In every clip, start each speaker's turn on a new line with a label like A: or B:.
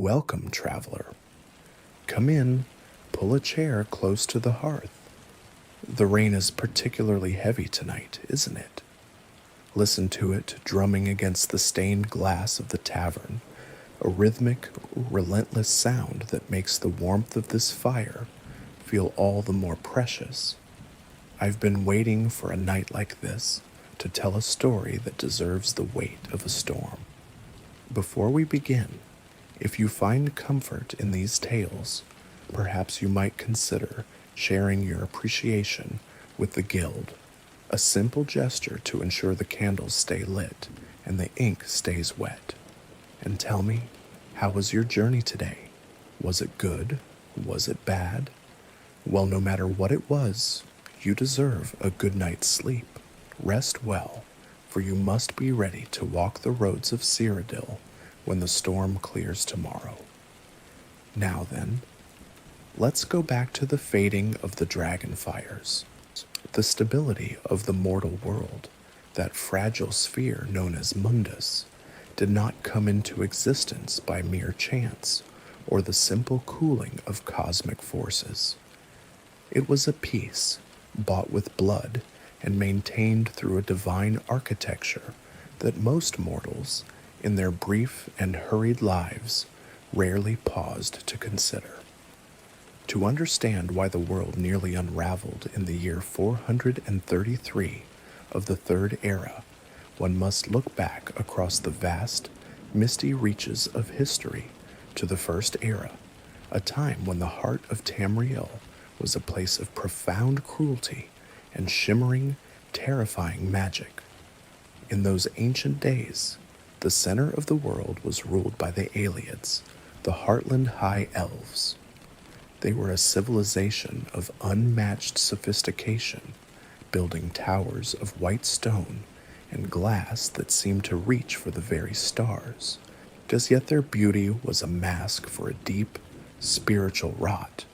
A: Welcome, traveler. Come in, pull a chair close to the hearth. The rain is particularly heavy tonight, isn't it? Listen to it drumming against the stained glass of the tavern, a rhythmic, relentless sound that makes the warmth of this fire feel all the more precious. I've been waiting for a night like this to tell a story that deserves the weight of a storm. Before we begin, if you find comfort in these tales, perhaps you might consider sharing your appreciation with the guild, a simple gesture to ensure the candles stay lit and the ink stays wet. And tell me, how was your journey today? Was it good? Was it bad? Well, no matter what it was, you deserve a good night's sleep. Rest well, for you must be ready to walk the roads of Cyrodiil when the storm clears tomorrow. Now then, let's go back to the fading of the Dragonfires, the stability of the mortal world. That fragile sphere known as Mundus did not come into existence by mere chance or the simple cooling of cosmic forces. It was a peace bought with blood and maintained through a divine architecture that most mortals, in their brief and hurried lives, rarely paused to consider. To understand why the world nearly unraveled in the year 433 of the Third Era, one must look back across the vast, misty reaches of history to the First Era, a time when the heart of Tamriel was a place of profound cruelty and shimmering, terrifying magic. In those ancient days, the center of the world was ruled by the Ayleids, the Heartland High Elves. They were a civilization of unmatched sophistication, building towers of white stone and glass that seemed to reach for the very stars. Yet their beauty was a mask for a deep, spiritual rot.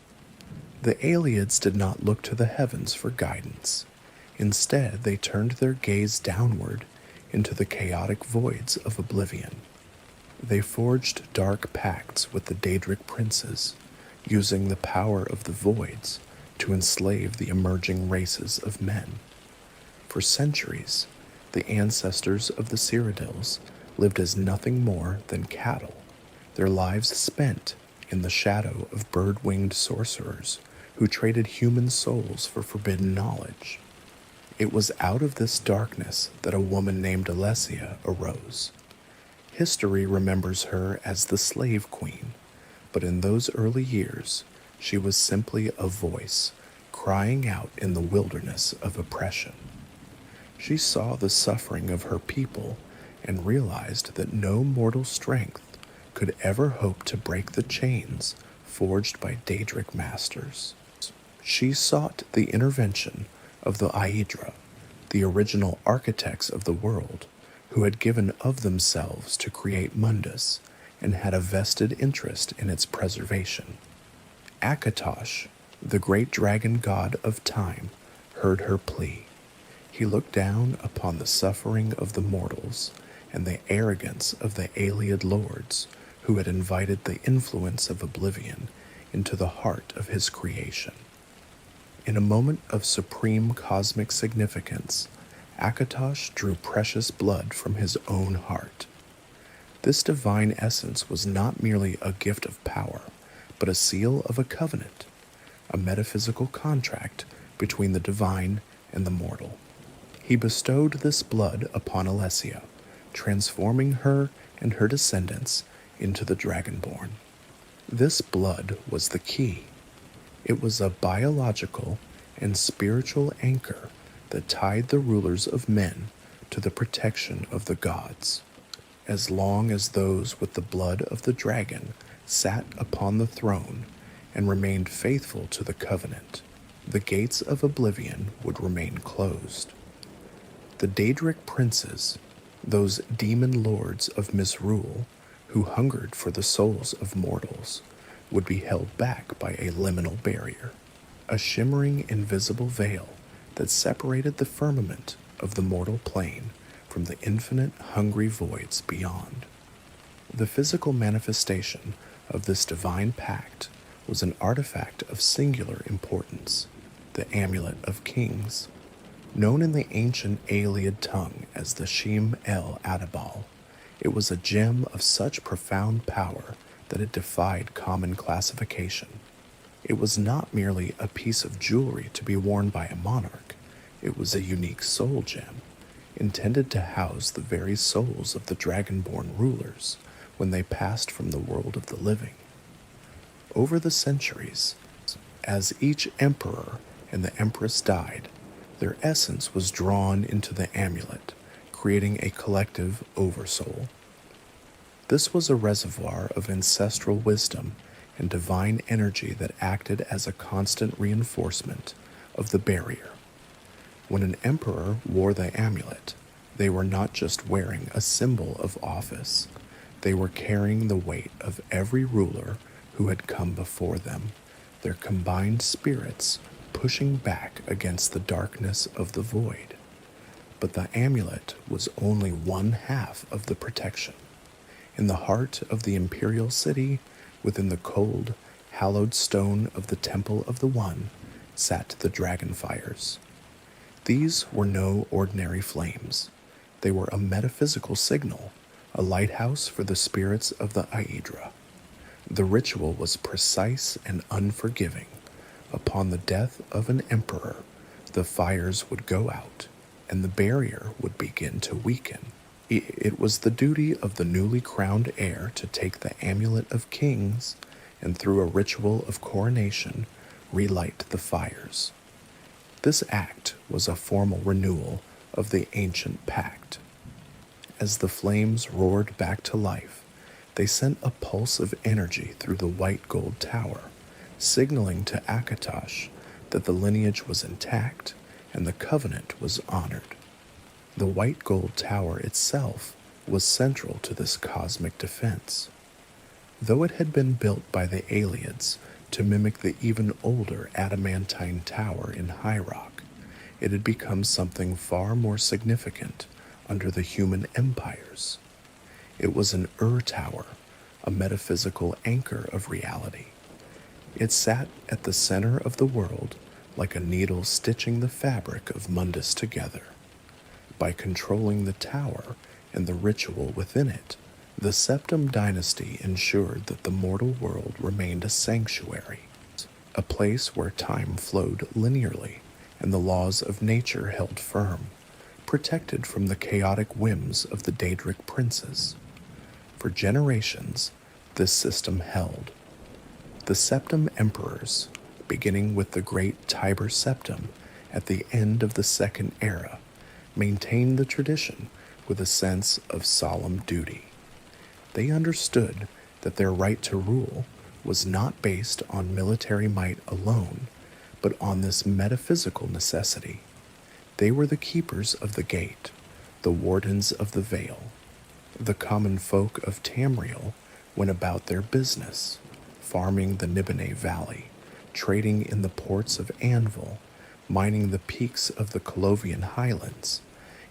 A: The Ayleids did not look to the heavens for guidance. Instead, they turned their gaze downward into the chaotic voids of Oblivion. They forged dark pacts with the Daedric princes, using the power of the voids to enslave the emerging races of men. For centuries, the ancestors of the Cyrodiils lived as nothing more than cattle, their lives spent in the shadow of bird-winged sorcerers who traded human souls for forbidden knowledge. It was out of this darkness that a woman named Alessia arose. History remembers her as the Slave Queen, but in those early years, she was simply a voice crying out in the wilderness of oppression. She saw the suffering of her people and realized that no mortal strength could ever hope to break the chains forged by Daedric masters. She sought the intervention of the Aedra, the original architects of the world, who had given of themselves to create Mundus and had a vested interest in its preservation. Akatosh, the great dragon god of time, heard her plea. He looked down upon the suffering of the mortals and the arrogance of the Ayleid lords who had invited the influence of Oblivion into the heart of his creation. In a moment of supreme cosmic significance, Akatosh drew precious blood from his own heart. This divine essence was not merely a gift of power, but a seal of a covenant, a metaphysical contract between the divine and the mortal. He bestowed this blood upon Alessia, transforming her and her descendants into the Dragonborn. This blood was the key. It was a biological and spiritual anchor that tied the rulers of men to the protection of the gods. As long as those with the blood of the dragon sat upon the throne and remained faithful to the covenant, the gates of Oblivion would remain closed. The Daedric princes, those demon lords of misrule who hungered for the souls of mortals, would be held back by a liminal barrier, a shimmering invisible veil that separated the firmament of the mortal plane from the infinite hungry voids beyond. The physical manifestation of this divine pact was an artifact of singular importance, the Amulet of Kings, known in the ancient Aeoliad tongue as the Shem El Adabal. It was a gem of such profound power that it defied common classification. It was not merely a piece of jewelry to be worn by a monarch. It was a unique soul gem, intended to house the very souls of the dragonborn rulers when they passed from the world of the living. Over the centuries, as each emperor and the empress died, their essence was drawn into the amulet, creating a collective oversoul. This was a reservoir of ancestral wisdom and divine energy that acted as a constant reinforcement of the barrier. When an emperor wore the amulet, they were not just wearing a symbol of office, they were carrying the weight of every ruler who had come before them, their combined spirits pushing back against the darkness of the void. But the amulet was only one half of the protection. In the heart of the Imperial City, within the cold, hallowed stone of the Temple of the One, sat the Dragonfires. These were no ordinary flames. They were a metaphysical signal, a lighthouse for the spirits of the Aedra. The ritual was precise and unforgiving. Upon the death of an emperor, the fires would go out, and the barrier would begin to weaken. It was the duty of the newly crowned heir to take the Amulet of Kings and, through a ritual of coronation, relight the fires. This act was a formal renewal of the ancient pact. As the flames roared back to life, they sent a pulse of energy through the white gold tower, signaling to Akatosh that the lineage was intact and the covenant was honored. The white gold tower itself was central to this cosmic defense. Though it had been built by the Aeliads to mimic the even older adamantine tower in High Rock, it had become something far more significant under the human empires. It was an Ur-tower, a metaphysical anchor of reality. It sat at the center of the world like a needle stitching the fabric of Mundus together. By controlling the tower and the ritual within it, the Septim dynasty ensured that the mortal world remained a sanctuary, a place where time flowed linearly and the laws of nature held firm, protected from the chaotic whims of the Daedric princes. For generations, this system held. The Septim emperors, beginning with the great Tiber Septim at the end of the Second Era, maintained the tradition with a sense of solemn duty. They understood that their right to rule was not based on military might alone, but on this metaphysical necessity. They were the keepers of the gate, the wardens of the veil. The common folk of Tamriel went about their business, farming the Nibene Valley, trading in the ports of Anvil, mining the peaks of the Colovian Highlands,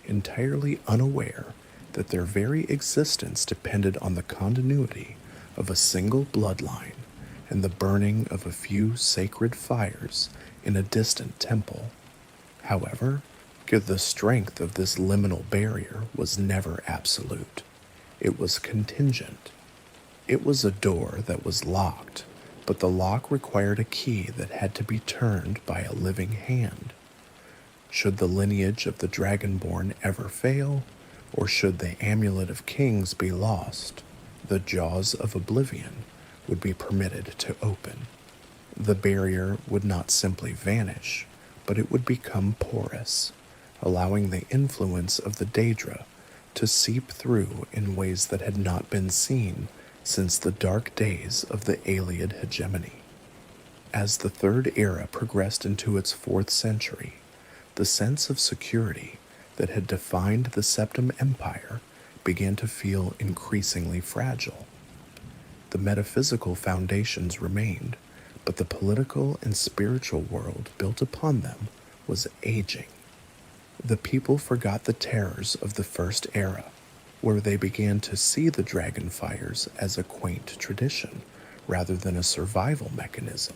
A: entirely unaware that their very existence depended on the continuity of a single bloodline and the burning of a few sacred fires in a distant temple. However, the strength of this liminal barrier was never absolute. It was contingent. It was a door that was locked, but the lock required a key that had to be turned by a living hand. Should the lineage of the Dragonborn ever fail, or should the Amulet of Kings be lost, the jaws of Oblivion would be permitted to open. The barrier would not simply vanish, but it would become porous, allowing the influence of the Daedra to seep through in ways that had not been seen since the dark days of the Aeoliad hegemony. As the Third Era progressed into its 4th century, the sense of security that had defined the Septim Empire began to feel increasingly fragile. The metaphysical foundations remained, but the political and spiritual world built upon them was aging. The people forgot the terrors of the First Era, where they began to see the Dragonfires as a quaint tradition rather than a survival mechanism.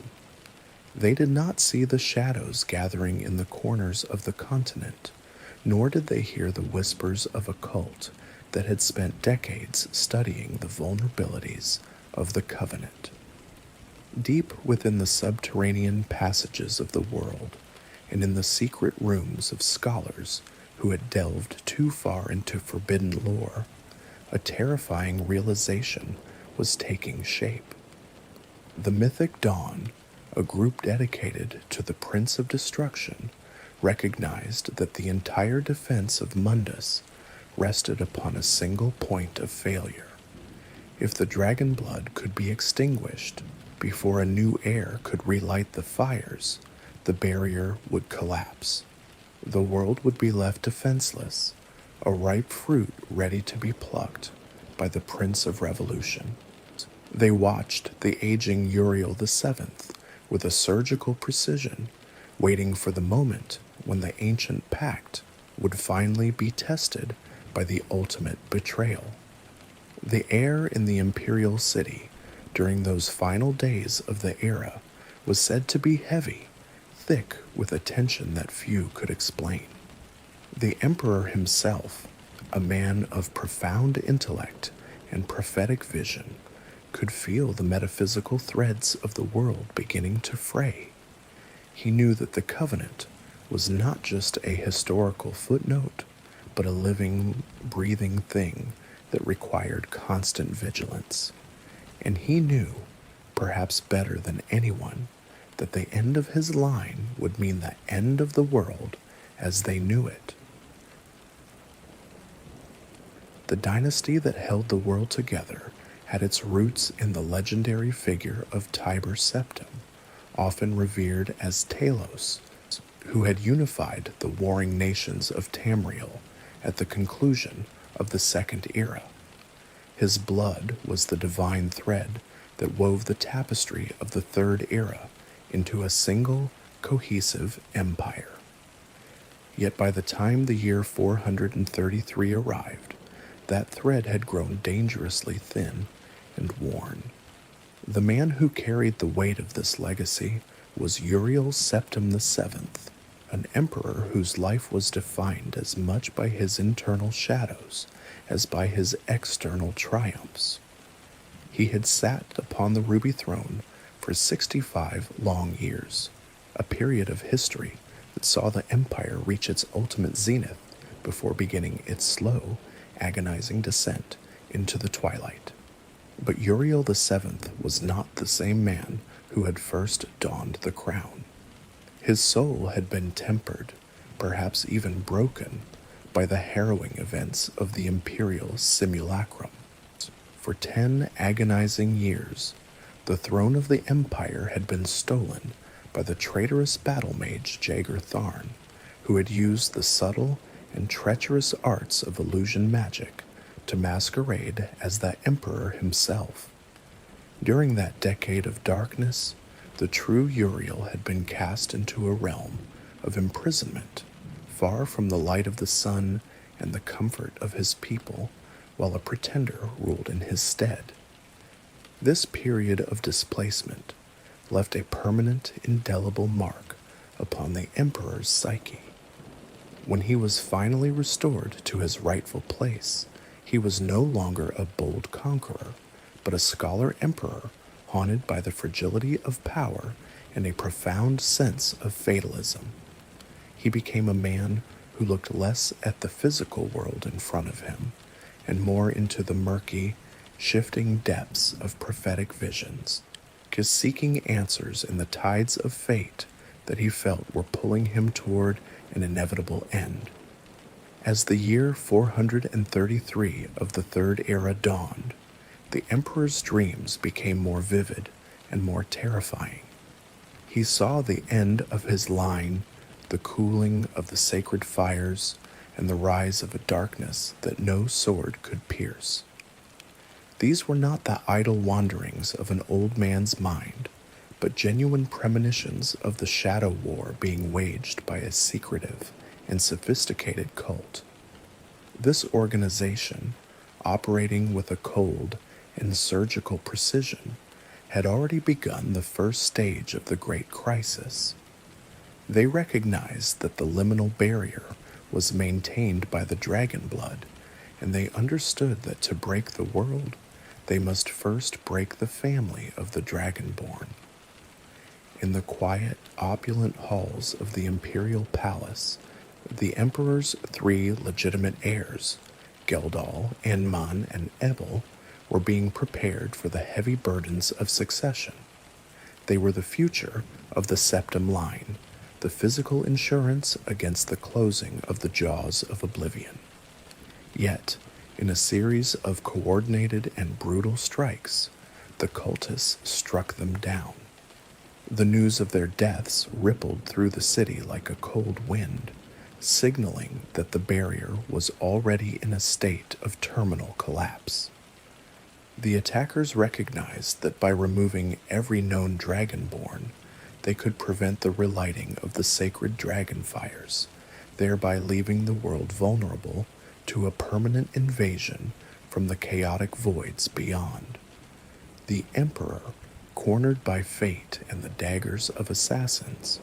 A: They did not see the shadows gathering in the corners of the continent, nor did they hear the whispers of a cult that had spent decades studying the vulnerabilities of the Covenant. Deep within the subterranean passages of the world, and in the secret rooms of scholars who had delved too far into forbidden lore, a terrifying realization was taking shape. The Mythic Dawn, a group dedicated to the Prince of Destruction, recognized that the entire defense of Mundus rested upon a single point of failure. If the dragon blood could be extinguished before a new heir could relight the fires, the barrier would collapse. The world would be left defenseless, a ripe fruit ready to be plucked by the Prince of Revolution. They watched the aging Uriel VII with a surgical precision, waiting for the moment when the ancient pact would finally be tested by the ultimate betrayal. The air in the Imperial City during those final days of the era was said to be heavy, thick with a tension that few could explain. The Emperor himself, a man of profound intellect and prophetic vision, could feel the metaphysical threads of the world beginning to fray. He knew that the Covenant was not just a historical footnote, but a living, breathing thing that required constant vigilance. And he knew, perhaps better than anyone, that the end of his line would mean the end of the world as they knew it. The dynasty that held the world together had its roots in the legendary figure of Martin Septim, often revered as Talos, who had unified the warring nations of Tamriel at the conclusion of the Second Era. His blood was the divine thread that wove the tapestry of the Third Era into a single, cohesive empire. Yet by the time the year 433 arrived, that thread had grown dangerously thin and worn. The man who carried the weight of this legacy was Uriel Septim VII, an emperor whose life was defined as much by his internal shadows as by his external triumphs. He had sat upon the ruby throne for 65 long years, a period of history that saw the empire reach its ultimate zenith before beginning its slow, agonizing descent into the twilight. But Uriel VII was not the same man who had first donned the crown. His soul had been tempered, perhaps even broken, by the harrowing events of the imperial simulacrum. For 10 agonizing years, the throne of the empire had been stolen by the traitorous battle mage Jaeger Tharn, who had used the subtle and treacherous arts of illusion magic to masquerade as the emperor himself. During that decade of darkness, the true Uriel had been cast into a realm of imprisonment, far from the light of the sun and the comfort of his people, while a pretender ruled in his stead. This period of displacement left a permanent, indelible mark upon the emperor's psyche. When he was finally restored to his rightful place, he was no longer a bold conqueror, but a scholar emperor haunted by the fragility of power and a profound sense of fatalism. He became a man who looked less at the physical world in front of him and more into the murky, shifting depths of prophetic visions, seeking answers in the tides of fate that he felt were pulling him toward an inevitable end. As the year 433 of the Third Era dawned, the Emperor's dreams became more vivid and more terrifying. He saw the end of his line, the cooling of the sacred fires, and the rise of a darkness that no sword could pierce. These were not the idle wanderings of an old man's mind, but genuine premonitions of the shadow war being waged by a secretive and sophisticated cult. This organization, operating with a cold and surgical precision, had already begun the first stage of the Great Crisis. They recognized that the liminal barrier was maintained by the dragon blood, and they understood that to break the world, they must first break the family of the Dragonborn. In the quiet, opulent halls of the Imperial Palace, the Emperor's three legitimate heirs, Geldal, Enman, and Ebel, were being prepared for the heavy burdens of succession. They were the future of the Septim line, the physical insurance against the closing of the jaws of Oblivion. Yet, in a series of coordinated and brutal strikes, the cultists struck them down. The news of their deaths rippled through the city like a cold wind, signaling that the barrier was already in a state of terminal collapse. The attackers recognized that by removing every known dragonborn, they could prevent the relighting of the sacred Dragonfires, thereby leaving the world vulnerable to a permanent invasion from the chaotic voids beyond. The Emperor, cornered by fate and the daggers of assassins,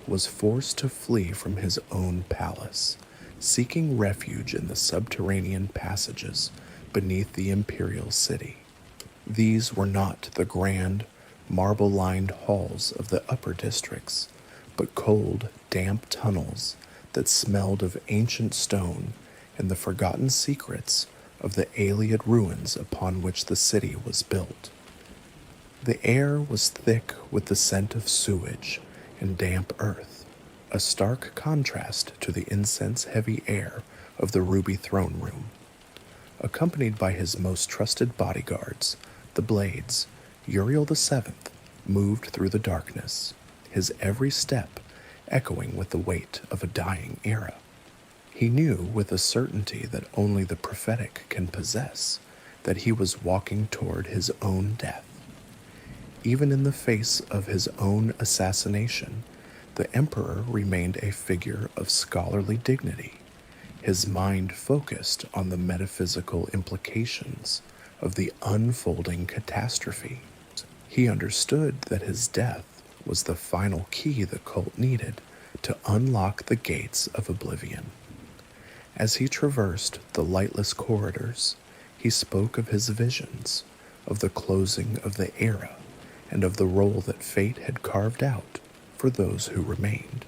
A: was forced to flee from his own palace, seeking refuge in the subterranean passages beneath the Imperial City. These were not the grand, marble-lined halls of the upper districts, but cold, damp tunnels that smelled of ancient stone and the forgotten secrets of the Ayleid ruins upon which the city was built. The air was thick with the scent of sewage and damp earth, a stark contrast to the incense-heavy air of the Ruby Throne Room. Accompanied by his most trusted bodyguards, the Blades, Uriel VII moved through the darkness, his every step echoing with the weight of a dying era. He knew with a certainty that only the prophetic can possess that he was walking toward his own death. Even in the face of his own assassination, the Emperor remained a figure of scholarly dignity, his mind focused on the metaphysical implications of the unfolding catastrophe. He understood that his death was the final key the cult needed to unlock the gates of Oblivion. As he traversed the lightless corridors, he spoke of his visions, of the closing of the era, and of the role that fate had carved out for those who remained.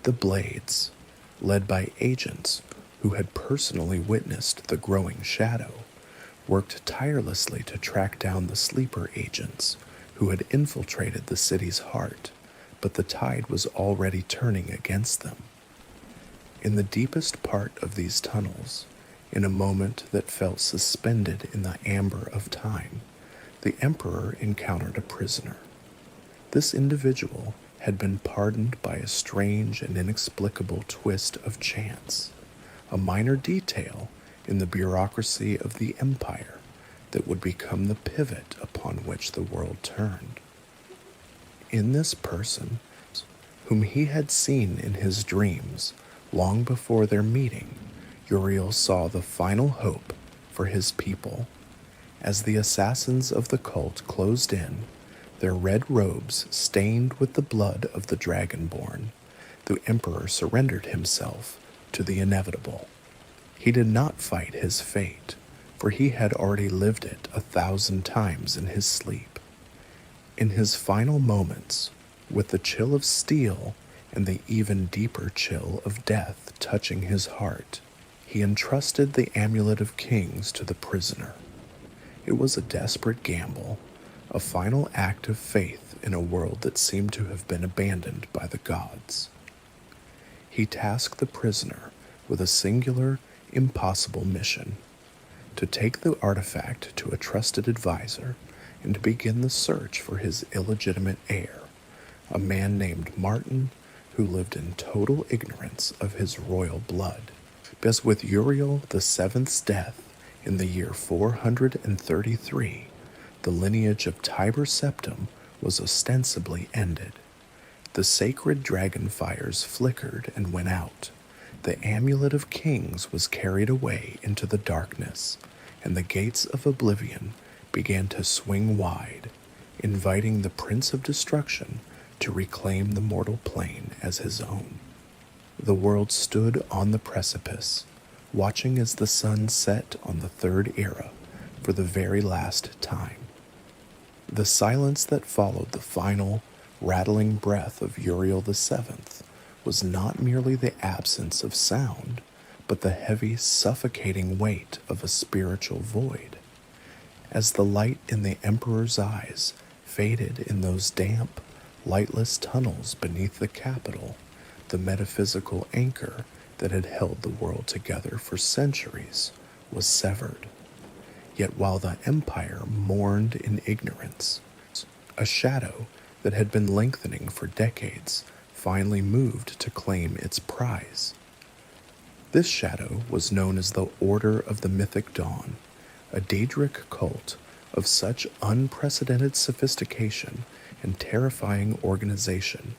A: The Blades, led by agents who had personally witnessed the growing shadow, worked tirelessly to track down the sleeper agents who had infiltrated the city's heart, but the tide was already turning against them. In the deepest part of these tunnels, in a moment that felt suspended in the amber of time, the Emperor encountered a prisoner. This individual had been pardoned by a strange and inexplicable twist of chance, a minor detail in the bureaucracy of the Empire that would become the pivot upon which the world turned. In this person, whom he had seen in his dreams long before their meeting, Uriel saw the final hope for his people. As the assassins of the cult closed in, their red robes stained with the blood of the Dragonborn, the Emperor surrendered himself to the inevitable. He did not fight his fate, for he had already lived it 1,000 times in his sleep. In his final moments, with the chill of steel and the even deeper chill of death touching his heart, he entrusted the Amulet of Kings to the prisoner. It was a desperate gamble, a final act of faith in a world that seemed to have been abandoned by the gods. He tasked the prisoner with a singular, impossible mission: to take the artifact to a trusted advisor and begin the search for his illegitimate heir, a man named Martin who lived in total ignorance of his royal blood. Because with Uriel VII's death in the year 433, the lineage of Tiber Septim was ostensibly ended. The sacred Dragonfires flickered and went out. The Amulet of Kings was carried away into the darkness, and the gates of Oblivion began to swing wide, inviting the Prince of Destruction to reclaim the mortal plane as his own. The world stood on the precipice, watching as the sun set on the third era for the very last time. The silence that followed the final, rattling breath of Uriel VII was not merely the absence of sound, but the heavy, suffocating weight of a spiritual void. As the light in the Emperor's eyes faded in those damp, lightless tunnels beneath the capital, the metaphysical anchor that had held the world together for centuries was severed. Yet while the Empire mourned in ignorance, a shadow that had been lengthening for decades finally moved to claim its prize. This shadow was known as the Order of the Mythic Dawn, a Daedric cult of such unprecedented sophistication and terrifying organization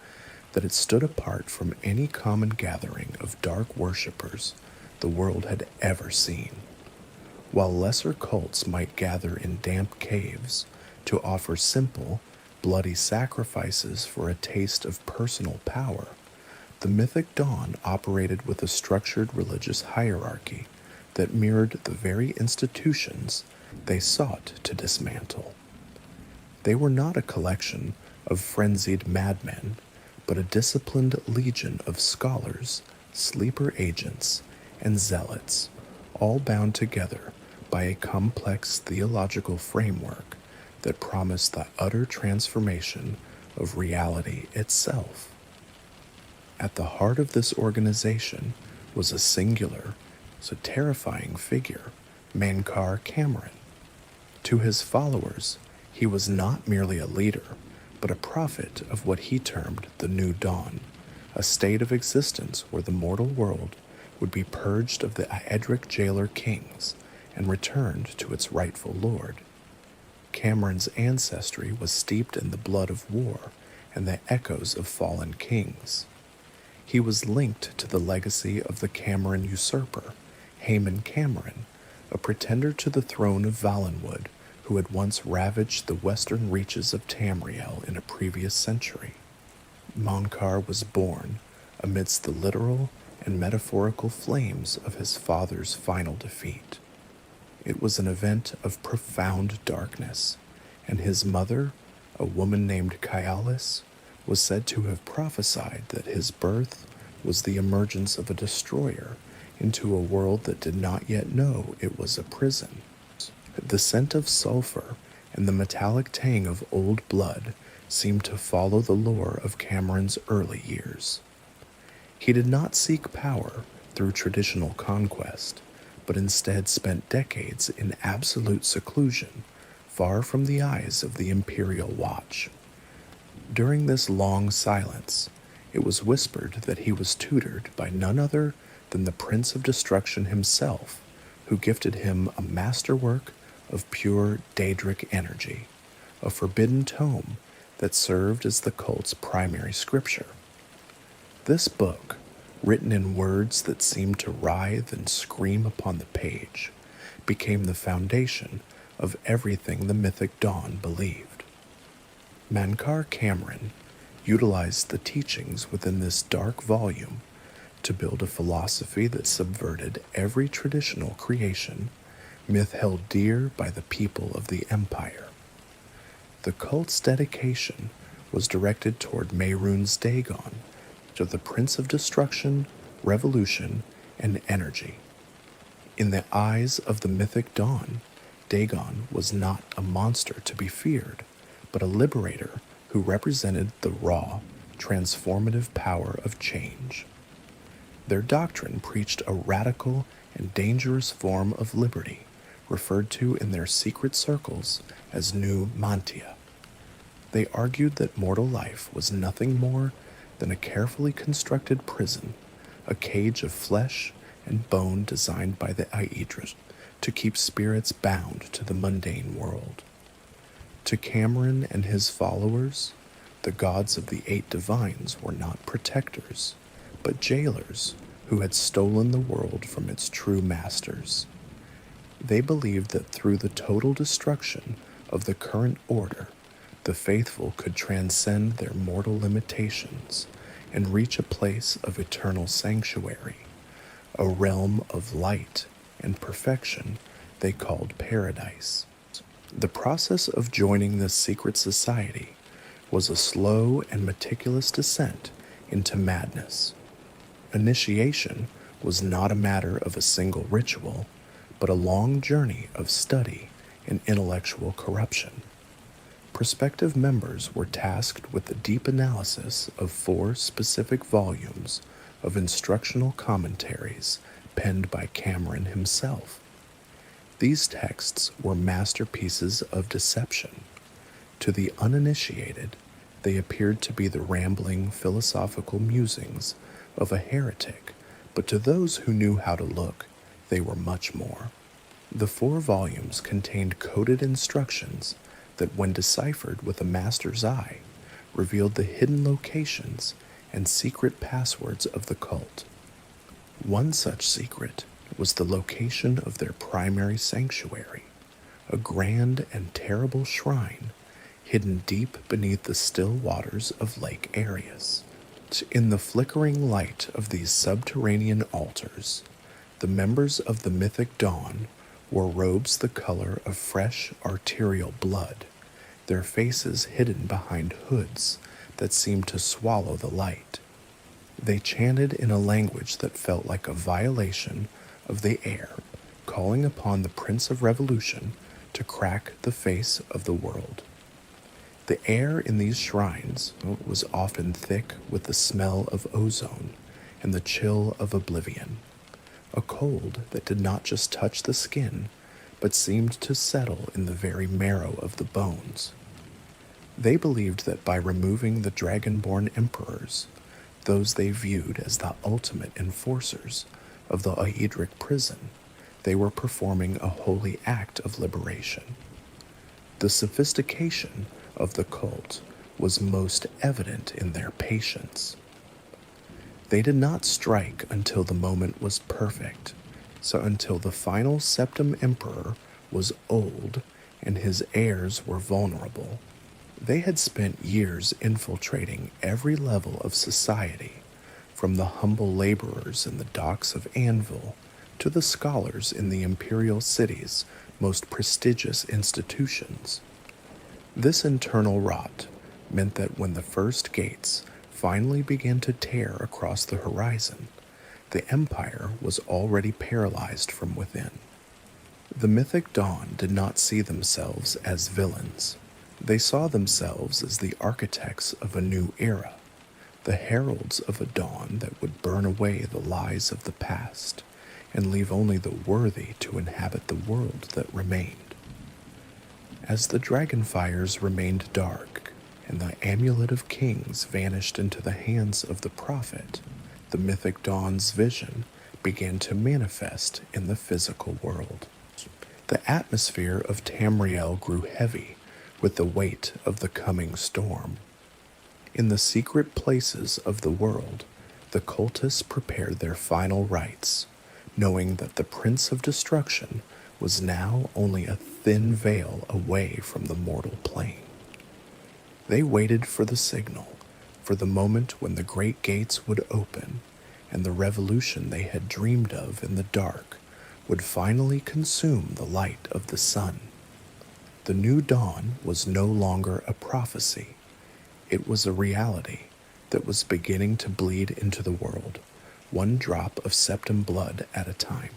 A: that it stood apart from any common gathering of dark worshippers the world had ever seen. While lesser cults might gather in damp caves to offer simple, bloody sacrifices for a taste of personal power, the Mythic Dawn operated with a structured religious hierarchy that mirrored the very institutions they sought to dismantle. They were not a collection of frenzied madmen, but a disciplined legion of scholars, sleeper agents, and zealots, all bound together by a complex theological framework that promised the utter transformation of reality itself. At the heart of this organization was a singular, so terrifying figure, Mankar Cameron. To his followers, he was not merely a leader, but a prophet of what he termed the New Dawn, a state of existence where the mortal world would be purged of the Aedric jailer kings and returned to its rightful lord. Cameron's ancestry was steeped in the blood of war and the echoes of fallen kings. He was linked to the legacy of the Cameron usurper, Haemon Cameron, a pretender to the throne of Valenwood who had once ravaged the western reaches of Tamriel in a previous century. Mankar was born amidst the literal and metaphorical flames of his father's final defeat. It was an event of profound darkness, and his mother, a woman named Kyalis, was said to have prophesied that his birth was the emergence of a destroyer into a world that did not yet know it was a prison. The scent of sulfur and the metallic tang of old blood seemed to follow the lore of Cameron's early years. He did not seek power through traditional conquest, but instead spent decades in absolute seclusion, far from the eyes of the Imperial Watch. During this long silence, it was whispered that he was tutored by none other than the Prince of Destruction himself, who gifted him a masterwork of pure Daedric energy, a forbidden tome that served as the cult's primary scripture. This book, written in words that seemed to writhe and scream upon the page, became the foundation of everything the Mythic Dawn believed. Mankar Cameron utilized the teachings within this dark volume to build a philosophy that subverted every traditional creation, myth held dear by the people of the Empire. The cult's dedication was directed toward Mehrunes Dagon, to the Prince of Destruction, Revolution, and Energy. In the eyes of the Mythic Dawn, Dagon was not a monster to be feared, but a liberator who represented the raw, transformative power of change. Their doctrine preached a radical and dangerous form of liberty, referred to in their secret circles as New Mantia. They argued that mortal life was nothing more than a carefully constructed prison, a cage of flesh and bone designed by the Aedra to keep spirits bound to the mundane world. To Cameron and his followers, the gods of the Eight Divines were not protectors, but jailers who had stolen the world from its true masters. They believed that through the total destruction of the current order, the faithful could transcend their mortal limitations and reach a place of eternal sanctuary, a realm of light and perfection they called paradise. The process of joining this secret society was a slow and meticulous descent into madness. Initiation was not a matter of a single ritual, but a long journey of study and intellectual corruption. Prospective members were tasked with the deep analysis of 4 specific volumes of instructional commentaries penned by Cameron himself. These texts were masterpieces of deception. To the uninitiated, they appeared to be the rambling philosophical musings of a heretic, but to those who knew how to look, they were much more. The 4 volumes contained coded instructions that, when deciphered with a master's eye, revealed the hidden locations and secret passwords of the cult. One such secret was the location of their primary sanctuary, a grand and terrible shrine hidden deep beneath the still waters of Lake Arius. In the flickering light of these subterranean altars, the members of the Mythic Dawn wore robes the color of fresh arterial blood, their faces hidden behind hoods that seemed to swallow the light. They chanted in a language that felt like a violation of the air, calling upon the Prince of Revolution to crack the face of the world. The air in these shrines was often thick with the smell of ozone and the chill of oblivion, a cold that did not just touch the skin, but seemed to settle in the very marrow of the bones. They believed that by removing the dragonborn emperors, those they viewed as the ultimate enforcers of the Aedric prison, they were performing a holy act of liberation. The sophistication of the cult was most evident in their patience. They did not strike until the moment was perfect, so until the final Septim Emperor was old and his heirs were vulnerable. They had spent years infiltrating every level of society, from the humble laborers in the docks of Anvil to the scholars in the Imperial City's most prestigious institutions. This internal rot meant that when the first gates finally began to tear across the horizon, the Empire was already paralyzed from within. The Mythic Dawn did not see themselves as villains. They saw themselves as the architects of a new era, the heralds of a dawn that would burn away the lies of the past and leave only the worthy to inhabit the world that remained. As the Dragonfires remained dark and the Amulet of Kings vanished into the hands of the prophet, the Mythic Dawn's vision began to manifest in the physical world. The atmosphere of Tamriel grew heavy with the weight of the coming storm. In the secret places of the world, the cultists prepared their final rites, knowing that the Prince of Destruction was now only a thin veil away from the mortal plane. They waited for the signal, for the moment when the great gates would open, and the revolution they had dreamed of in the dark would finally consume the light of the sun. The new dawn was no longer a prophecy. It was a reality that was beginning to bleed into the world, one drop of Septim blood at a time.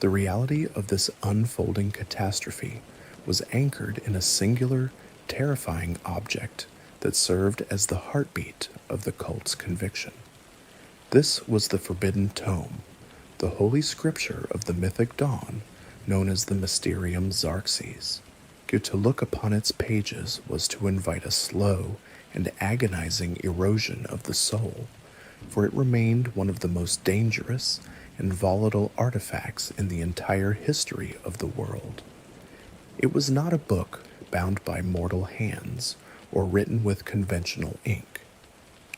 A: The reality of this unfolding catastrophe was anchored in a singular, terrifying object that served as the heartbeat of the cult's conviction. This was the Forbidden Tome, the holy scripture of the Mythic Dawn, known as the Mysterium Xarxes. To look upon its pages was to invite a slow and agonizing erosion of the soul, for it remained one of the most dangerous and volatile artifacts in the entire history of the world. It was not a book bound by mortal hands or written with conventional ink.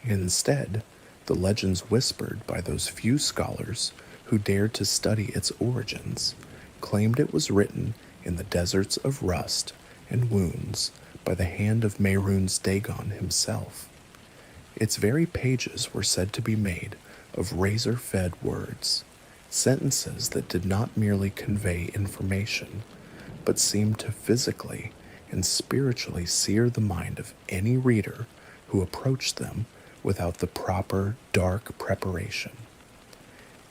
A: Instead, the legends whispered by those few scholars who dared to study its origins claimed it was written in the deserts of rust and wounds by the hand of Mehrunes Dagon himself. Its very pages were said to be made of razor-fed words, sentences that did not merely convey information, but seemed to physically and spiritually sear the mind of any reader who approached them without the proper dark preparation.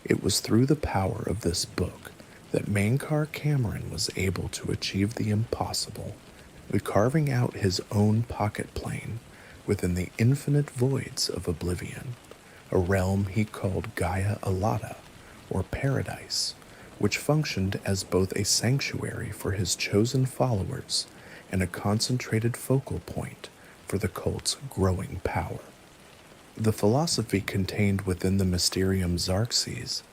A: It was through the power of this book that Mankar Cameron was able to achieve the impossible, carving out his own pocket plane within the infinite voids of Oblivion, a realm he called Gaia Alata, or Paradise, which functioned as both a sanctuary for his chosen followers and a concentrated focal point for the cult's growing power. The philosophy contained within the Mysterium Xarxes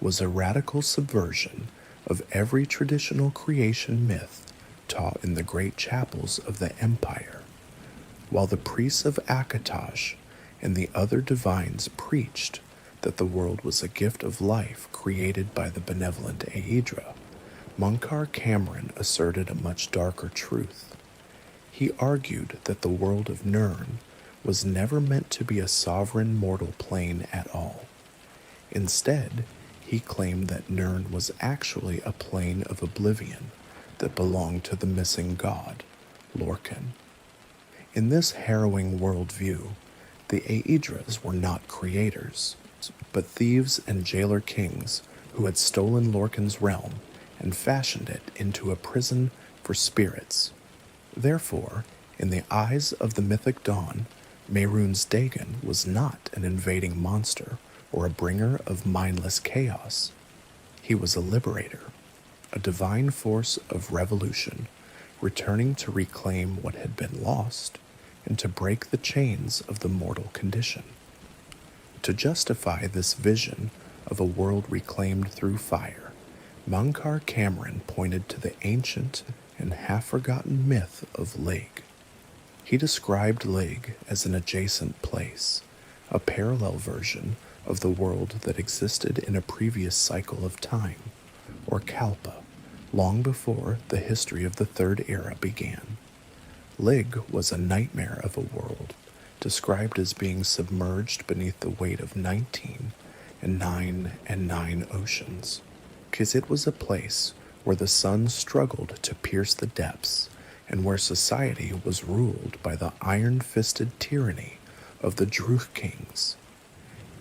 A: was a radical subversion of every traditional creation myth taught in the great chapels of the Empire. While the priests of Akatosh and the other divines preached that the world was a gift of life created by the benevolent Aedra, Mankar Cameron asserted a much darker truth. He argued that the world of Nirn was never meant to be a sovereign mortal plane at all. Instead, he claimed that Nirn was actually a plane of oblivion that belonged to the missing god, Lorcan. In this harrowing worldview, the Aedras were not creators, but thieves and jailer kings who had stolen Lorcan's realm and fashioned it into a prison for spirits. Therefore, in the eyes of the Mythic Dawn, Mehrunes Dagon was not an invading monster or a bringer of mindless chaos. He was a liberator, a divine force of revolution, returning to reclaim what had been lost and to break the chains of the mortal condition. To justify this vision of a world reclaimed through fire, Mankar Cameron pointed to the ancient and half-forgotten myth of Lig. He described Lig as an adjacent place, a parallel version of the world that existed in a previous cycle of time, or Kalpa, long before the history of the Third Era began. Lig was a nightmare of a world, described as being submerged beneath the weight of 19 and 9 oceans, because it was a place where the sun struggled to pierce the depths and where society was ruled by the iron-fisted tyranny of the Druch kings.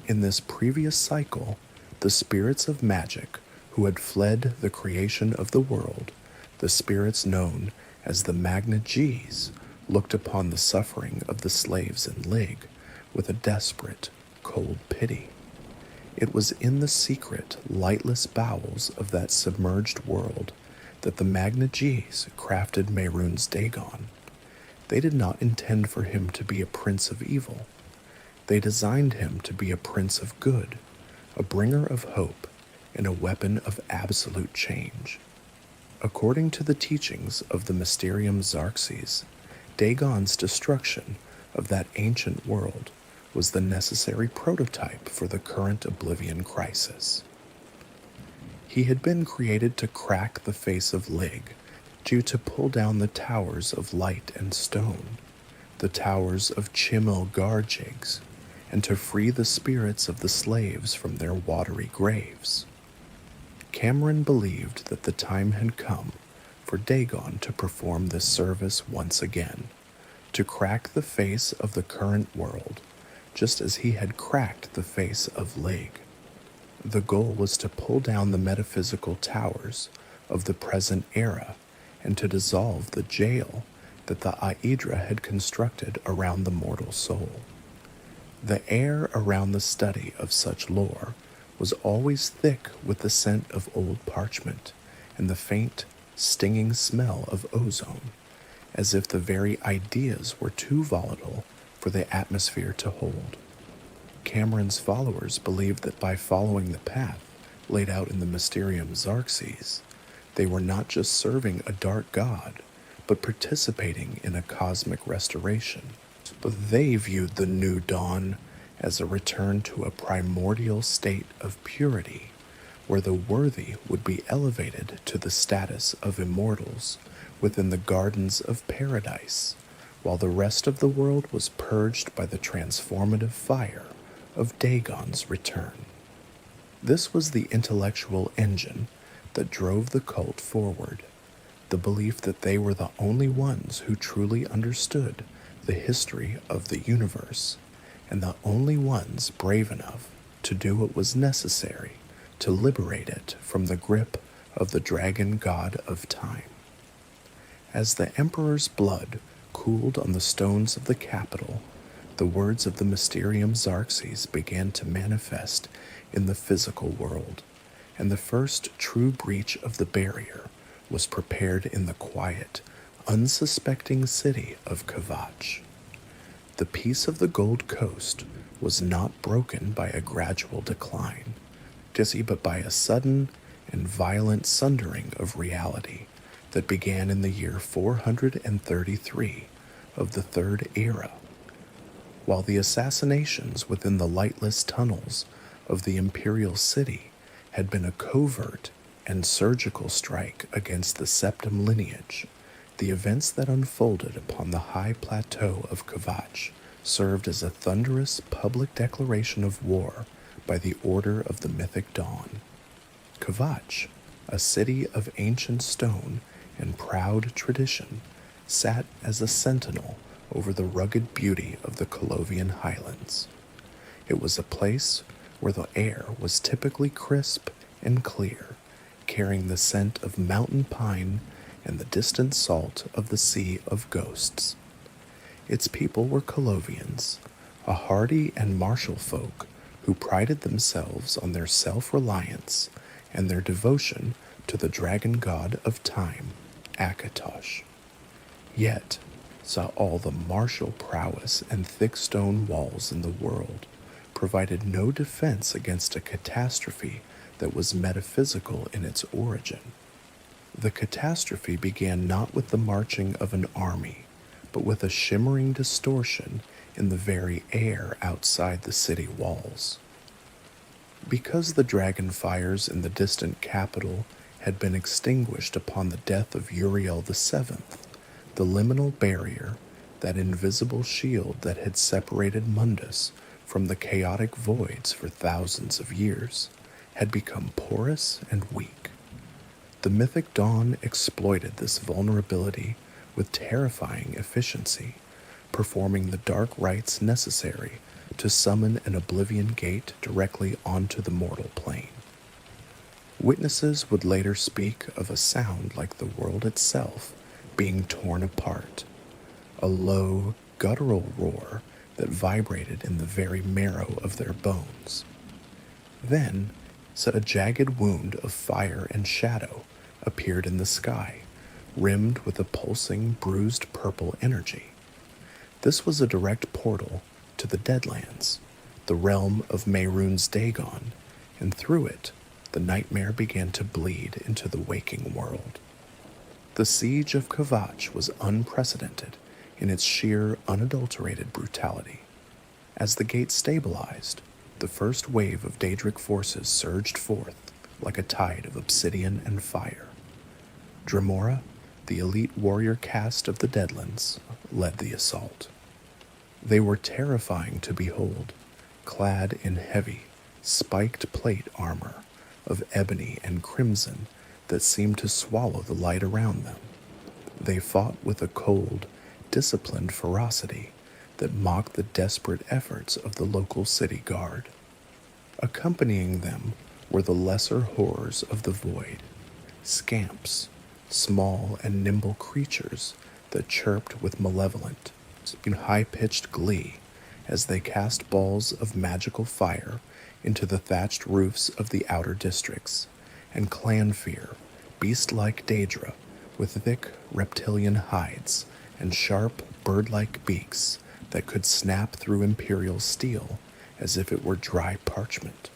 A: In this previous cycle, the spirits of magic who had fled the creation of the world, the spirits known as the Magna Gs, looked upon the suffering of the slaves in Lig with a desperate, cold pity. It was in the secret, lightless bowels of that submerged world that the Magna Gs crafted Mehrunes Dagon. They did not intend for him to be a prince of evil. They designed him to be a prince of good, a bringer of hope, and a weapon of absolute change. According to the teachings of the Mysterium Xarxes, Dagon's destruction of that ancient world was the necessary prototype for the current Oblivion Crisis. He had been created to crack the face of Lig, due to pull down the towers of light and stone, the towers of Chimel Garjigs, and to free the spirits of the slaves from their watery graves. Cameron believed that the time had come for Dagon to perform this service once again, to crack the face of the current world, just as he had cracked the face of Lig. The goal was to pull down the metaphysical towers of the present era and to dissolve the jail that the Aedra had constructed around the mortal soul. The air around the study of such lore was always thick with the scent of old parchment and the faint, stinging smell of ozone, as if the very ideas were too volatile for the atmosphere to hold. Cameron's followers believed that by following the path laid out in the Mysterium Xarxes, they were not just serving a dark god, but participating in a cosmic restoration. But they viewed the new dawn as a return to a primordial state of purity, where the worthy would be elevated to the status of immortals, within the gardens of paradise, while the rest of the world was purged by the transformative fire of Dagon's return. This was the intellectual engine that drove the cult forward, the belief that they were the only ones who truly understood the history of the universe, and the only ones brave enough to do what was necessary to liberate it from the grip of the dragon god of time. As the emperor's blood cooled on the stones of the capital, the words of the Mysterium Xerxes began to manifest in the physical world, and the first true breach of the barrier was prepared in the quiet, unsuspecting city of Kvatch. The peace of the Gold Coast was not broken by a gradual decline, but by a sudden and violent sundering of reality that began in the year 433 of the Third Era. While the assassinations within the lightless tunnels of the Imperial City had been a covert and surgical strike against the Septim lineage, the events that unfolded upon the high plateau of Kvatch served as a thunderous public declaration of war by the order of the Mythic Dawn. Kvatch, a city of ancient stone and proud tradition, sat as a sentinel over the rugged beauty of the Colovian Highlands. It was a place where the air was typically crisp and clear, carrying the scent of mountain pine and the distant salt of the Sea of Ghosts. Its people were Colovians, a hardy and martial folk who prided themselves on their self-reliance and their devotion to the dragon god of time, Akatosh. Yet saw all the martial prowess and thick stone walls in the world provided no defense against a catastrophe that was metaphysical in its origin. The catastrophe began not with the marching of an army, but with a shimmering distortion in the very air outside the city walls. Because the Dragonfires in the distant capital had been extinguished upon the death of Uriel VII, the liminal barrier, that invisible shield that had separated Mundus from the chaotic voids for thousands of years, had become porous and weak. The Mythic Dawn exploited this vulnerability with terrifying efficiency, performing the dark rites necessary to summon an Oblivion gate directly onto the mortal plane. Witnesses would later speak of a sound like the world itself being torn apart, a low, guttural roar that vibrated in the very marrow of their bones. Then, a jagged wound of fire and shadow appeared in the sky, rimmed with a pulsing, bruised purple energy. This was a direct portal to the Deadlands, the realm of Mehrunes Dagon, and through it, the nightmare began to bleed into the waking world. The siege of Kvatch was unprecedented in its sheer, unadulterated brutality. As the gate stabilized, the first wave of Daedric forces surged forth like a tide of obsidian and fire. Dremora, the elite warrior caste of the Deadlands, led the assault. They were terrifying to behold, clad in heavy, spiked plate armor of ebony and crimson that seemed to swallow the light around them. They fought with a cold, disciplined ferocity that mocked the desperate efforts of the local city guard. Accompanying them were the lesser horrors of the void, scamps, small and nimble creatures that chirped with malevolent, high-pitched glee as they cast balls of magical fire into the thatched roofs of the outer districts, and Clanfear, beast-like Daedra with thick reptilian hides and sharp, bird-like beaks that could snap through Imperial steel as if it were dry parchment.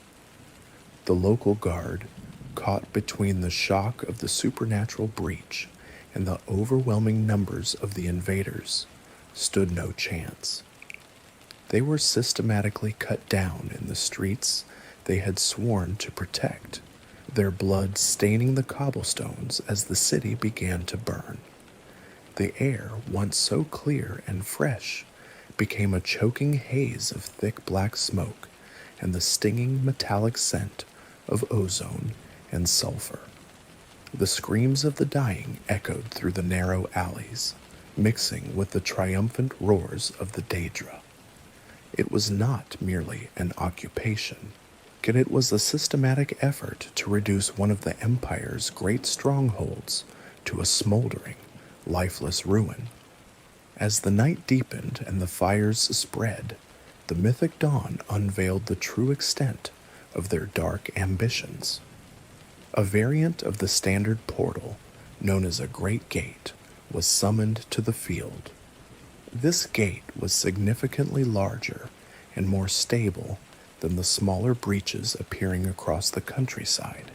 A: The local guard, caught between the shock of the supernatural breach and the overwhelming numbers of the invaders, stood no chance. They were systematically cut down in the streets they had sworn to protect, their blood staining the cobblestones as the city began to burn. The air, once so clear and fresh, became a choking haze of thick black smoke and the stinging metallic scent of ozone and sulfur. The screams of the dying echoed through the narrow alleys, mixing with the triumphant roars of the Daedra. It was not merely an occupation, yet it was a systematic effort to reduce one of the Empire's great strongholds to a smoldering, lifeless ruin. As the night deepened and the fires spread, the Mythic Dawn unveiled the true extent of their dark ambitions. A variant of the standard portal, known as a Great Gate, was summoned to the field. This gate was significantly larger and more stable than the smaller breaches appearing across the countryside.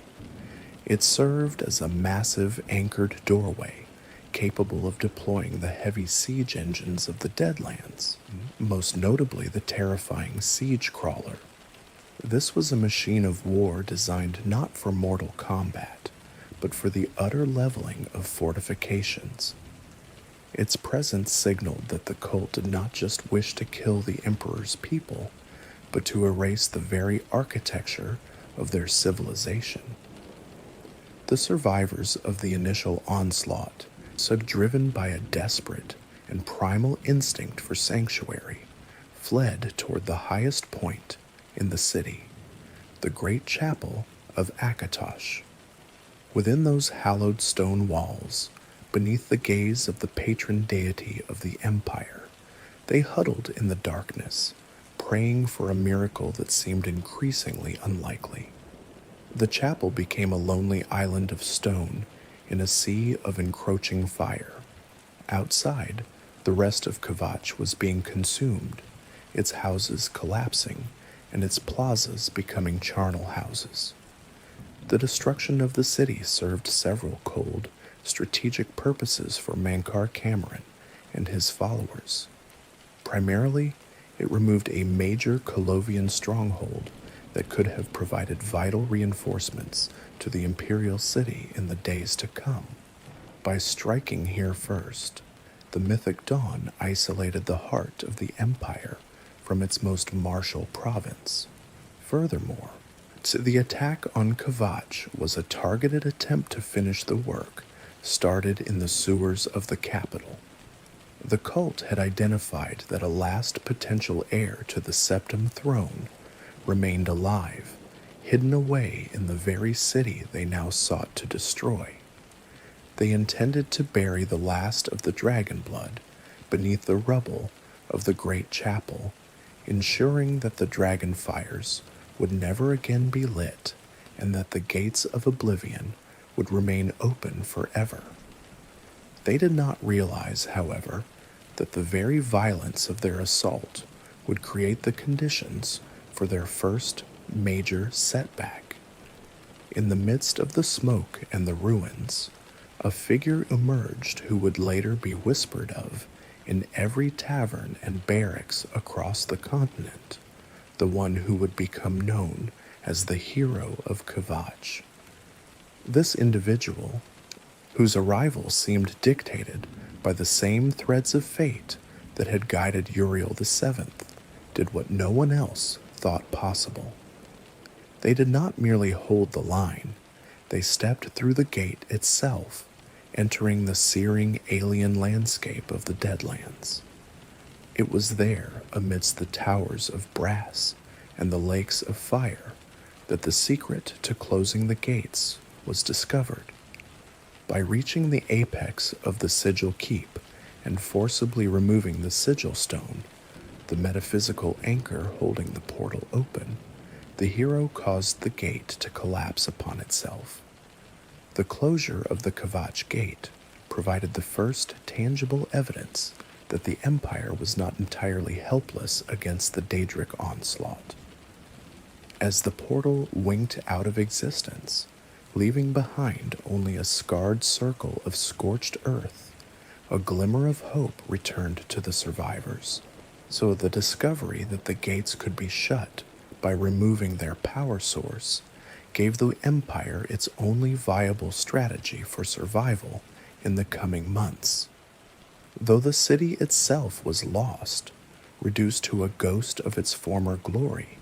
A: It served as a massive anchored doorway capable of deploying the heavy siege engines of the Deadlands, most notably the terrifying siege crawler. This was a machine of war designed not for mortal combat, but for the utter leveling of fortifications. Its presence signaled that the cult did not just wish to kill the Emperor's people, but to erase the very architecture of their civilization. The survivors of the initial onslaught, so driven by a desperate and primal instinct for sanctuary, fled toward the highest point in the city, the great chapel of Akatosh. Within those hallowed stone walls, beneath the gaze of the patron deity of the Empire, they huddled in the darkness, praying for a miracle that seemed increasingly unlikely. The chapel became a lonely island of stone in a sea of encroaching fire. Outside, the rest of Kvatch was being consumed, its houses collapsing and its plazas becoming charnel houses. The destruction of the city served several cold, strategic purposes for Mankar Cameron and his followers. Primarily, it removed a major Colovian stronghold that could have provided vital reinforcements to the Imperial City in the days to come. By striking here first, the Mythic Dawn isolated the heart of the Empire from its most martial province. Furthermore, the attack on Kvatch was a targeted attempt to finish the work started in the sewers of the capital. The cult had identified that a last potential heir to the Septim throne remained alive, hidden away in the very city they now sought to destroy. They intended to bury the last of the dragon blood beneath the rubble of the great chapel, ensuring that the Dragonfires would never again be lit and that the gates of Oblivion would remain open forever. They did not realize, however, that the very violence of their assault would create the conditions for their first major setback. In the midst of the smoke and the ruins, a figure emerged who would later be whispered of in every tavern and barracks across the continent, the one who would become known as the Hero of Kvatch. This individual, whose arrival seemed dictated by the same threads of fate that had guided Uriel VII, did what no one else thought possible. They did not merely hold the line, they stepped through the gate itself, entering the searing alien landscape of the Deadlands. It was there, amidst the towers of brass and the lakes of fire, that the secret to closing the gates was discovered. By reaching the apex of the sigil keep and forcibly removing the sigil stone, the metaphysical anchor holding the portal open, the hero caused the gate to collapse upon itself. The closure of the Kvatch gate provided the first tangible evidence that the Empire was not entirely helpless against the Daedric onslaught. As the portal winked out of existence, leaving behind only a scarred circle of scorched earth, a glimmer of hope returned to the survivors. So the discovery that the gates could be shut by removing their power source gave the Empire its only viable strategy for survival in the coming months. Though the city itself was lost, reduced to a ghost of its former glory,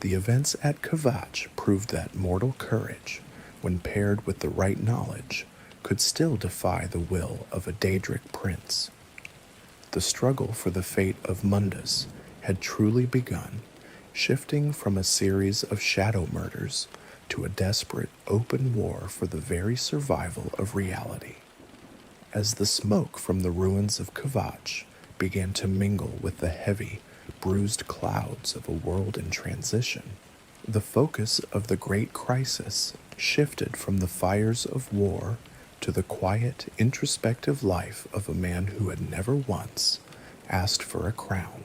A: the events at Kvatch proved that mortal courage, when paired with the right knowledge, could still defy the will of a Daedric prince. The struggle for the fate of Mundus had truly begun, shifting from a series of shadow murders to a desperate open war for the very survival of reality. As the smoke from the ruins of Kvatch began to mingle with the heavy, bruised clouds of a world in transition, the focus of the Great Crisis shifted from the fires of war to the quiet, introspective life of a man who had never once asked for a crown.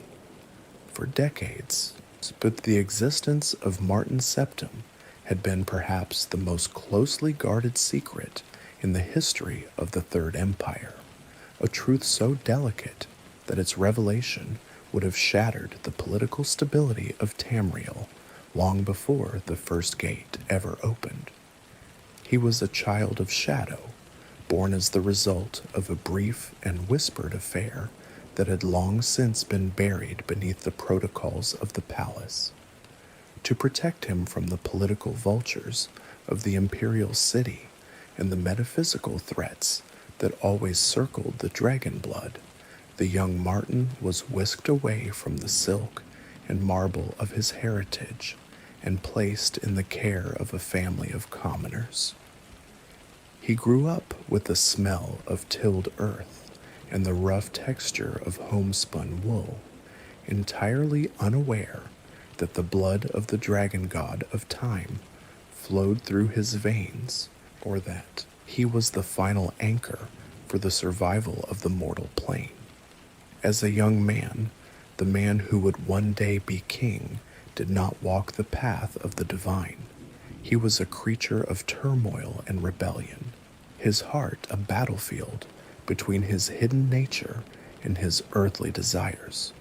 A: For decades, but the existence of Martin Septim had been perhaps the most closely guarded secret in the history of the Third Empire, a truth so delicate that its revelation would have shattered the political stability of Tamriel long before the first gate ever opened. He was a child of shadow, born as the result of a brief and whispered affair that had long since been buried beneath the protocols of the palace. To protect him from the political vultures of the Imperial City and the metaphysical threats that always circled the dragon blood, the young Martin was whisked away from the silk and marble of his heritage and placed in the care of a family of commoners. He grew up with the smell of tilled earth and the rough texture of homespun wool, entirely unaware that the blood of the dragon god of time flowed through his veins, or that he was the final anchor for the survival of the mortal plane. As a young man, the man who would one day be king did not walk the path of the divine. He was a creature of turmoil and rebellion, his heart a battlefield between his hidden nature and his earthly desires.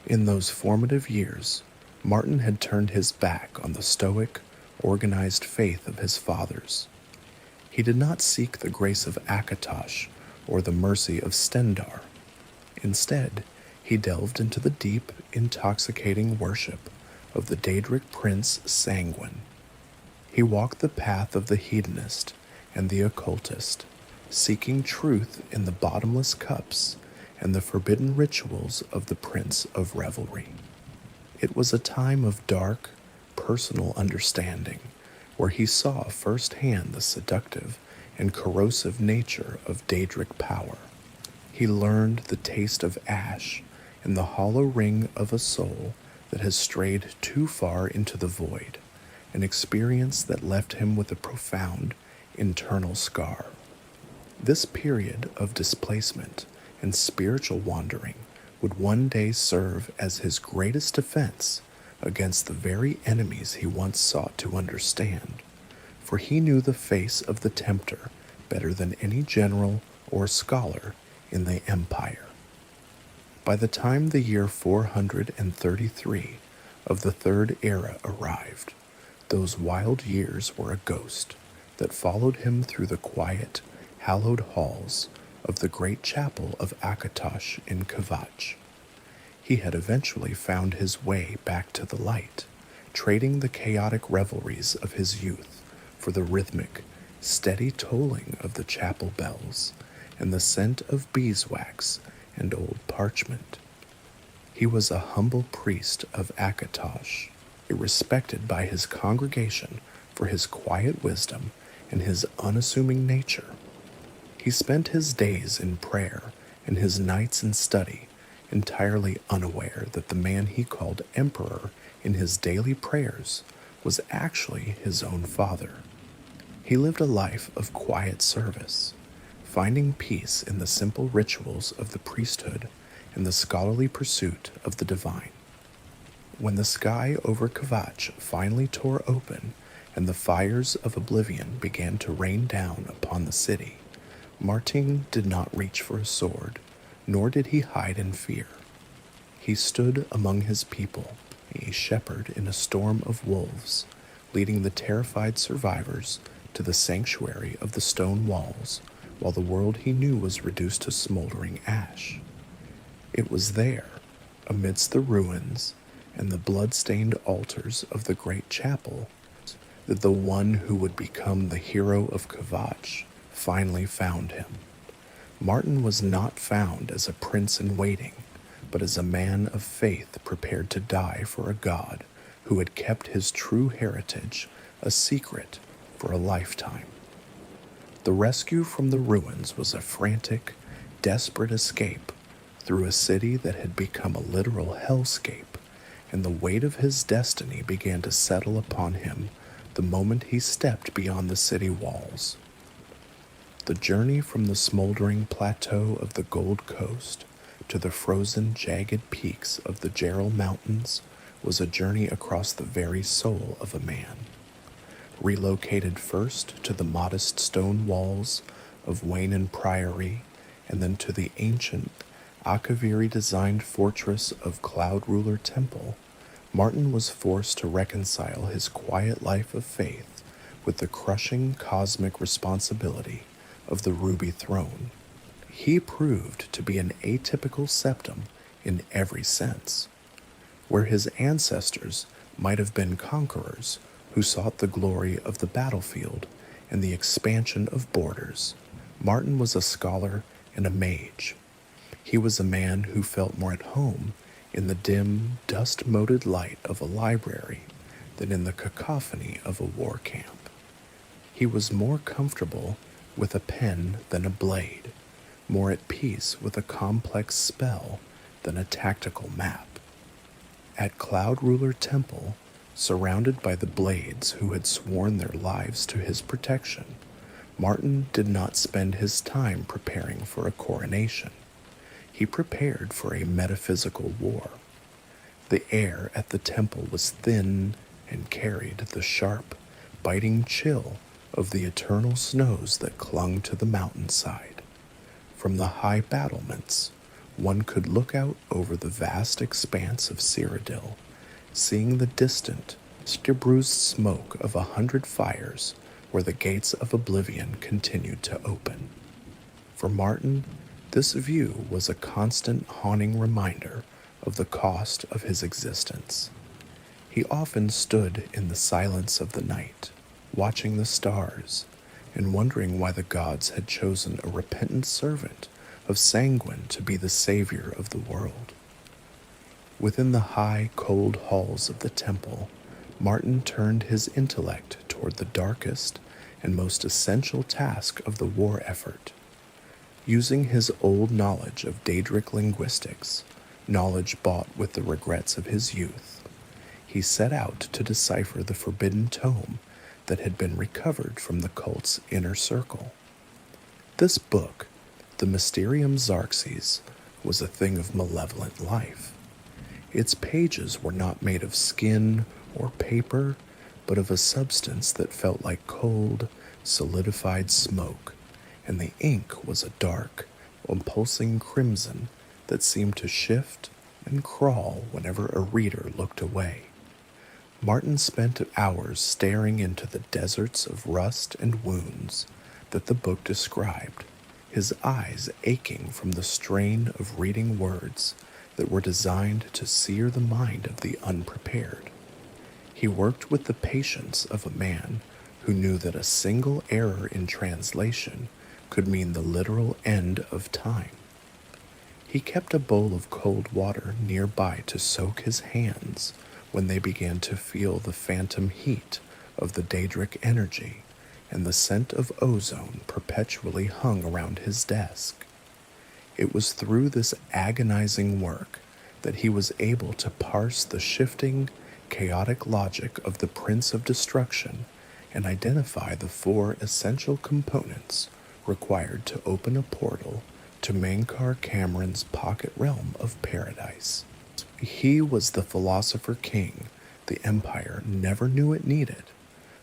A: In those formative years, Martin had turned his back on the stoic, organized faith of his fathers. He did not seek the grace of Akatosh or the mercy of Stendar. Instead, he delved into the deep, intoxicating worship of the Daedric prince Sanguine. He walked the path of the hedonist and the occultist, seeking truth in the bottomless cups and the forbidden rituals of the Prince of Revelry. It was a time of dark, personal understanding, where he saw firsthand the seductive and corrosive nature of Daedric power. He learned the taste of ash and the hollow ring of a soul that has strayed too far into the void, an experience that left him with a profound internal scar. This period of displacement and spiritual wandering would one day serve as his greatest defense against the very enemies he once sought to understand, for he knew the face of the tempter better than any general or scholar in the empire. By the time the year 433 of the Third Era arrived, those wild years were a ghost that followed him through the quiet, hallowed halls of the great chapel of Akatosh in Kvatch. He had eventually found his way back to the light, trading the chaotic revelries of his youth for the rhythmic, steady tolling of the chapel bells and the scent of beeswax and old parchment. He was a humble priest of Akatosh, respected by his congregation for his quiet wisdom and his unassuming nature. He spent his days in prayer and his nights in study, entirely unaware that the man he called emperor in his daily prayers was actually his own father. He lived a life of quiet service, finding peace in the simple rituals of the priesthood and the scholarly pursuit of the divine. When the sky over Kvatch finally tore open and the fires of oblivion began to rain down upon the city, Martin did not reach for a sword, nor did he hide in fear. He stood among his people, a shepherd in a storm of wolves, leading the terrified survivors to the sanctuary of the stone walls, while the world he knew was reduced to smoldering ash. It was there, amidst the ruins and the blood-stained altars of the great chapel, that the one who would become the Hero of Kvatch finally found him. Martin was not found as a prince in waiting, but as a man of faith prepared to die for a god who had kept his true heritage a secret for a lifetime. The rescue from the ruins was a frantic, desperate escape through a city that had become a literal hellscape, and the weight of his destiny began to settle upon him the moment he stepped beyond the city walls. The journey from the smoldering plateau of the Gold Coast to the frozen, jagged peaks of the Gerald Mountains was a journey across the very soul of a man. Relocated first to the modest stone walls of Waynan Priory, and then to the ancient, Akaviri-designed fortress of Cloud Ruler Temple, Martin was forced to reconcile his quiet life of faith with the crushing cosmic responsibility of the Ruby Throne. He proved to be an atypical Septim in every sense. Where his ancestors might have been conquerors who sought the glory of the battlefield and the expansion of borders, Martin was a scholar and a mage. He was a man who felt more at home in the dim, dust-moted light of a library than in the cacophony of a war camp. He was more comfortable with a pen than a blade, more at peace with a complex spell than a tactical map. At Cloud Ruler Temple, surrounded by the blades who had sworn their lives to his protection, Martin did not spend his time preparing for a coronation. He prepared for a metaphysical war. The air at the temple was thin and carried the sharp, biting chill of the eternal snows that clung to the mountainside. From the high battlements, one could look out over the vast expanse of Cyrodiil, seeing the distant, bruised smoke of 100 fires where the gates of Oblivion continued to open. For Martin, this view was a constant haunting reminder of the cost of his existence. He often stood in the silence of the night, watching the stars, and wondering why the gods had chosen a repentant servant of Sanguine to be the savior of the world. Within the high, cold halls of the temple, Martin turned his intellect toward the darkest and most essential task of the war effort. Using his old knowledge of Daedric linguistics, knowledge bought with the regrets of his youth, he set out to decipher the forbidden tome that had been recovered from the cult's inner circle. This book, the Mysterium Xarxes, was a thing of malevolent life. Its pages were not made of skin or paper, but of a substance that felt like cold, solidified smoke, and the ink was a dark, impulsing crimson that seemed to shift and crawl whenever a reader looked away. Martin spent hours staring into the deserts of rust and wounds that the book described, his eyes aching from the strain of reading words that were designed to sear the mind of the unprepared. He worked with the patience of a man who knew that a single error in translation could mean the literal end of time. He kept a bowl of cold water nearby to soak his hands when they began to feel the phantom heat of the Daedric energy, and the scent of ozone perpetually hung around his desk. It was through this agonizing work that he was able to parse the shifting, chaotic logic of the Prince of Destruction and identify the 4 essential components required to open a portal to Mankar Cameron's pocket realm of paradise. He was the philosopher king the Empire never knew it needed,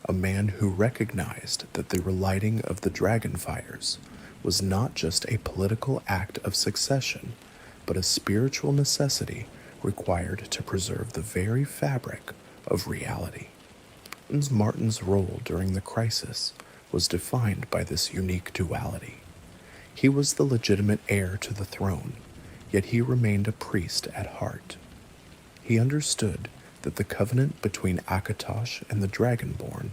A: a man who recognized that the relighting of the Dragonfires was not just a political act of succession, but a spiritual necessity required to preserve the very fabric of reality. Martin's role during the crisis was defined by this unique duality. He was the legitimate heir to the throne, yet he remained a priest at heart. He understood that the covenant between Akatosh and the Dragonborn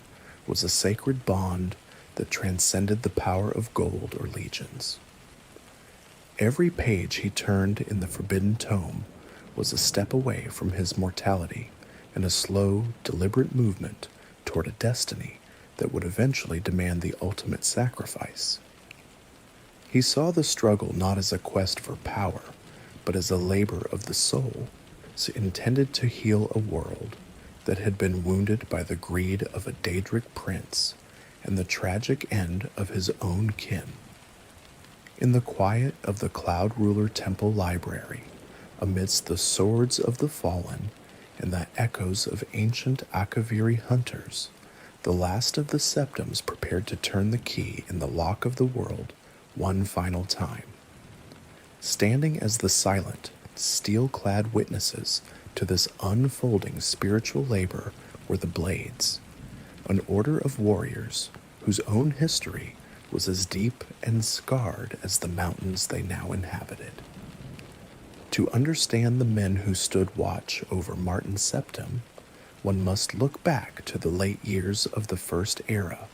A: was a sacred bond that transcended the power of gold or legions. Every page he turned in the Forbidden Tome was a step away from his mortality and a slow, deliberate movement toward a destiny that would eventually demand the ultimate sacrifice. He saw the struggle not as a quest for power, but as a labor of the soul, intended to heal a world that had been wounded by the greed of a Daedric prince and the tragic end of his own kin. In the quiet of the Cloud Ruler Temple Library, amidst the swords of the fallen and the echoes of ancient Akaviri hunters, the last of the Septims prepared to turn the key in the lock of the world one final time. Standing as the silent, steel-clad witnesses to this unfolding spiritual labor were the Blades, an order of warriors whose own history was as deep and scarred as the mountains they now inhabited. To understand the men who stood watch over Martin Septim, one must look back to the late years of the First Era,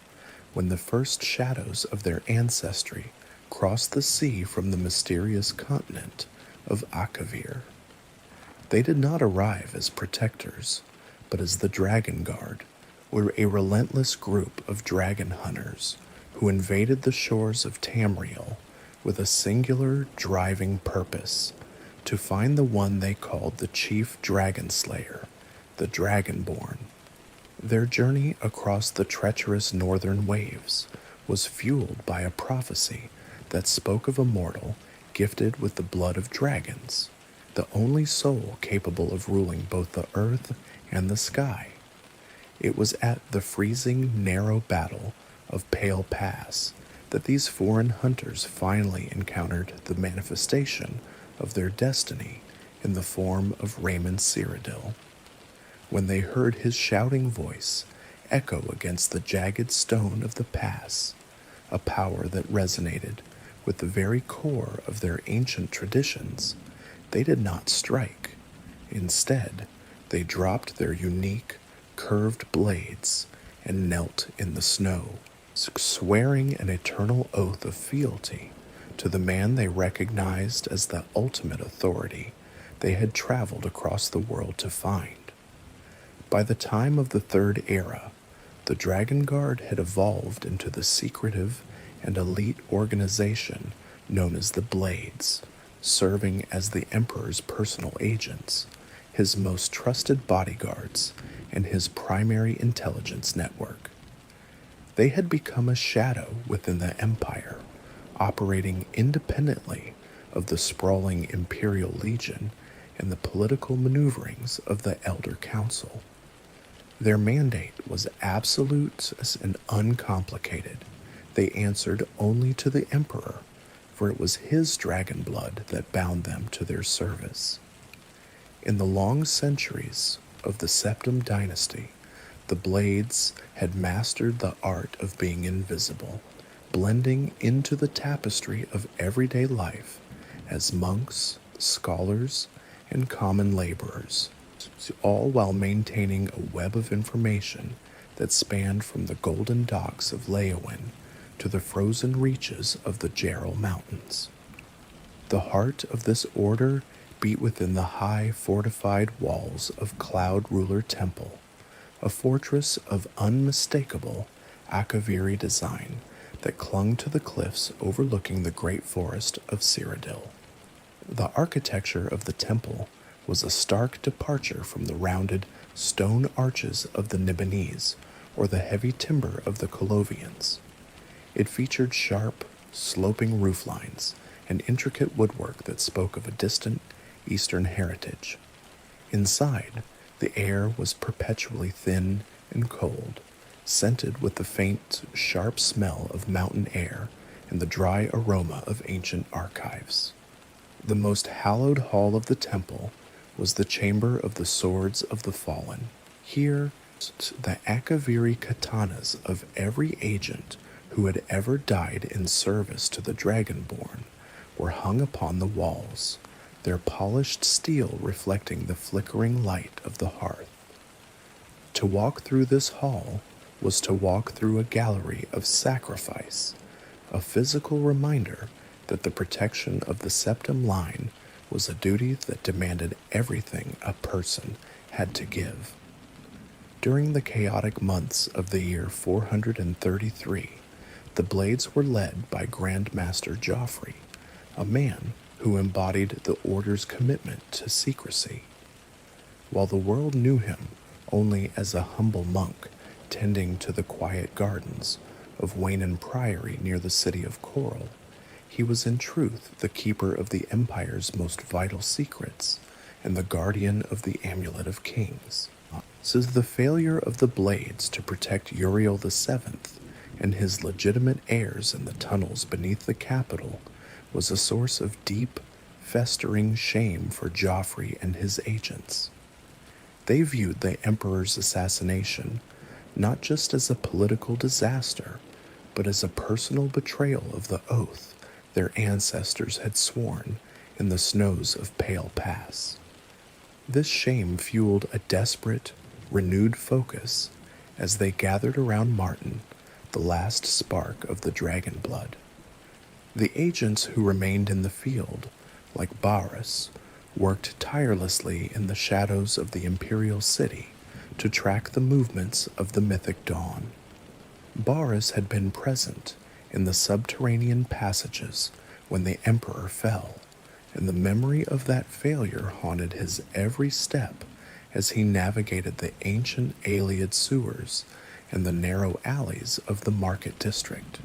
A: when the first shadows of their ancestry crossed the sea from the mysterious continent of Akavir. They did not arrive as protectors, but as the Dragon Guard, or a relentless group of dragon hunters who invaded the shores of Tamriel with a singular driving purpose: to find the one they called the Chief Dragon Slayer, the Dragonborn. Their journey across the treacherous northern waves was fueled by a prophecy that spoke of a mortal gifted with the blood of dragons, the only soul capable of ruling both the earth and the sky. It was at the freezing, narrow battle of Pale Pass that these foreign hunters finally encountered the manifestation of their destiny in the form of Raymond Cyrodiil. When they heard his shouting voice echo against the jagged stone of the pass, a power that resonated with the very core of their ancient traditions, they did not strike. Instead, they dropped their unique, curved blades and knelt in the snow, swearing an eternal oath of fealty to the man they recognized as the ultimate authority they had traveled across the world to find. By the time of the Third Era, the Dragon Guard had evolved into the secretive and elite organization known as the Blades, serving as the Emperor's personal agents, his most trusted bodyguards, and his primary intelligence network. They had become a shadow within the Empire, operating independently of the sprawling Imperial Legion and the political maneuverings of the Elder Council. Their mandate was absolute and uncomplicated. They answered only to the Emperor, for it was his dragon blood that bound them to their service. In the long centuries of the Septim dynasty, the Blades had mastered the art of being invisible, blending into the tapestry of everyday life as monks, scholars, and common laborers, all while maintaining a web of information that spanned from the golden docks of Leowyn to the frozen reaches of the Jarrell Mountains. The heart of this order beat within the high fortified walls of Cloud Ruler Temple, a fortress of unmistakable Akaviri design that clung to the cliffs overlooking the great forest of Cyrodiil. The architecture of the temple was a stark departure from the rounded stone arches of the Nibonese or the heavy timber of the Colovians. It featured sharp, sloping roof lines and intricate woodwork that spoke of a distant Eastern heritage. Inside, the air was perpetually thin and cold, scented with the faint, sharp smell of mountain air and the dry aroma of ancient archives. The most hallowed hall of the temple was the Chamber of the Swords of the Fallen. Here, the Akaviri katanas of every agent who who had ever died in service to the Dragonborn were hung upon the walls, their polished steel reflecting the flickering light of the hearth. To walk through this hall was to walk through a gallery of sacrifice, a physical reminder that the protection of the Septim line was a duty that demanded everything a person had to give. During the chaotic months of the year 433, the Blades were led by Grandmaster Joffrey, a man who embodied the Order's commitment to secrecy. While the world knew him only as a humble monk tending to the quiet gardens of Waynon Priory near the city of Coral, he was in truth the keeper of the Empire's most vital secrets and the guardian of the Amulet of Kings. So the failure of the Blades to protect Uriel VII and his legitimate heirs in the tunnels beneath the capital was a source of deep, festering shame for Joffrey and his agents. They viewed the Emperor's assassination not just as a political disaster, but as a personal betrayal of the oath their ancestors had sworn in the snows of Pale Pass. This shame fueled a desperate, renewed focus as they gathered around Martin, the last spark of the dragon blood. The agents who remained in the field, like Barus, worked tirelessly in the shadows of the Imperial City to track the movements of the Mythic Dawn. Barus had been present in the subterranean passages when the Emperor fell, and the memory of that failure haunted his every step as he navigated the ancient Ayleid sewers and the narrow alleys of the market district.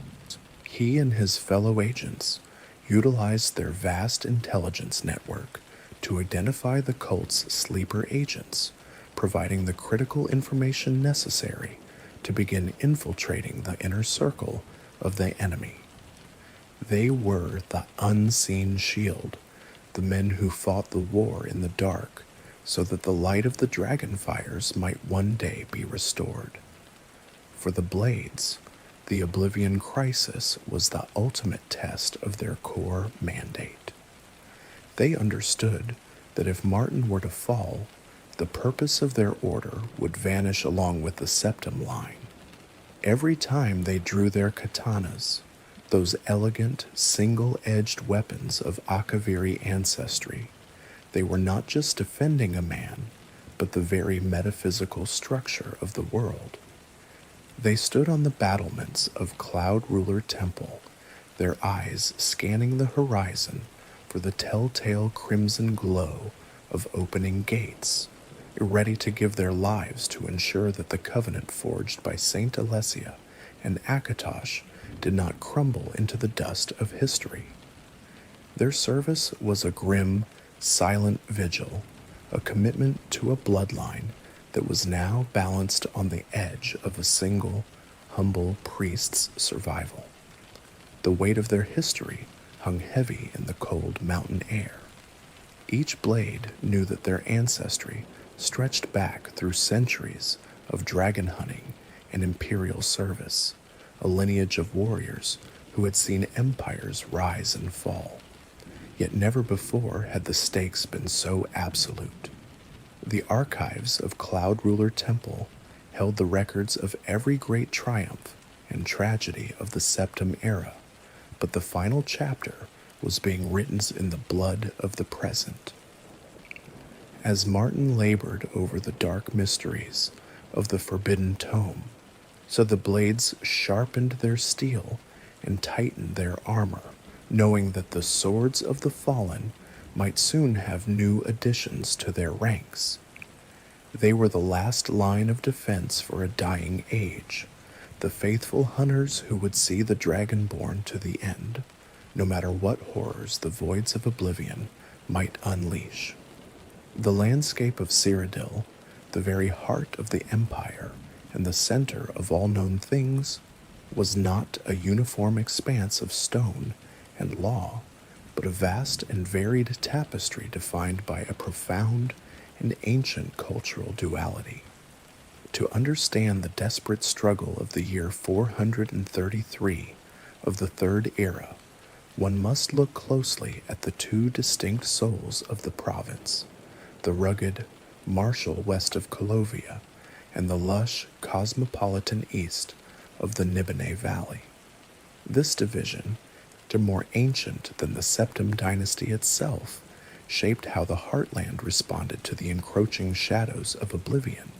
A: He and his fellow agents utilized their vast intelligence network to identify the cult's sleeper agents, providing the critical information necessary to begin infiltrating the inner circle of the enemy. They were the unseen shield, the men who fought the war in the dark so that the light of the Dragonfires might one day be restored. For the Blades, the Oblivion Crisis was the ultimate test of their core mandate. They understood that if Martin were to fall, the purpose of their order would vanish along with the Septim line. Every time they drew their katanas, those elegant, single-edged weapons of Akaviri ancestry, they were not just defending a man, but the very metaphysical structure of the world. They stood on the battlements of Cloud Ruler Temple, their eyes scanning the horizon for the telltale crimson glow of opening gates, ready to give their lives to ensure that the covenant forged by Saint Alessia and Akatosh did not crumble into the dust of history. Their service was a grim, silent vigil, a commitment to a bloodline that was now balanced on the edge of a single, humble priest's survival. The weight of their history hung heavy in the cold mountain air. Each blade knew that their ancestry stretched back through centuries of dragon hunting and imperial service, a lineage of warriors who had seen empires rise and fall. Yet never before had the stakes been so absolute. The archives of Cloud Ruler Temple held the records of every great triumph and tragedy of the Septim era, but the final chapter was being written in the blood of the present. As Martin labored over the dark mysteries of the Forbidden Tome, so the Blades sharpened their steel and tightened their armor, knowing that the swords of the fallen might soon have new additions to their ranks. They were the last line of defense for a dying age, the faithful hunters who would see the Dragonborn to the end, no matter what horrors the voids of Oblivion might unleash. The landscape of Cyrodiil, the very heart of the Empire and the center of all known things, was not a uniform expanse of stone and law, but a vast and varied tapestry defined by a profound and ancient cultural duality. To understand the desperate struggle of the year 433 of the Third Era, one must look closely at the two distinct souls of the province, the rugged, martial west of Colovia and the lush, cosmopolitan east of the Nibene Valley. This division, more ancient than the Septim dynasty itself, shaped how the Heartland responded to the encroaching shadows of Oblivion,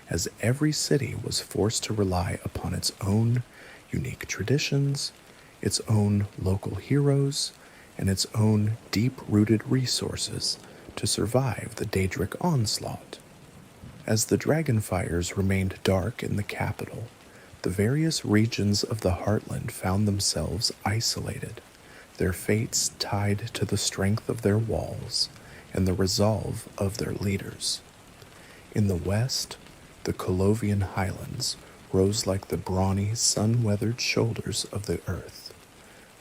A: as every city was forced to rely upon its own unique traditions, its own local heroes, and its own deep-rooted resources to survive the Daedric onslaught. As the Dragonfires remained dark in the capital, the various regions of the Heartland found themselves isolated, their fates tied to the strength of their walls and the resolve of their leaders. In the west, the Colovian Highlands rose like the brawny, sun-weathered shoulders of the earth,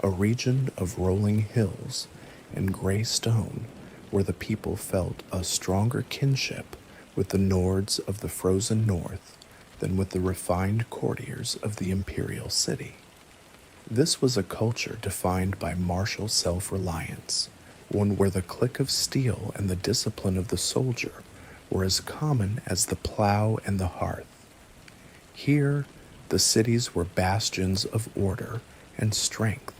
A: a region of rolling hills and gray stone where the people felt a stronger kinship with the Nords of the frozen north than with the refined courtiers of the Imperial City. This was a culture defined by martial self-reliance, one where the click of steel and the discipline of the soldier were as common as the plow and the hearth. Here, the cities were bastions of order and strength.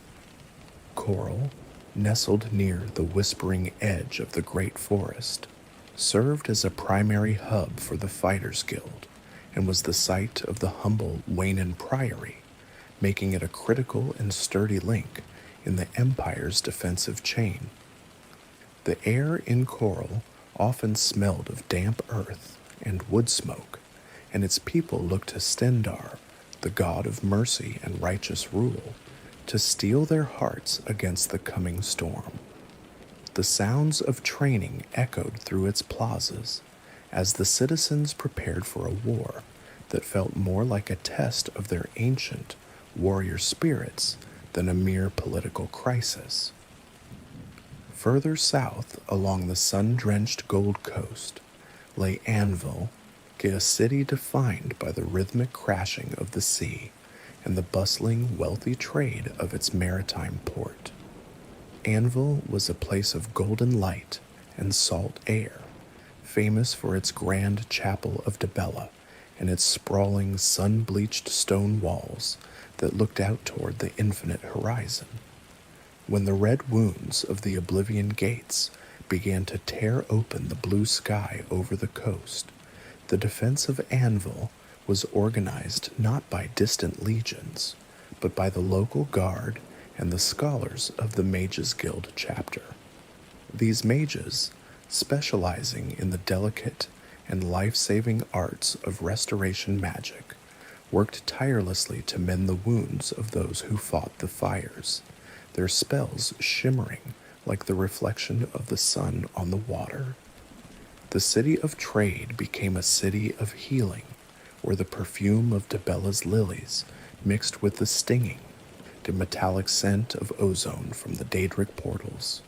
A: Coral, nestled near the whispering edge of the great forest, served as a primary hub for the Fighters Guild and was the site of the humble Waynan Priory, making it a critical and sturdy link in the Empire's defensive chain. The air in Coral often smelled of damp earth and wood smoke, and its people looked to Stendar, the god of mercy and righteous rule, to steel their hearts against the coming storm. The sounds of training echoed through its plazas as the citizens prepared for a war that felt more like a test of their ancient warrior spirits than a mere political crisis. Further south along the sun-drenched Gold Coast lay Anvil, a city defined by the rhythmic crashing of the sea and the bustling, wealthy trade of its maritime port. Anvil was a place of golden light and salt air, famous for its grand chapel of Dibella and its sprawling, sun-bleached stone walls that looked out toward the infinite horizon. When the red wounds of the Oblivion gates began to tear open the blue sky over the coast, the defense of Anvil was organized not by distant legions, but by the local guard and the scholars of the Mages Guild chapter. These mages, specializing in the delicate and life-saving arts of restoration magic, worked tirelessly to mend the wounds of those who fought the fires, their spells shimmering like the reflection of the sun on the water. The city of trade became a city of healing, where the perfume of Dibella's lilies mixed with the stinging, the metallic scent of ozone from the Daedric portals.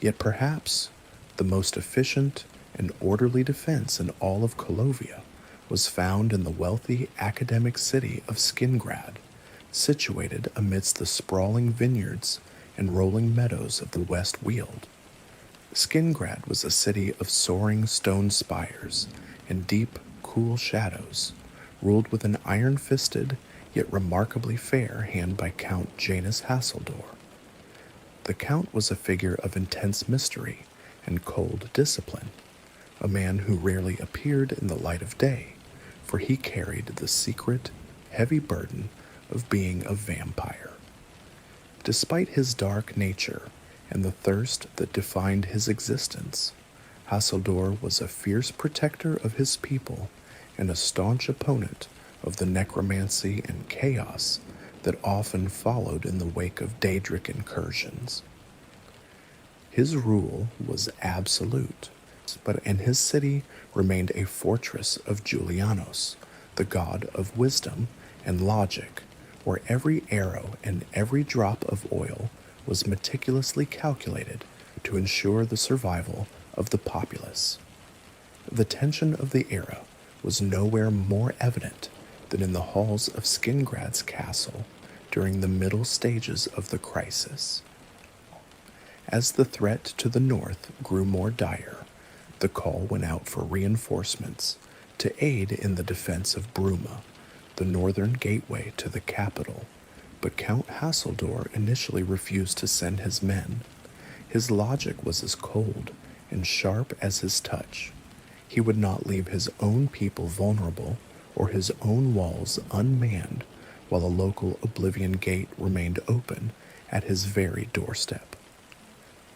A: Yet perhaps the most efficient and orderly defense in all of Colovia was found in the wealthy academic city of Skingrad, situated amidst the sprawling vineyards and rolling meadows of the West Weald. Skingrad was a city of soaring stone spires and deep, cool shadows, ruled with an iron-fisted yet remarkably fair hand by Count Janus Hasseldor. The Count was a figure of intense mystery and cold discipline, a man who rarely appeared in the light of day, for he carried the secret, heavy burden of being a vampire. Despite his dark nature and the thirst that defined his existence, Hasseldor was a fierce protector of his people and a staunch opponent of the necromancy and chaos that often followed in the wake of Daedric incursions. His rule was absolute, and his city remained a fortress of Julianos, the god of wisdom and logic, where every arrow and every drop of oil was meticulously calculated to ensure the survival of the populace. The tension of the era was nowhere more evident than in the halls of Skingrad's castle during the middle stages of the crisis. As the threat to the north grew more dire, the call went out for reinforcements to aid in the defense of Bruma, the northern gateway to the capital, but Count Hasseldor initially refused to send his men. His logic was as cold and sharp as his touch. He would not leave his own people vulnerable or his own walls unmanned while a local Oblivion gate remained open at his very doorstep.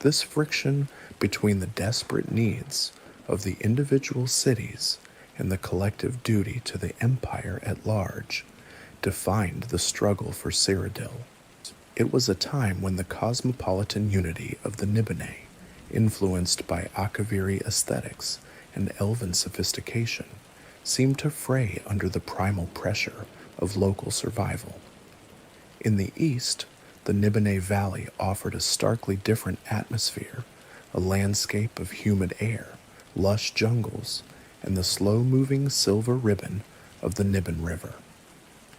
A: This friction between the desperate needs of the individual cities and the collective duty to the empire at large defined the struggle for Cyrodiil. It was a time when the cosmopolitan unity of the Nibene, influenced by Akaviri aesthetics and elven sophistication, seemed to fray under the primal pressure of local survival. In the east, the Nibene Valley offered a starkly different atmosphere, a landscape of humid air, lush jungles, and the slow-moving silver ribbon of the Niben River.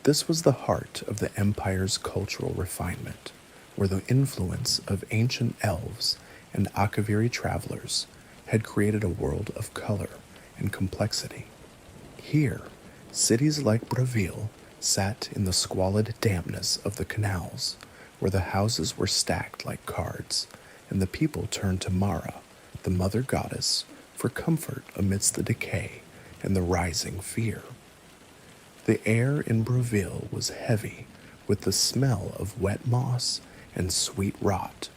A: This was the heart of the Empire's cultural refinement, where the influence of ancient elves and Akaviri travelers had created a world of color and complexity. Here, cities like Bravil sat in the squalid dampness of the canals, where the houses were stacked like cards, and the people turned to Mara, the mother goddess, for comfort amidst the decay and the rising fear. The air in Bravil was heavy with the smell of wet moss and sweet rot,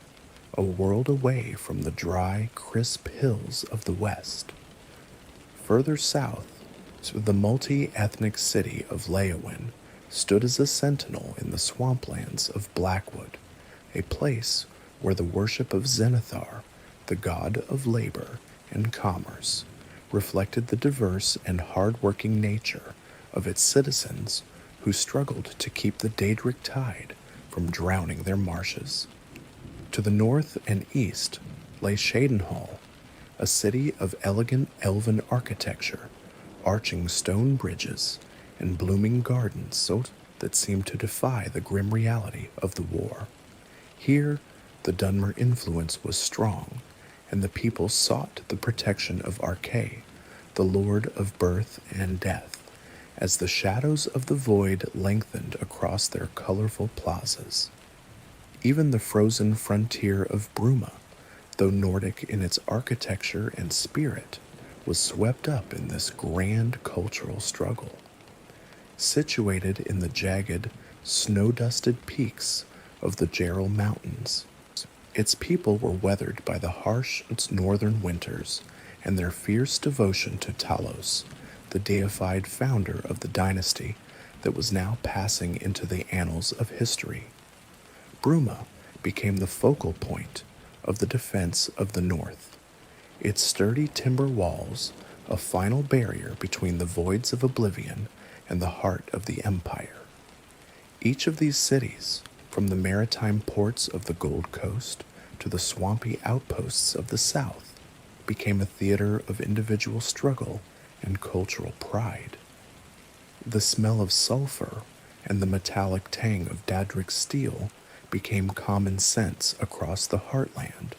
A: a world away from the dry, crisp hills of the west. Further south, the multi-ethnic city of Leowyn stood as a sentinel in the swamplands of Blackwood, a place where the worship of Zenithar, the god of labor and commerce, reflected the diverse and hard-working nature of its citizens who struggled to keep the Daedric tide from drowning their marshes. To the north and east lay Shadenhall, a city of elegant elven architecture, arching stone bridges and blooming gardens that seemed to defy the grim reality of the war. Here, the Dunmer influence was strong, and the people sought the protection of Arkay, the lord of birth and death, as the shadows of the void lengthened across their colorful plazas. Even the frozen frontier of Bruma, though Nordic in its architecture and spirit, was swept up in this grand cultural struggle. Situated in the jagged, snow-dusted peaks of the Gerald Mountains, its people were weathered by the harsh northern winters and their fierce devotion to Talos, the deified founder of the dynasty that was now passing into the annals of history. Bruma became the focal point of the defense of the north, its sturdy timber walls a final barrier between the voids of Oblivion and the heart of the Empire. Each of these cities, from the maritime ports of the Gold Coast to the swampy outposts of the south, became a theater of individual struggle and cultural pride. The smell of sulfur and the metallic tang of Daedric steel became common sense across the heartland,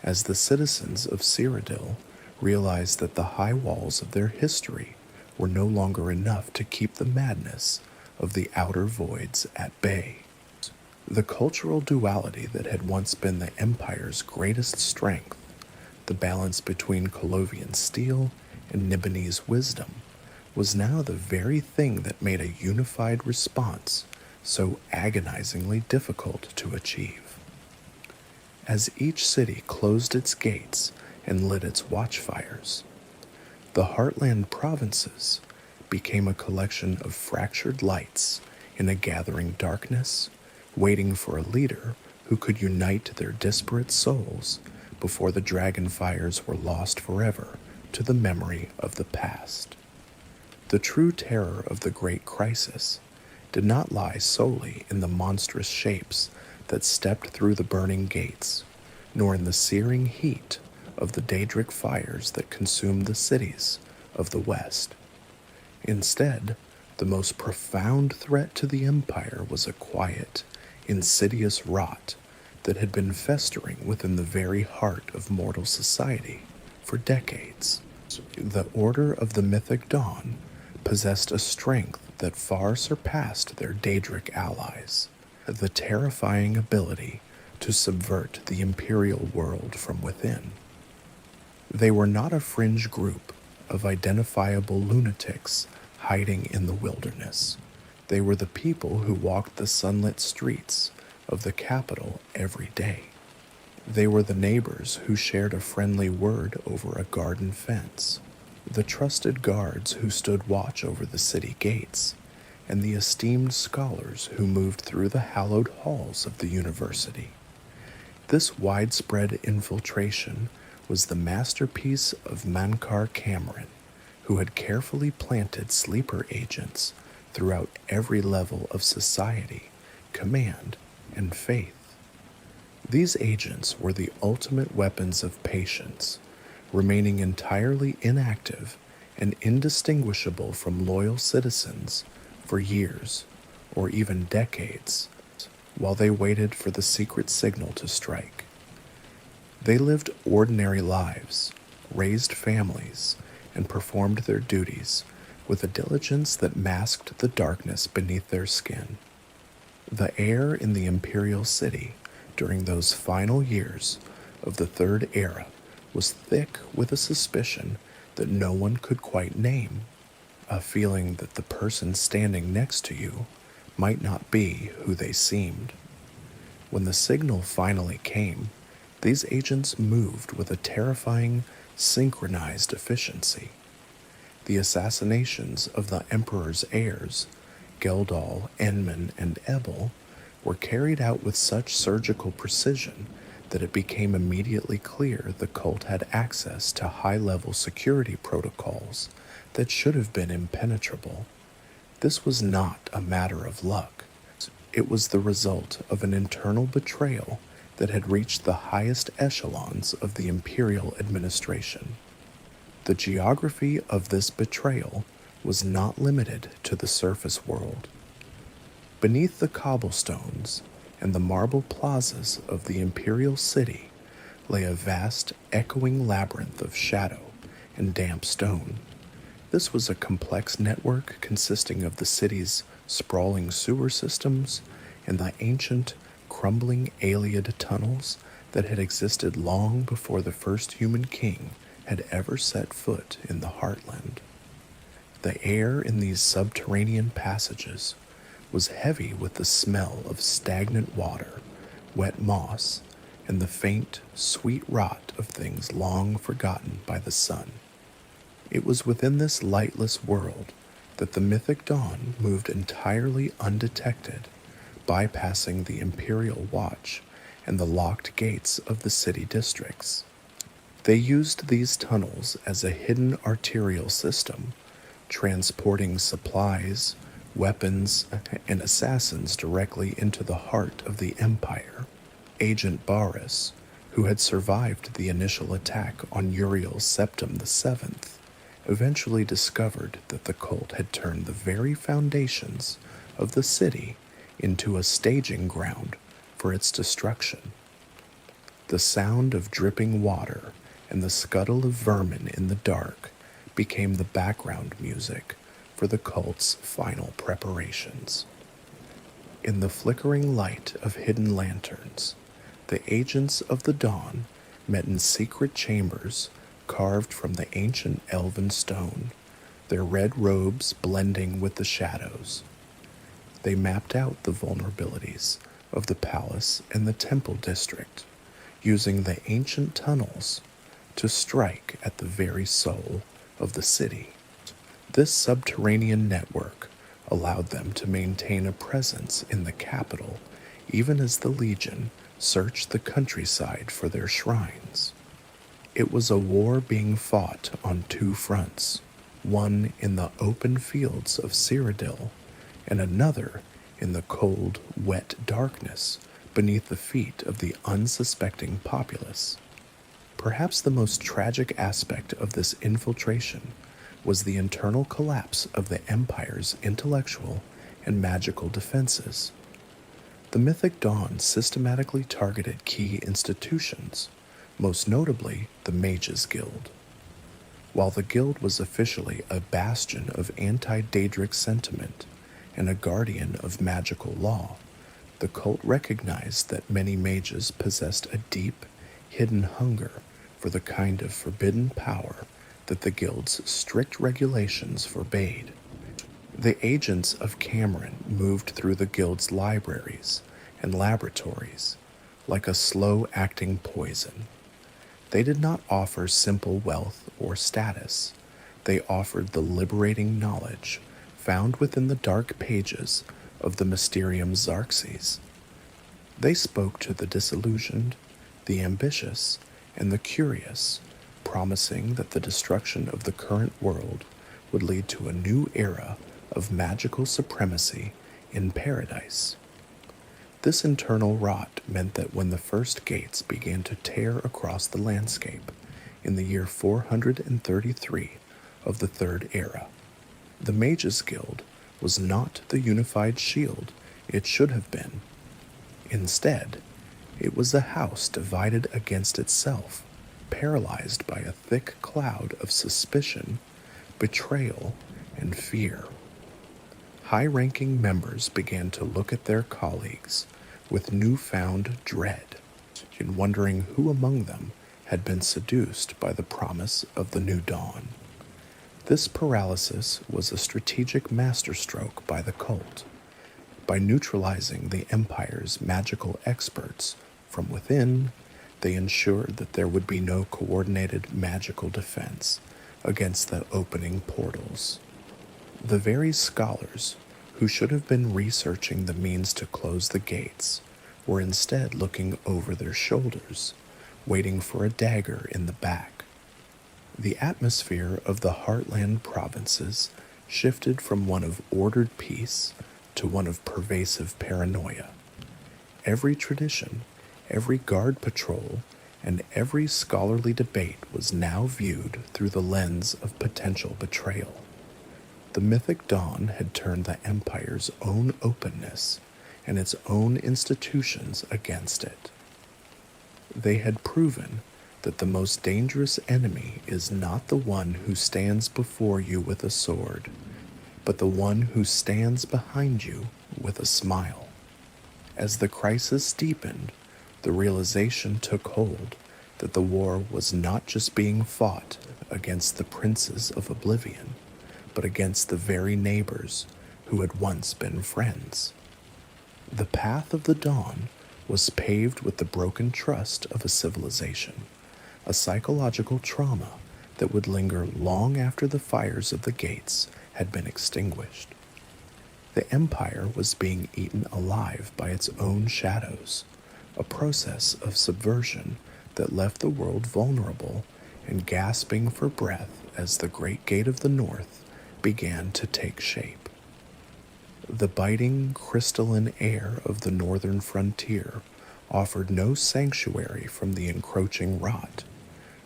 A: as the citizens of Cyrodiil realized that the high walls of their history were no longer enough to keep the madness of the outer voids at bay. The cultural duality that had once been the Empire's greatest strength, the balance between Colovian steel and Nibenese wisdom, was now the very thing that made a unified response so agonizingly difficult to achieve. As each city closed its gates and lit its watchfires, the Heartland provinces became a collection of fractured lights in a gathering darkness, waiting for a leader who could unite their disparate souls before the Dragonfires were lost forever to the memory of the past. The true terror of the Great Crisis did not lie solely in the monstrous shapes that stepped through the burning gates, nor in the searing heat of the Daedric fires that consumed the cities of the West. Instead, the most profound threat to the Empire was a quiet, insidious rot that had been festering within the very heart of mortal society for decades. The Order of the Mythic Dawn possessed a strength that far surpassed their Daedric allies, the terrifying ability to subvert the Imperial world from within. They were not a fringe group of identifiable lunatics hiding in the wilderness. They were the people who walked the sunlit streets of the capital every day. They were the neighbors who shared a friendly word over a garden fence, the trusted guards who stood watch over the city gates, and the esteemed scholars who moved through the hallowed halls of the university. This widespread infiltration was the masterpiece of Mankar Cameron, who had carefully planted sleeper agents throughout every level of society, command, and faith. These agents were the ultimate weapons of patience, remaining entirely inactive and indistinguishable from loyal citizens for years or even decades, while they waited for the secret signal to strike. They lived ordinary lives, raised families, and performed their duties with a diligence that masked the darkness beneath their skin. The air in the Imperial City during those final years of the Third Era was thick with a suspicion that no one could quite name, a feeling that the person standing next to you might not be who they seemed. When the signal finally came, these agents moved with a terrifying, synchronized efficiency. The assassinations of the Emperor's heirs, Geldal, Enman, and Ebel, were carried out with such surgical precision that it became immediately clear the cult had access to high-level security protocols that should have been impenetrable. This was not a matter of luck. It was the result of an internal betrayal that had reached the highest echelons of the imperial administration. The geography of this betrayal was not limited to the surface world. Beneath the cobblestones and the marble plazas of the Imperial City lay a vast, echoing labyrinth of shadow and damp stone. This was a complex network consisting of the city's sprawling sewer systems and the ancient, crumbling Aeliad tunnels that had existed long before the first human king had ever set foot in the heartland. The air in these subterranean passages was heavy with the smell of stagnant water, wet moss, and the faint, sweet rot of things long forgotten by the sun. It was within this lightless world that the Mythic Dawn moved entirely undetected, bypassing the Imperial Watch and the locked gates of the city districts. They used these tunnels as a hidden arterial system, transporting supplies, weapons, and assassins directly into the heart of the Empire. Agent Baris, who had survived the initial attack on Uriel Septim VII, eventually discovered that the cult had turned the very foundations of the city into a staging ground for its destruction. The sound of dripping water and the scuttle of vermin in the dark became the background music for the cult's final preparations. In the flickering light of hidden lanterns, the agents of the dawn met in secret chambers carved from the ancient elven stone, their red robes blending with the shadows. They mapped out the vulnerabilities of the palace and the temple district, using the ancient tunnels to strike at the very soul of the city. This subterranean network allowed them to maintain a presence in the capital even as the Legion searched the countryside for their shrines. It was a war being fought on two fronts, one in the open fields of Cyrodiil, and another in the cold, wet darkness beneath the feet of the unsuspecting populace. Perhaps the most tragic aspect of this infiltration was the internal collapse of the Empire's intellectual and magical defenses. The Mythic Dawn systematically targeted key institutions, most notably the Mages Guild. While the guild was officially a bastion of anti-Daedric sentiment and a guardian of magical law, the cult recognized that many mages possessed a deep, hidden hunger for the kind of forbidden power that the guild's strict regulations forbade. The agents of Cameron moved through the guild's libraries and laboratories like a slow-acting poison. They did not offer simple wealth or status. They offered the liberating knowledge found within the dark pages of the Mysterium Xarxes. They spoke to the disillusioned, the ambitious, and the curious, promising that the destruction of the current world would lead to a new era of magical supremacy in paradise. This internal rot meant that when the first gates began to tear across the landscape in the year 433 of the Third Era, the Mages Guild was not the unified shield it should have been. Instead, it was a house divided against itself, paralyzed by a thick cloud of suspicion, betrayal, and fear. High-ranking members began to look at their colleagues with newfound dread, and wondering who among them had been seduced by the promise of the new dawn. This paralysis was a strategic masterstroke by the cult. By neutralizing the Empire's magical experts from within, they ensured that there would be no coordinated magical defense against the opening portals. The very scholars who should have been researching the means to close the gates were instead looking over their shoulders, waiting for a dagger in the back. The atmosphere of the Heartland provinces shifted from one of ordered peace to one of pervasive paranoia. Every tradition, every guard patrol, and every scholarly debate was now viewed through the lens of potential betrayal. The Mythic Dawn had turned the Empire's own openness and its own institutions against it. They had proven that the most dangerous enemy is not the one who stands before you with a sword, but the one who stands behind you with a smile. As the crisis deepened, the realization took hold that the war was not just being fought against the princes of Oblivion, but against the very neighbors who had once been friends. The path of the dawn was paved with the broken trust of a civilization, a psychological trauma that would linger long after the fires of the gates had been extinguished. The Empire was being eaten alive by its own shadows, a process of subversion that left the world vulnerable and gasping for breath as the Great Gate of the North began to take shape. The biting, crystalline air of the northern frontier offered no sanctuary from the encroaching rot,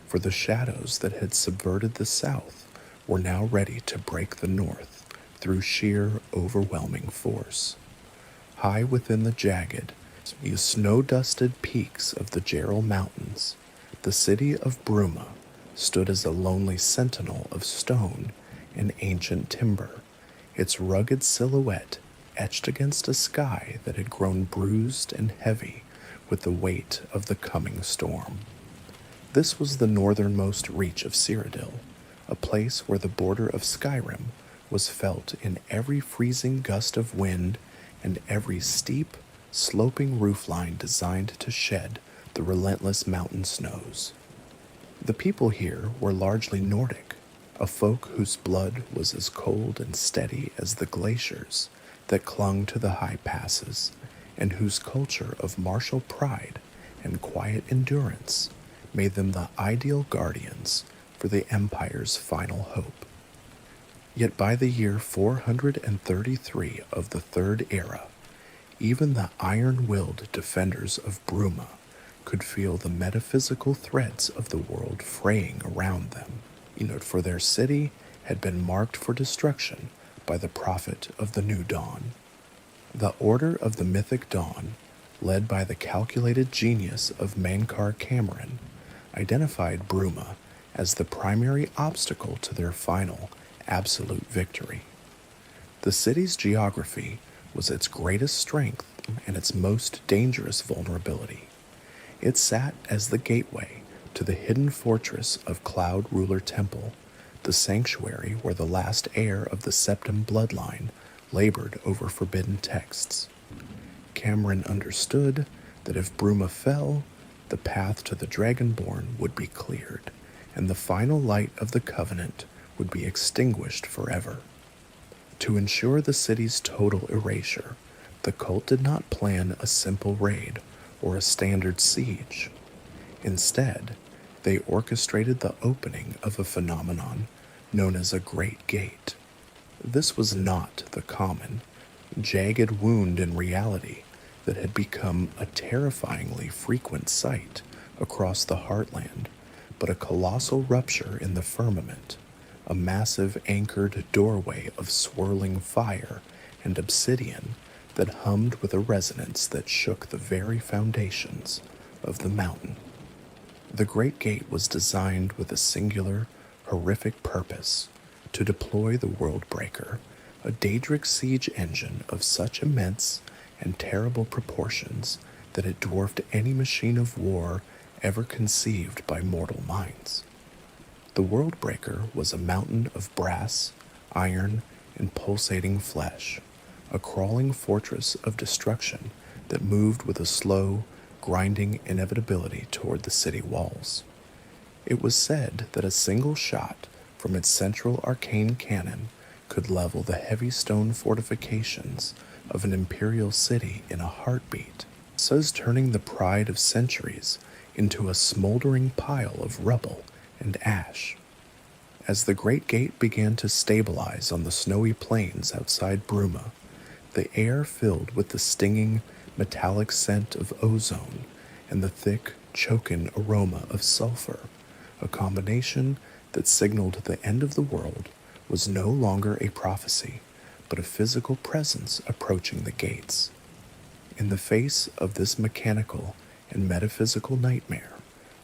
A: for the shadows that had subverted the south were now ready to break the north through sheer, overwhelming force. High within the jagged, snow-dusted peaks of the Gerald Mountains, the city of Bruma stood as a lonely sentinel of stone and ancient timber, its rugged silhouette etched against a sky that had grown bruised and heavy with the weight of the coming storm. This was the northernmost reach of Cyrodiil, a place where the border of Skyrim was felt in every freezing gust of wind and every steep, sloping roofline designed to shed the relentless mountain snows. The people here were largely Nordic, a folk whose blood was as cold and steady as the glaciers that clung to the high passes, and whose culture of martial pride and quiet endurance made them the ideal guardians for the Empire's final hope. Yet by the year 433 of the Third Era, even the iron-willed defenders of Bruma could feel the metaphysical threads of the world fraying around them. For their city had been marked for destruction by the prophet of the new dawn. The Order of the Mythic Dawn, led by the calculated genius of Mankar Cameron, identified Bruma as the primary obstacle to their final, absolute victory. The city's geography was its greatest strength and its most dangerous vulnerability. It sat as the gateway to the hidden fortress of Cloud Ruler Temple, the sanctuary where the last heir of the Septim bloodline labored over forbidden texts. Cameron understood that if Bruma fell, the path to the Dragonborn would be cleared, and the final light of the Covenant would be extinguished forever. To ensure the city's total erasure, the cult did not plan a simple raid or a standard siege. Instead, they orchestrated the opening of a phenomenon known as a Great Gate. This was not the common, jagged wound in reality that had become a terrifyingly frequent sight across the heartland, but a colossal rupture in the firmament, a massive anchored doorway of swirling fire and obsidian that hummed with a resonance that shook the very foundations of the mountain. The Great Gate was designed with a singular, horrific purpose: to deploy the Worldbreaker, a Daedric siege engine of such immense and terrible proportions that it dwarfed any machine of war ever conceived by mortal minds. The Worldbreaker was a mountain of brass, iron, and pulsating flesh, a crawling fortress of destruction that moved with a slow, grinding inevitability toward the city walls. It was said that a single shot from its central arcane cannon could level the heavy stone fortifications of an Imperial City in a heartbeat, thus turning the pride of centuries into a smoldering pile of rubble and ash. As the Great Gate began to stabilize on the snowy plains outside Bruma, the air filled with the stinging, metallic scent of ozone and the thick, choking aroma of sulfur, a combination that signaled the end of the world was no longer a prophecy, but a physical presence approaching the gates. In the face of this mechanical and metaphysical nightmare,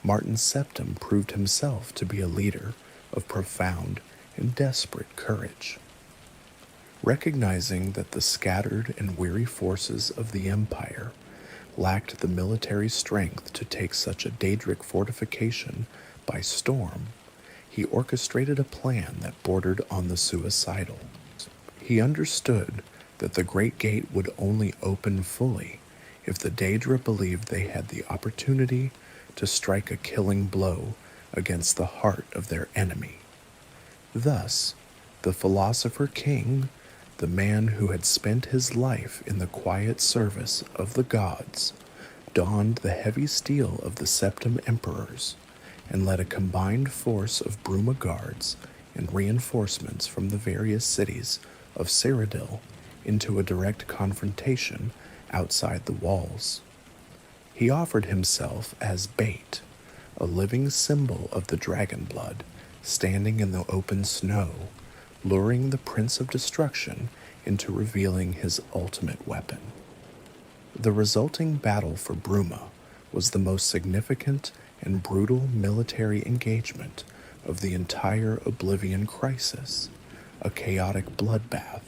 A: Martin Septim proved himself to be a leader of profound and desperate courage. Recognizing that the scattered and weary forces of the Empire lacked the military strength to take such a Daedric fortification by storm, he orchestrated a plan that bordered on the suicidal. He understood that the Great Gate would only open fully if the Daedra believed they had the opportunity to strike a killing blow against the heart of their enemy. Thus, the philosopher king, the man who had spent his life in the quiet service of the gods, donned the heavy steel of the Septim Emperors and led a combined force of Bruma guards and reinforcements from the various cities of Cyrodiil into a direct confrontation outside the walls. He offered himself as bait, a living symbol of the dragon blood, standing in the open snow, luring the Prince of Destruction into revealing his ultimate weapon. The resulting battle for Bruma was the most significant and brutal military engagement of the entire Oblivion Crisis, a chaotic bloodbath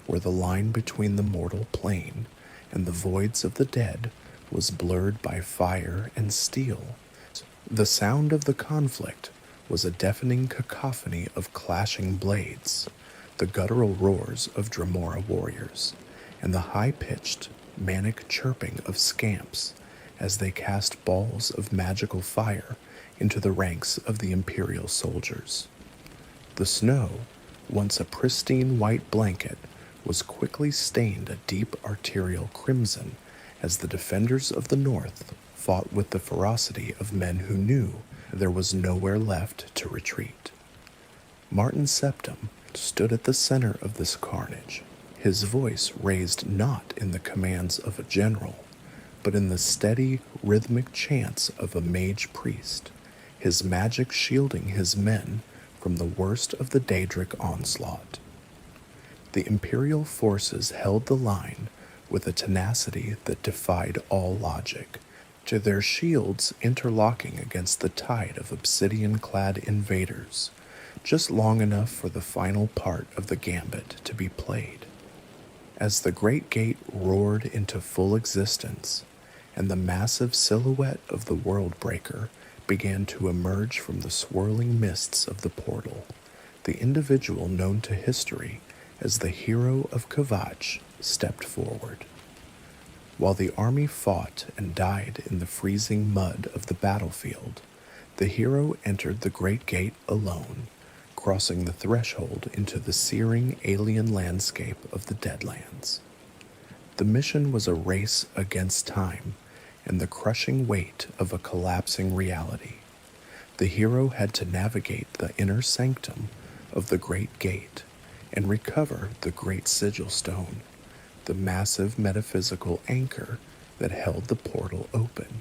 A: where the line between the mortal plane and the voids of the dead was blurred by fire and steel. The sound of the conflict was a deafening cacophony of clashing blades, the guttural roars of Dremora warriors, and the high-pitched, manic chirping of scamps as they cast balls of magical fire into the ranks of the Imperial soldiers. The snow, once a pristine white blanket, was quickly stained a deep arterial crimson as the defenders of the North fought with the ferocity of men who knew there was nowhere left to retreat. Martin Septim stood at the center of this carnage, his voice raised not in the commands of a general, but in the steady, rhythmic chants of a mage priest, his magic shielding his men from the worst of the Daedric onslaught. The Imperial forces held the line with a tenacity that defied all logic, to their shields interlocking against the tide of obsidian-clad invaders, just long enough for the final part of the gambit to be played. As the Great Gate roared into full existence, and the massive silhouette of the Worldbreaker began to emerge from the swirling mists of the portal, the individual known to history as the Hero of Kvatch stepped forward. While the army fought and died in the freezing mud of the battlefield, the hero entered the Great Gate alone, crossing the threshold into the searing alien landscape of the Deadlands. The mission was a race against time and the crushing weight of a collapsing reality. The hero had to navigate the inner sanctum of the Great Gate and recover the Great Sigil Stone, the massive metaphysical anchor that held the portal open.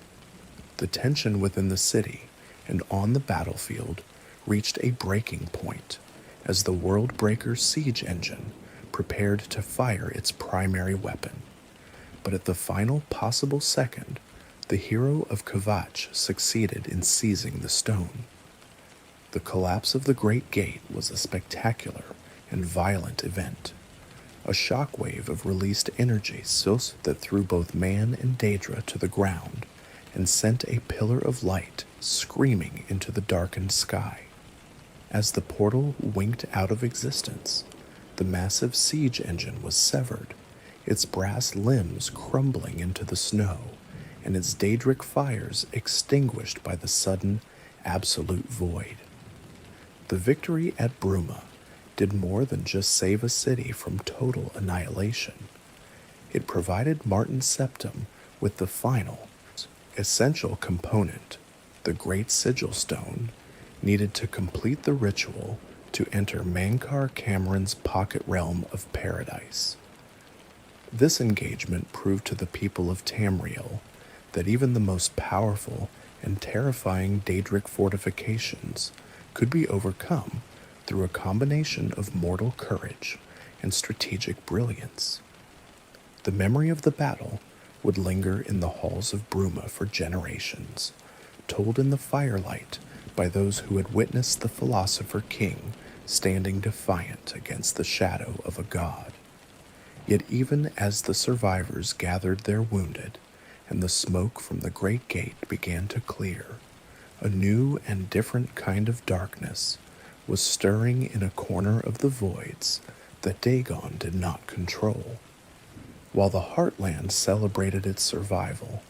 A: The tension within the city and on the battlefield reached a breaking point as the Worldbreaker's siege engine prepared to fire its primary weapon. But at the final possible second, the Hero of Kvatch succeeded in seizing the stone. The collapse of the Great Gate was a spectacular and violent event, a shockwave of released energy that threw both man and Daedra to the ground and sent a pillar of light screaming into the darkened sky. As the portal winked out of existence, the massive siege engine was severed, its brass limbs crumbling into the snow, and its Daedric fires extinguished by the sudden, absolute void. The victory at Bruma did more than just save a city from total annihilation. It provided Martin Septim with the final, essential component, the Great Sigil Stone, needed to complete the ritual to enter Mankar Cameron's pocket realm of paradise. This engagement proved to the people of Tamriel that even the most powerful and terrifying Daedric fortifications could be overcome through a combination of mortal courage and strategic brilliance. The memory of the battle would linger in the halls of Bruma for generations, told in the firelight by those who had witnessed the philosopher king standing defiant against the shadow of a god. Yet even as the survivors gathered their wounded and the smoke from the Great Gate began to clear, a new and different kind of darkness was stirring in a corner of the voids that Dagon did not control. While the Heartland celebrated its survival,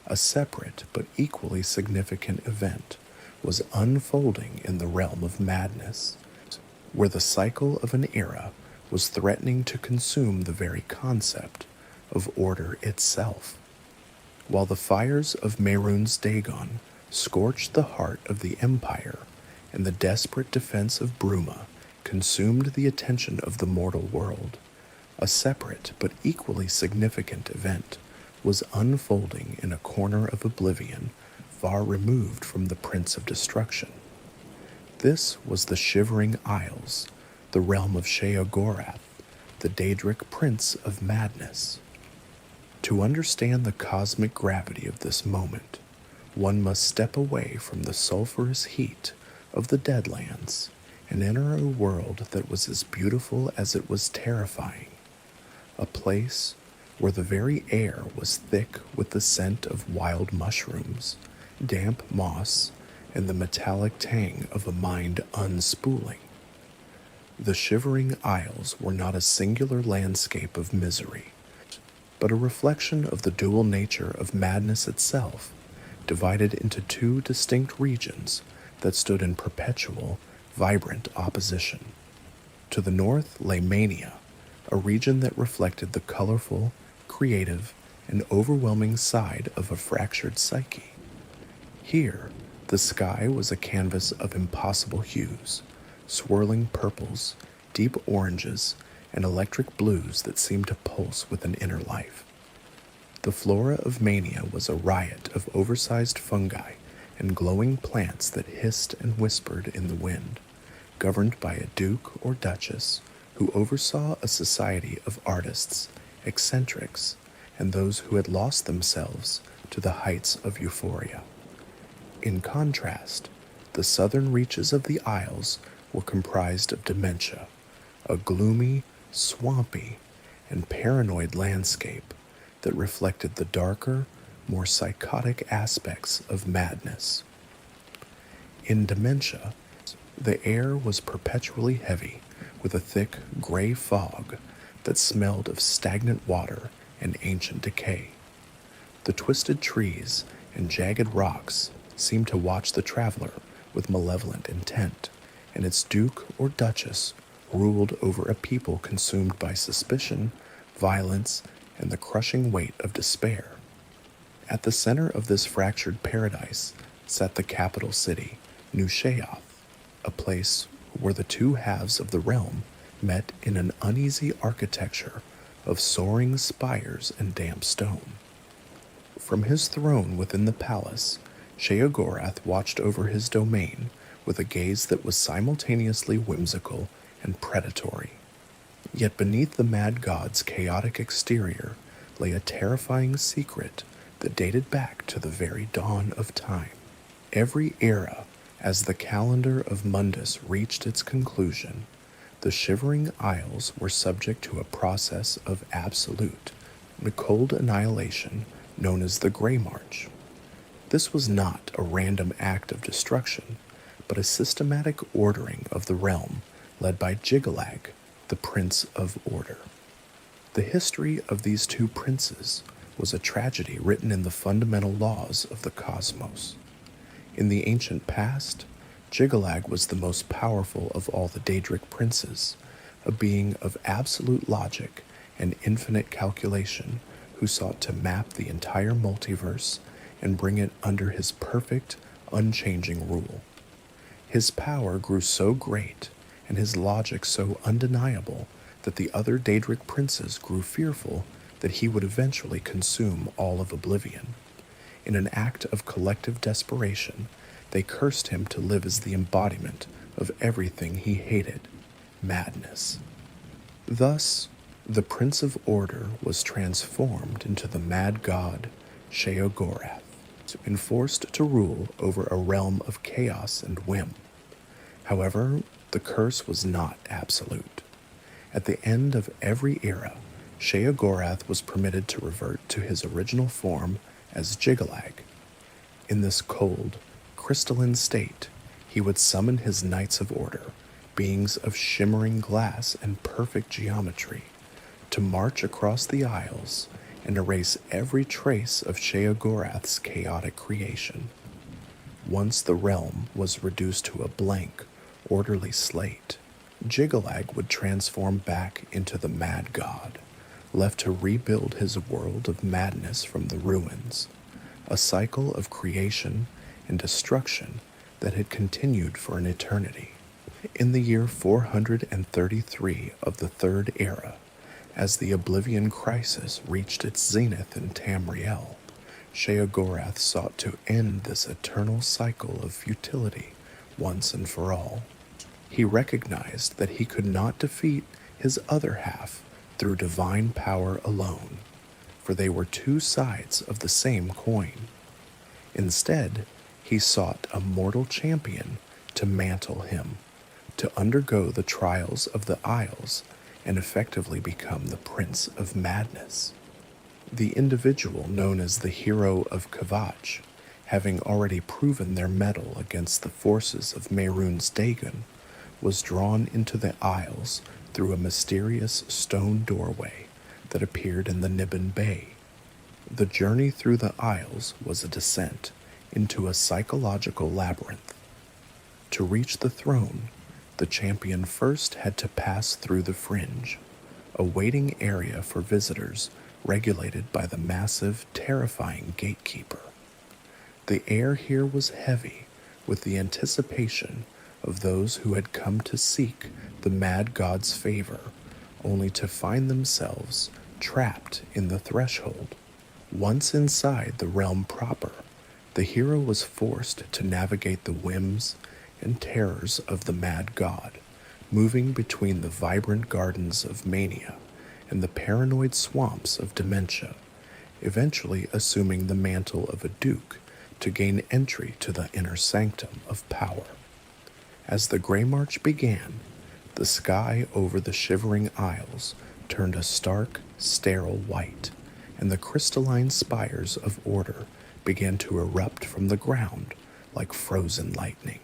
A: a separate but equally significant event was unfolding in the realm of madness, where the cycle of an era was threatening to consume the very concept of order itself. While the fires of Mehrunes Dagon scorched the heart of the Empire, and the desperate defense of Bruma consumed the attention of the mortal world, a separate but equally significant event was unfolding in a corner of Oblivion far removed from the Prince of Destruction. This was the Shivering Isles, the realm of Sheogorath, the Daedric Prince of Madness. To understand the cosmic gravity of this moment, one must step away from the sulphurous heat of the Deadlands and enter a world that was as beautiful as it was terrifying, a place where the very air was thick with the scent of wild mushrooms, damp moss, and the metallic tang of a mind unspooling. The Shivering Isles were not a singular landscape of misery, but a reflection of the dual nature of madness itself, divided into two distinct regions that stood in perpetual, vibrant opposition. To the north lay Mania, a region that reflected the colorful, creative, and overwhelming side of a fractured psyche. Here, the sky was a canvas of impossible hues, swirling purples, deep oranges, and electric blues that seemed to pulse with an inner life. The flora of Mania was a riot of oversized fungi and glowing plants that hissed and whispered in the wind, governed by a duke or duchess who oversaw a society of artists, eccentrics, and those who had lost themselves to the heights of euphoria. In contrast, the southern reaches of the Isles were comprised of dementia, a gloomy, swampy, and paranoid landscape that reflected the darker, more psychotic aspects of madness. In dementia, the air was perpetually heavy with a thick gray fog that smelled of stagnant water and ancient decay. The twisted trees and jagged rocks seemed to watch the traveler with malevolent intent, and its duke or duchess ruled over a people consumed by suspicion, violence, and the crushing weight of despair. At the center of this fractured paradise sat the capital city, New Sheoth, a place where the two halves of the realm met in an uneasy architecture of soaring spires and damp stone. From his throne within the palace, Sheogorath watched over his domain with a gaze that was simultaneously whimsical and predatory. Yet beneath the mad god's chaotic exterior lay a terrifying secret that dated back to the very dawn of time. Every era, as the calendar of Mundus reached its conclusion, the shivering isles were subject to a process of absolute, cold annihilation known as the Grey March. This was not a random act of destruction, but a systematic ordering of the realm led by Jiggalag, the Prince of Order. The history of these two princes was a tragedy written in the fundamental laws of the cosmos. In the ancient past, Jiggalag was the most powerful of all the Daedric princes, a being of absolute logic and infinite calculation who sought to map the entire multiverse and bring it under his perfect, unchanging rule. His power grew so great and his logic so undeniable that the other Daedric princes grew fearful that he would eventually consume all of Oblivion. In an act of collective desperation, they cursed him to live as the embodiment of everything he hated, madness. Thus, the Prince of Order was transformed into the mad god Sheogorath, and forced to rule over a realm of chaos and whim. However, the curse was not absolute. At the end of every era, Sheogorath was permitted to revert to his original form as Jiggalag. In this cold, crystalline state, he would summon his Knights of Order, beings of shimmering glass and perfect geometry, to march across the Isles and erase every trace of Sheogorath's chaotic creation. Once the realm was reduced to a blank, orderly slate, Jiggalag would transform back into the Mad God, left to rebuild his world of madness from the ruins, a cycle of creation and destruction that had continued for an eternity. In the year 433 of the Third Era, as the Oblivion Crisis reached its zenith in Tamriel, Sheogorath sought to end this eternal cycle of futility once and for all. He recognized that he could not defeat his other half through divine power alone, for they were two sides of the same coin. Instead, he sought a mortal champion to mantle him, to undergo the trials of the Isles and effectively become the Prince of Madness. The individual known as the Hero of Kvatch, having already proven their mettle against the forces of Mehrunes Dagon, was drawn into the Isles through a mysterious stone doorway that appeared in the Niben Bay. The journey through the Isles was a descent into a psychological labyrinth. To reach the throne, the champion first had to pass through the Fringe, a waiting area for visitors regulated by the massive, terrifying gatekeeper. The air here was heavy with the anticipation of those who had come to seek the mad god's favor, only to find themselves trapped in the threshold. Once inside the realm proper, the hero was forced to navigate the whims, and terrors of the mad god, moving between the vibrant gardens of mania and the paranoid swamps of dementia, eventually assuming the mantle of a duke to gain entry to the inner sanctum of power. As the Grey March began, the sky over the shivering isles turned a stark, sterile white, and the crystalline spires of order began to erupt from the ground like frozen lightning.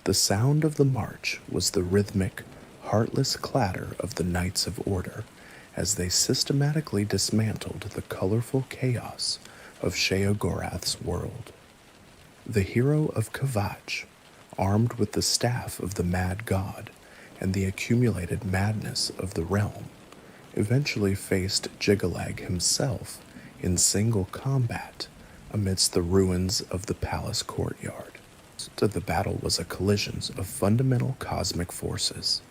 A: The sound of the march was the rhythmic, heartless clatter of the Knights of Order as they systematically dismantled the colorful chaos of Sheogorath's world. The Hero of Kvatch, armed with the staff of the Mad God and the accumulated madness of the realm, eventually faced Jiggalag himself in single combat amidst the ruins of the palace courtyard. The battle was a collision of fundamental cosmic forces,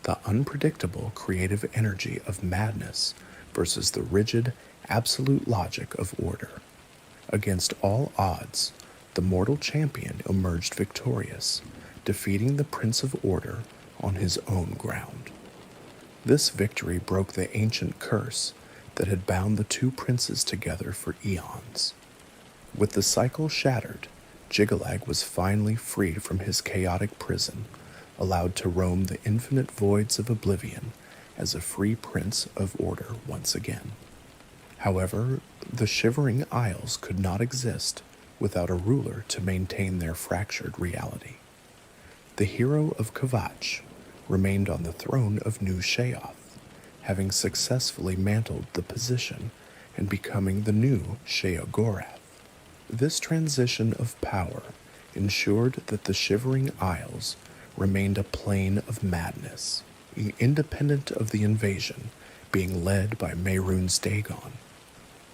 A: the unpredictable creative energy of madness versus the rigid, absolute logic of order. Against all odds, the mortal champion emerged victorious, defeating the Prince of Order on his own ground. This victory broke the ancient curse that had bound the two princes together for eons. With the cycle shattered, Jiggalag was finally freed from his chaotic prison, allowed to roam the infinite voids of Oblivion as a free Prince of Order once again. However, the Shivering Isles could not exist without a ruler to maintain their fractured reality. The Hero of Kvatch remained on the throne of New Sheoth, having successfully mantled the position and becoming the new Sheogorath. This transition of power ensured that the Shivering Isles remained a plane of madness, independent of the invasion, being led by Mehrunes Dagon.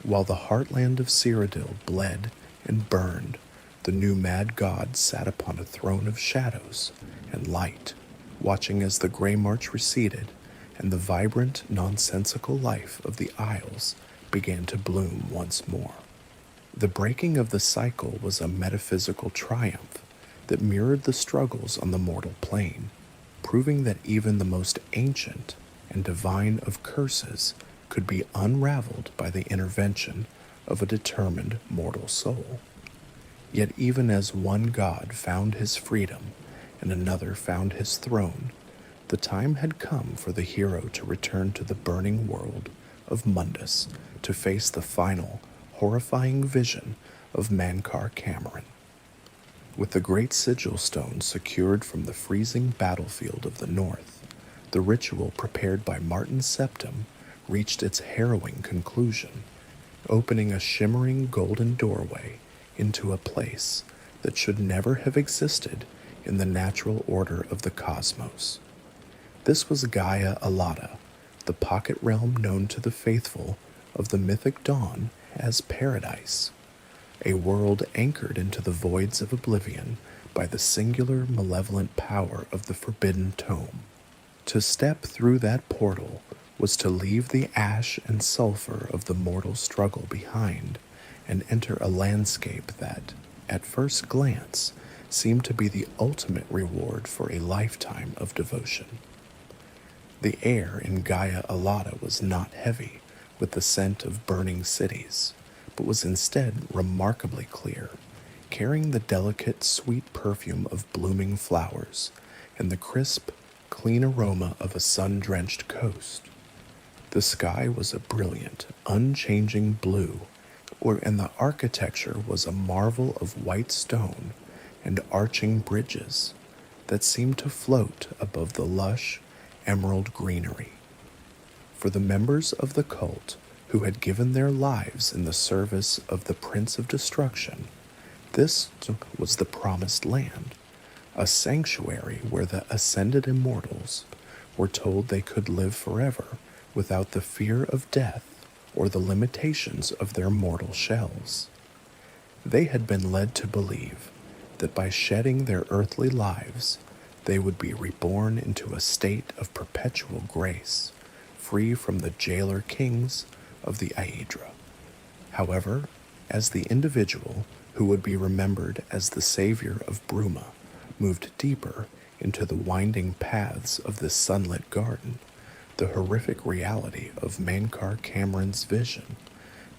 A: While the heartland of Cyrodiil bled and burned, the new mad god sat upon a throne of shadows and light, watching as the Grey March receded and the vibrant, nonsensical life of the Isles began to bloom once more. The breaking of the cycle was a metaphysical triumph that mirrored the struggles on the mortal plane, proving that even the most ancient and divine of curses could be unraveled by the intervention of a determined mortal soul. Yet even as one god found his freedom and another found his throne, the time had come for the hero to return to the burning world of Mundus to face the final, horrifying vision of Mankar Cameron. With the great sigil stone secured from the freezing battlefield of the north, the ritual prepared by Martin Septim reached its harrowing conclusion, opening a shimmering golden doorway into a place that should never have existed in the natural order of the cosmos. This was Gaia-Alada, the pocket realm known to the faithful of the Mythic Dawn as Paradise, a world anchored into the voids of Oblivion by the singular malevolent power of the Forbidden Tome. To step through that portal was to leave the ash and sulfur of the mortal struggle behind and enter a landscape that, at first glance, seemed to be the ultimate reward for a lifetime of devotion. The air in Gaia-Alada was not heavy with the scent of burning cities, but was instead remarkably clear, carrying the delicate, sweet perfume of blooming flowers and the crisp, clean aroma of a sun-drenched coast. The sky was a brilliant, unchanging blue, and the architecture was a marvel of white stone and arching bridges that seemed to float above the lush, emerald greenery. For the members of the cult who had given their lives in the service of the Prince of Destruction, this was the Promised Land, a sanctuary where the ascended immortals were told they could live forever without the fear of death or the limitations of their mortal shells. They had been led to believe that by shedding their earthly lives, they would be reborn into a state of perpetual grace, free from the jailer kings of the Aedra. However, as the individual who would be remembered as the savior of Bruma moved deeper into the winding paths of this sunlit garden, the horrific reality of Mankar Cameron's vision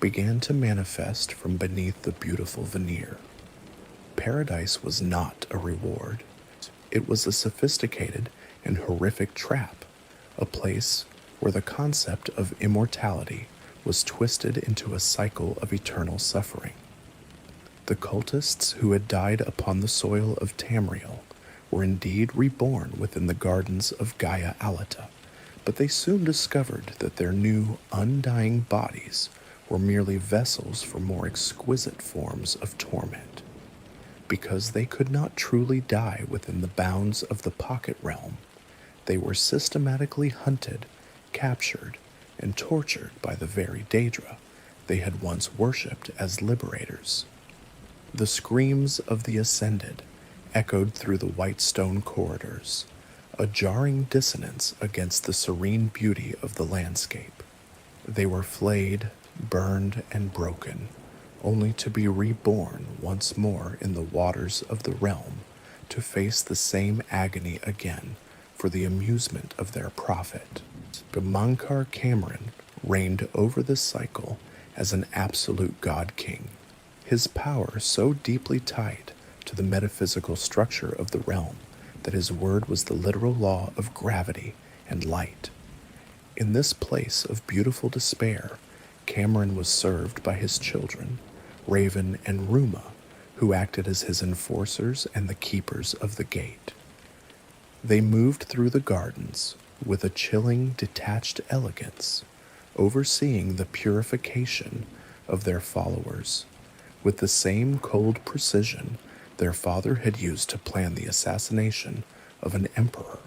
A: began to manifest from beneath the beautiful veneer. Paradise was not a reward. It was a sophisticated and horrific trap, a place where the concept of immortality was twisted into a cycle of eternal suffering. The cultists who had died upon the soil of Tamriel were indeed reborn within the gardens of Gaia-Allow, but they soon discovered that their new, undying bodies were merely vessels for more exquisite forms of torment. Because they could not truly die within the bounds of the pocket realm, they were systematically hunted, captured, and tortured by the very Daedra they had once worshipped as liberators. The screams of the Ascended echoed through the white stone corridors, a jarring dissonance against the serene beauty of the landscape. They were flayed, burned, and broken, only to be reborn once more in the waters of the realm to face the same agony again for the amusement of their prophet. But Mankar Cameron reigned over this cycle as an absolute god-king, his power so deeply tied to the metaphysical structure of the realm that his word was the literal law of gravity and light. In this place of beautiful despair, Cameron was served by his children, Raven and Ruma, who acted as his enforcers and the keepers of the gate. They moved through the gardens with a chilling, detached elegance, overseeing the purification of their followers, with the same cold precision their father had used to plan the assassination of an emperor.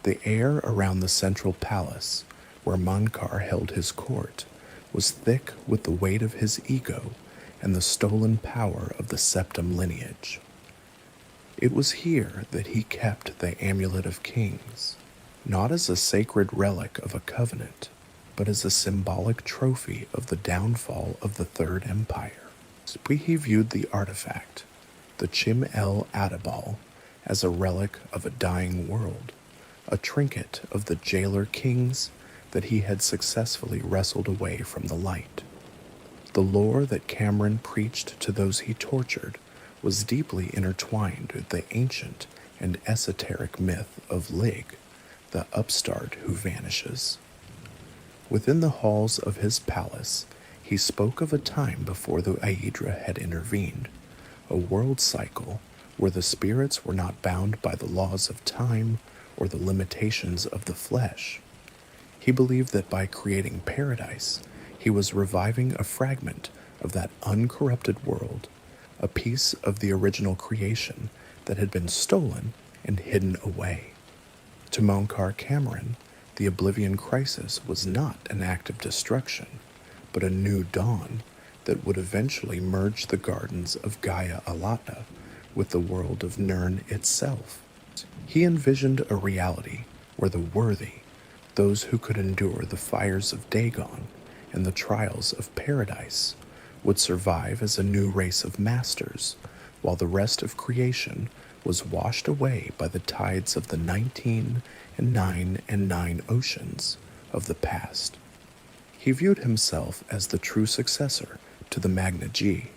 A: The air around the central palace, where Mankar held his court, was thick with the weight of his ego and the stolen power of the Septim lineage. It was here that he kept the Amulet of Kings, not as a sacred relic of a covenant, but as a symbolic trophy of the downfall of the Third Empire. He viewed the artifact, the Chim-El-Adabal, as a relic of a dying world, a trinket of the jailer kings that he had successfully wrestled away from the light. The lore that Cameron preached to those he tortured was deeply intertwined with the ancient and esoteric myth of Lig, the upstart who vanishes. Within the halls of his palace, he spoke of a time before the Aedra had intervened, a world cycle where the spirits were not bound by the laws of time or the limitations of the flesh. He believed that by creating paradise, he was reviving a fragment of that uncorrupted world, a piece of the original creation that had been stolen and hidden away. To Mankar Cameron, the Oblivion Crisis was not an act of destruction, but a new dawn that would eventually merge the gardens of Gaia-Allow with the world of Nirn itself. He envisioned a reality where the worthy, those who could endure the fires of Dagon and the trials of paradise, would survive as a new race of masters, while the rest of creation was washed away by the tides of the 19 and 9 and 9 oceans of the past. He viewed himself as the true successor to the Magna G,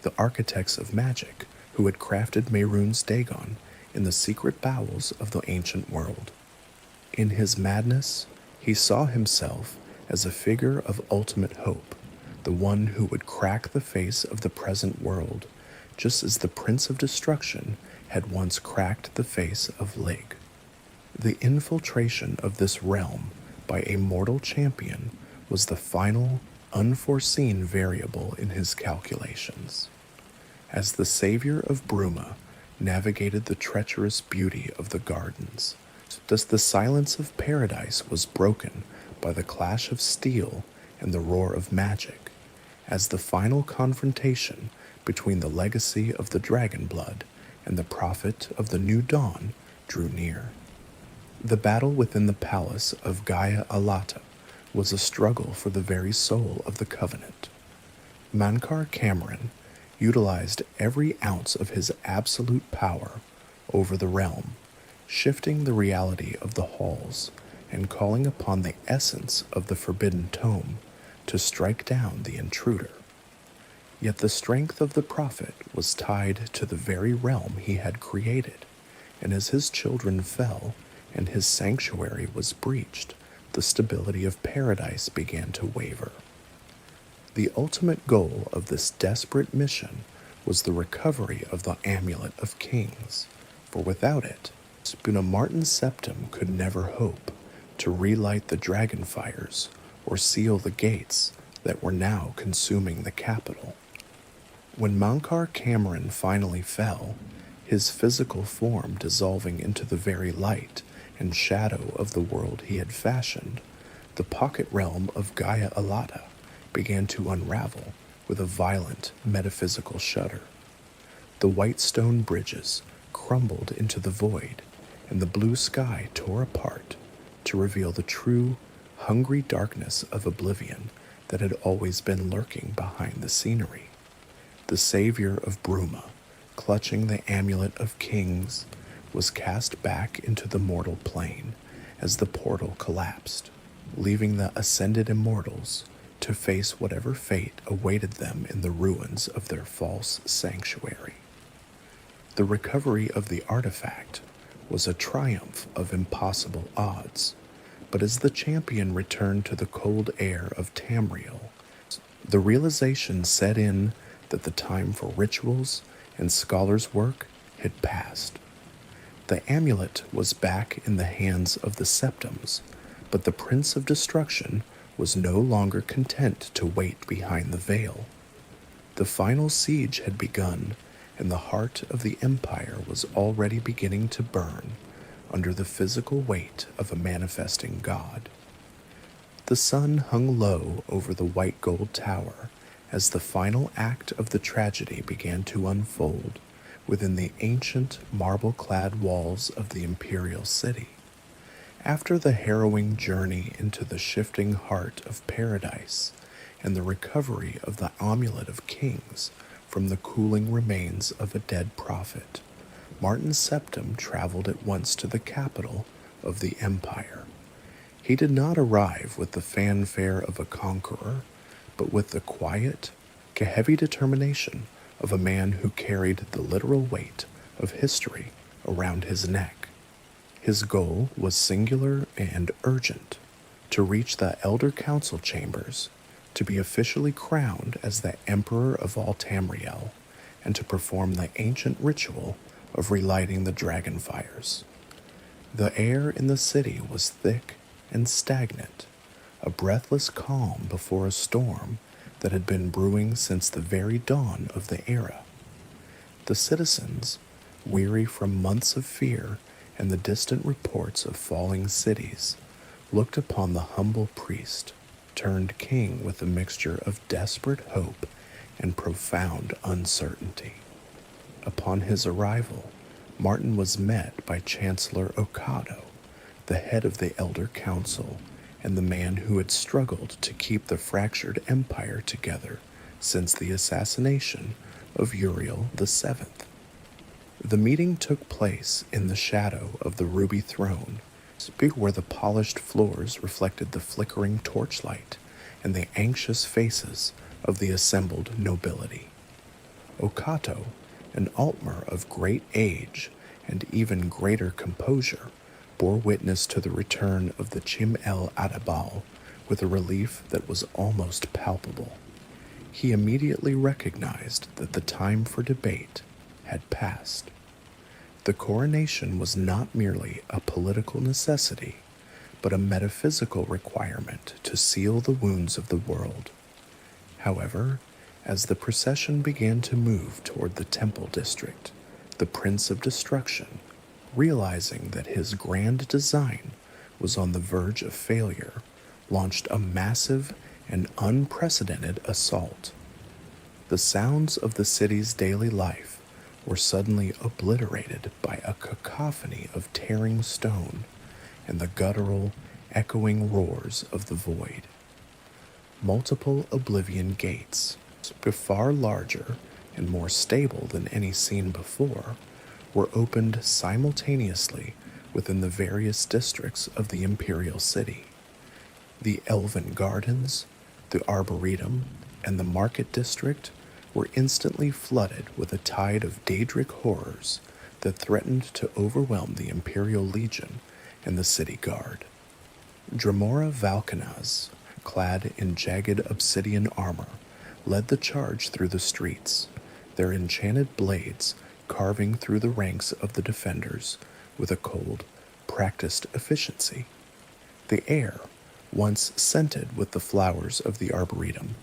A: the architects of magic who had crafted Mehrunes Dagon in the secret bowels of the ancient world. In his madness, he saw himself as a figure of ultimate hope, the one who would crack the face of the present world, just as the Prince of Destruction had once cracked the face of Lig. The infiltration of this realm by a mortal champion was the final, unforeseen variable in his calculations. As the savior of Bruma navigated the treacherous beauty of the gardens, just the silence of paradise was broken by the clash of steel and the roar of magic, as the final confrontation between the legacy of the dragon blood and the prophet of the new dawn drew near. The battle within the palace of Gaia-Allow was a struggle for the very soul of the covenant. Mankar Cameron utilized every ounce of his absolute power, over the realm, shifting the reality of the halls and calling upon the essence of the forbidden tome to strike down the intruder. Yet the strength of the prophet was tied to the very realm he had created, and as his children fell and his sanctuary was breached, the stability of paradise began to waver. The ultimate goal of this desperate mission was the recovery of the Amulet of Kings, for without it, Martin Septim could never hope to relight the Dragonfires or seal the gates that were now consuming the capital. When Mankar Cameron finally fell, his physical form dissolving into the very light and shadow of the world he had fashioned, the pocket realm of Gaia Alata began to unravel with a violent metaphysical shudder. The white stone bridges crumbled into the void, and the blue sky tore apart to reveal the true, hungry darkness of Oblivion that had always been lurking behind the scenery. The savior of Bruma, clutching the Amulet of Kings, was cast back into the mortal plane as the portal collapsed, leaving the ascended immortals to face whatever fate awaited them in the ruins of their false sanctuary. The recovery of the artifact was a triumph of impossible odds, but as the champion returned to the cold air of Tamriel, the realization set in that the time for rituals and scholars' work had passed. The amulet was back in the hands of the Septims, but the Prince of Destruction was no longer content to wait behind the veil. The final siege had begun, and the heart of the Empire was already beginning to burn under the physical weight of a manifesting god. The sun hung low over the white gold tower as the final act of the tragedy began to unfold within the ancient marble-clad walls of the Imperial City. After the harrowing journey into the shifting heart of paradise and the recovery of the Amulet of Kings from the cooling remains of a dead prophet, Martin Septim traveled at once to the capital of the Empire. He did not arrive with the fanfare of a conqueror, but with the quiet, heavy determination of a man who carried the literal weight of history around his neck. His goal was singular and urgent: to reach the Elder Council chambers, to be officially crowned as the Emperor of all Tamriel, and to perform the ancient ritual of relighting the Dragonfires. The air in the city was thick and stagnant, a breathless calm before a storm that had been brewing since the very dawn of the era. The citizens, weary from months of fear and the distant reports of falling cities, looked upon the humble priest, turned king with a mixture of desperate hope and profound uncertainty. Upon his arrival, Martin was met by Chancellor Okato, the head of the Elder Council, and the man who had struggled to keep the fractured empire together since the assassination of Uriel VII. The meeting took place in the shadow of the ruby throne, where the polished floors reflected the flickering torchlight and the anxious faces of the assembled nobility. Okato, an Altmer of great age and even greater composure, bore witness to the return of the Chim El Adabal with a relief that was almost palpable. He immediately recognized that the time for debate had passed. The coronation was not merely a political necessity, but a metaphysical requirement to seal the wounds of the world. However, as the procession began to move toward the Temple District, the Prince of Destruction, realizing that his grand design was on the verge of failure, launched a massive and unprecedented assault. The sounds of the city's daily life were suddenly obliterated by a cacophony of tearing stone and the guttural, echoing roars of the void. Multiple Oblivion gates, far larger and more stable than any seen before, were opened simultaneously within the various districts of the Imperial City. The Elven Gardens, the Arboretum, and the Market District were instantly flooded with a tide of Daedric horrors that threatened to overwhelm the Imperial Legion and the city guard. Dramora Valkanaz, clad in jagged obsidian armor, led the charge through the streets, their enchanted blades carving through the ranks of the defenders with a cold, practiced efficiency. The air, once scented with the flowers of the Arboretum,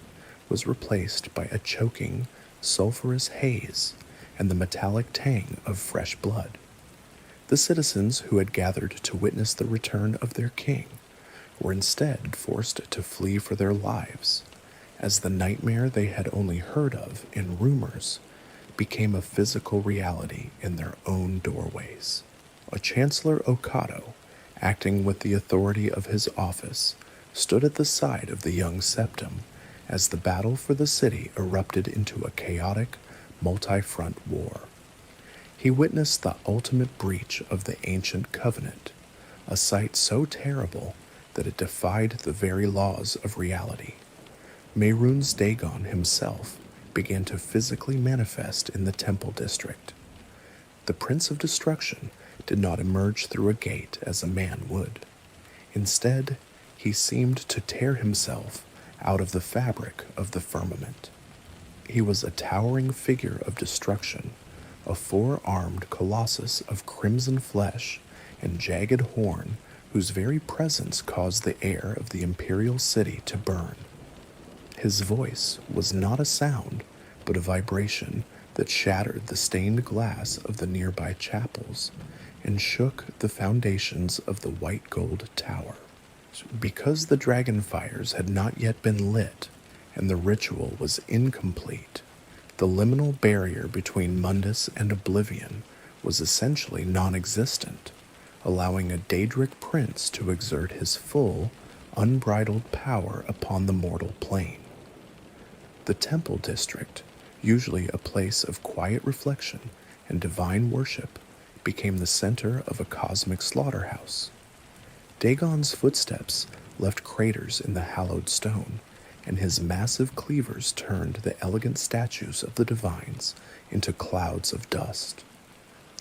A: was replaced by a choking, sulphurous haze and the metallic tang of fresh blood. The citizens who had gathered to witness the return of their king were instead forced to flee for their lives, as the nightmare they had only heard of in rumors became a physical reality in their own doorways. A Chancellor Okado, acting with the authority of his office, stood at the side of the young Septim as the battle for the city erupted into a chaotic, multi-front war. He witnessed the ultimate breach of the ancient covenant, a sight so terrible that it defied the very laws of reality. Mehrunes Dagon himself began to physically manifest in the temple district. The Prince of Destruction did not emerge through a gate as a man would. Instead, he seemed to tear himself out of the fabric of the firmament. He was a towering figure of destruction, a four-armed colossus of crimson flesh and jagged horn whose very presence caused the air of the Imperial City to burn. His voice was not a sound, but a vibration that shattered the stained glass of the nearby chapels and shook the foundations of the white gold tower. Because the Dragonfires had not yet been lit and the ritual was incomplete, the liminal barrier between Mundus and Oblivion was essentially non-existent, allowing a Daedric prince to exert his full, unbridled power upon the mortal plane. The Temple District, usually a place of quiet reflection and divine worship, became the center of a cosmic slaughterhouse. Dagon's footsteps left craters in the hallowed stone, and his massive cleavers turned the elegant statues of the divines into clouds of dust.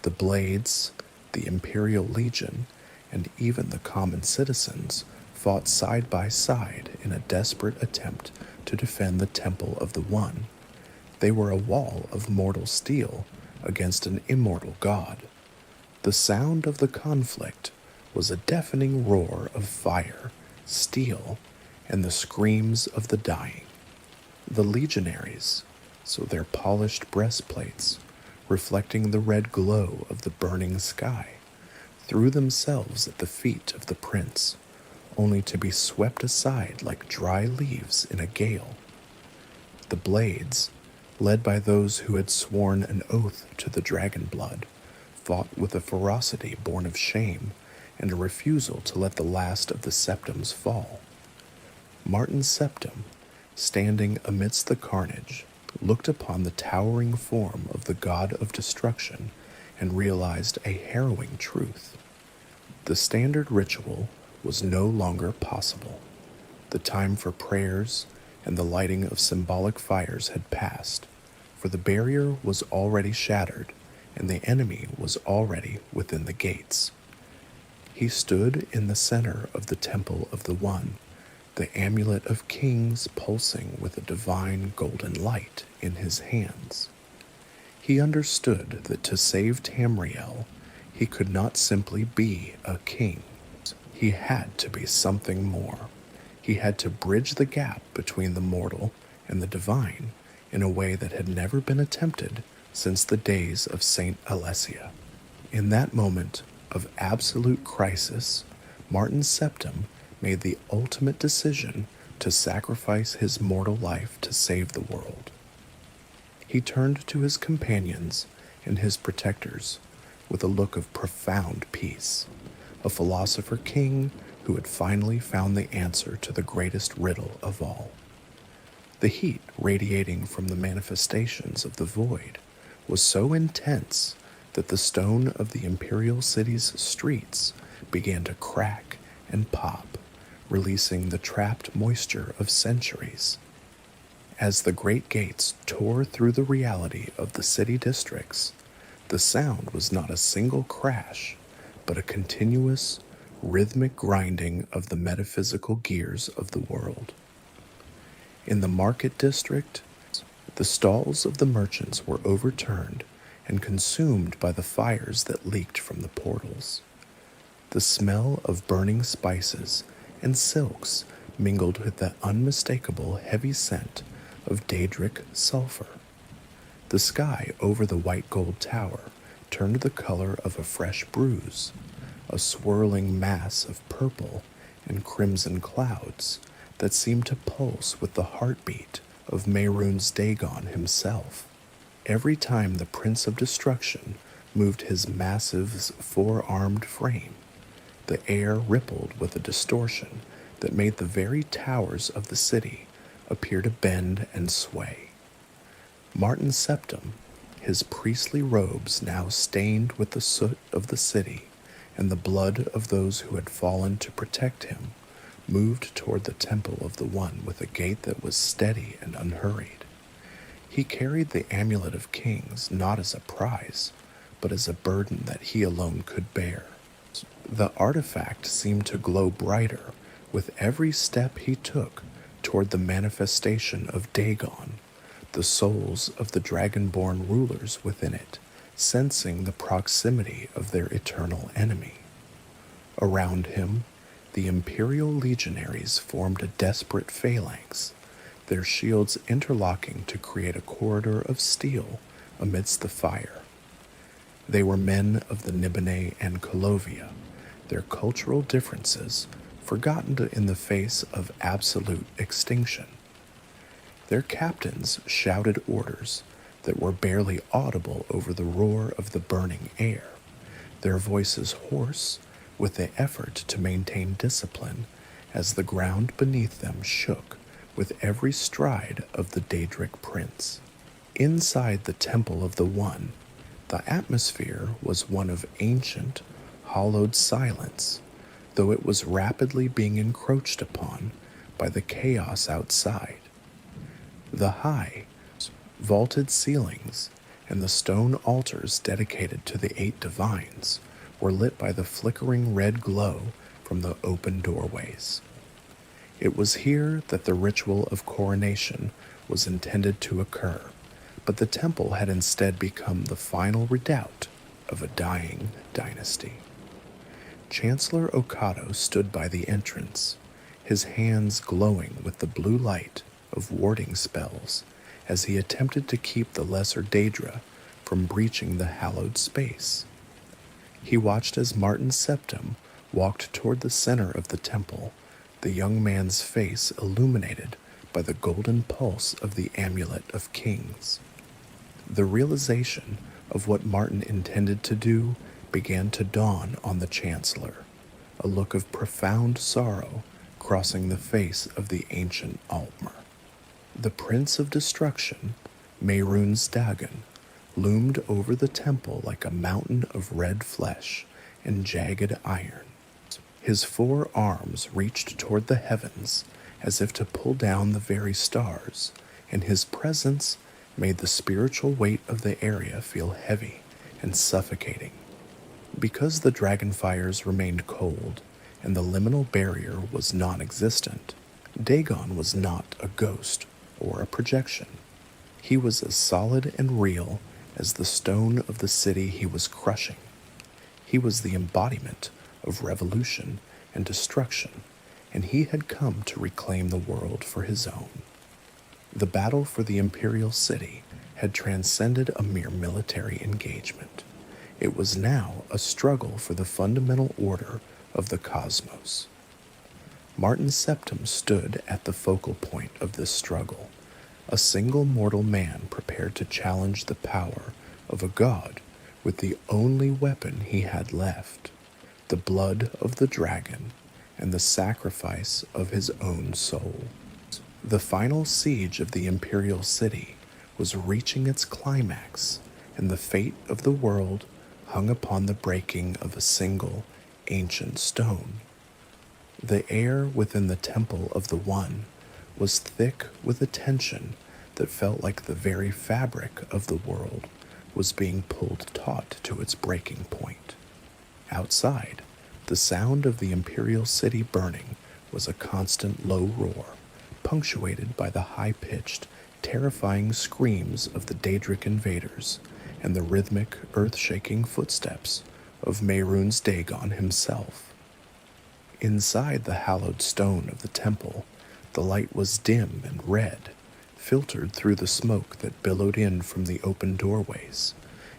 A: The blades, the Imperial Legion, and even the common citizens fought side by side in a desperate attempt to defend the Temple of the One. They were a wall of mortal steel against an immortal god. The sound of the conflict was a deafening roar of fire, steel, and the screams of the dying. The legionaries, so their polished breastplates, reflecting the red glow of the burning sky, threw themselves at the feet of the prince, only to be swept aside like dry leaves in a gale. The blades, led by those who had sworn an oath to the dragon blood, fought with a ferocity born of shame and a refusal to let the last of the Septims fall. Martin Septim, standing amidst the carnage, looked upon the towering form of the god of destruction and realized a harrowing truth. The standard ritual was no longer possible. The time for prayers and the lighting of symbolic fires had passed, for the barrier was already shattered and the enemy was already within the gates. He stood in the center of the Temple of the One, the amulet of kings pulsing with a divine golden light in his hands. He understood that to save Tamriel, he could not simply be a king. He had to be something more. He had to bridge the gap between the mortal and the divine in a way that had never been attempted since the days of Saint Alessia. In that moment of absolute crisis, Martin Septim made the ultimate decision to sacrifice his mortal life to save the world. He turned to his companions and his protectors with a look of profound peace, a philosopher king who had finally found the answer to the greatest riddle of all. The heat radiating from the manifestations of the void was so intense that the stone of the Imperial City's streets began to crack and pop, releasing the trapped moisture of centuries. As the great gates tore through the reality of the city districts, the sound was not a single crash, but a continuous, rhythmic grinding of the metaphysical gears of the world. In the market district, the stalls of the merchants were overturned and consumed by the fires that leaked from the portals. The smell of burning spices and silks mingled with the unmistakable heavy scent of Daedric sulfur. The sky over the white gold tower turned the color of a fresh bruise, a swirling mass of purple and crimson clouds that seemed to pulse with the heartbeat of Mehrunes Dagon himself. Every time the Prince of Destruction moved his massive four-armed frame, the air rippled with a distortion that made the very towers of the city appear to bend and sway. Martin Septim, his priestly robes now stained with the soot of the city and the blood of those who had fallen to protect him, moved toward the Temple of the One with a gait that was steady and unhurried. He carried the Amulet of Kings not as a prize, but as a burden that he alone could bear. The artifact seemed to glow brighter with every step he took toward the manifestation of Dagon, the souls of the dragonborn rulers within it, sensing the proximity of their eternal enemy. Around him, the Imperial legionaries formed a desperate phalanx, their shields interlocking to create a corridor of steel amidst the fire. They were men of the Nibene and Colovia, their cultural differences forgotten in the face of absolute extinction. Their captains shouted orders that were barely audible over the roar of the burning air, their voices hoarse with the effort to maintain discipline as the ground beneath them shook with every stride of the Daedric prince. Inside the Temple of the One, the atmosphere was one of ancient, hollowed silence, though it was rapidly being encroached upon by the chaos outside. The high, vaulted ceilings and the stone altars dedicated to the 8 divines were lit by the flickering red glow from the open doorways. It was here that the ritual of coronation was intended to occur, but the temple had instead become the final redoubt of a dying dynasty. Chancellor Okado stood by the entrance, his hands glowing with the blue light of warding spells as he attempted to keep the lesser Daedra from breaching the hallowed space. He watched as Martin Septim walked toward the center of the temple, the young man's face illuminated by the golden pulse of the Amulet of Kings. The realization of what Martin intended to do began to dawn on the Chancellor, a look of profound sorrow crossing the face of the ancient Altmer. The Prince of Destruction, Mehrunes Dagon, loomed over the temple like a mountain of red flesh and jagged iron. His 4 arms reached toward the heavens as if to pull down the very stars, and his presence made the spiritual weight of the area feel heavy and suffocating. Because the Dragonfires remained cold and the liminal barrier was non-existent, Dagon was not a ghost or a projection. He was as solid and real as the stone of the city he was crushing. He was the embodiment of revolution and destruction, and he had come to reclaim the world for his own. The battle for the Imperial City had transcended a mere military engagement. It was now a struggle for the fundamental order of the cosmos. Martin Septim stood at the focal point of this struggle, a single mortal man prepared to challenge the power of a god with the only weapon he had left, the blood of the dragon and the sacrifice of his own soul. The final siege of the Imperial City was reaching its climax, and the fate of the world hung upon the breaking of a single ancient stone. The air within the temple of the One was thick with a tension that felt like the very fabric of the world was being pulled taut to its breaking point. Outside, the sound of the Imperial City burning was a constant low roar, punctuated by the high-pitched, terrifying screams of the Daedric invaders and the rhythmic, earth-shaking footsteps of Mehrunes Dagon himself. Inside the hallowed stone of the temple, the light was dim and red, filtered through the smoke that billowed in from the open doorways,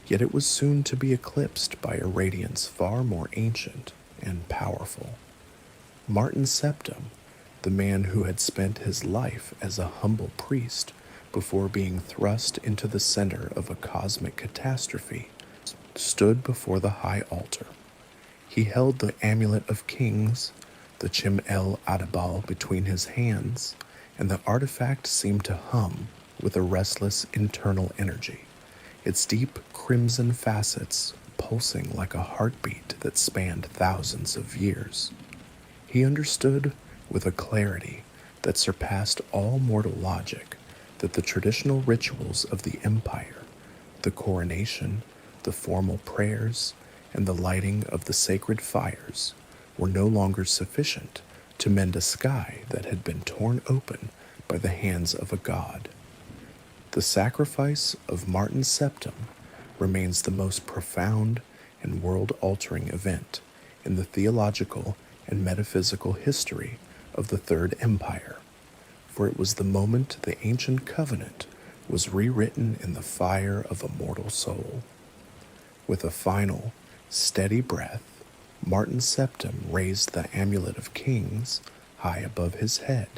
A: yet it was soon to be eclipsed by a radiance far more ancient and powerful. Martin Septim, the man who had spent his life as a humble priest before being thrust into the center of a cosmic catastrophe, stood before the high altar. He held the Amulet of Kings, the Chim-El-Adabal, between his hands, and the artifact seemed to hum with a restless internal energy, its deep crimson facets pulsing like a heartbeat that spanned thousands of years. He understood with a clarity that surpassed all mortal logic that the traditional rituals of the Empire, the coronation, the formal prayers, and the lighting of the sacred fires were no longer sufficient to mend a sky that had been torn open by the hands of a god. The sacrifice of Martin Septim remains the most profound and world-altering event in the theological and metaphysical history of the Third Empire, for it was the moment the ancient covenant was rewritten in the fire of a mortal soul. With a final, steady breath, Martin Septim raised the Amulet of Kings high above his head,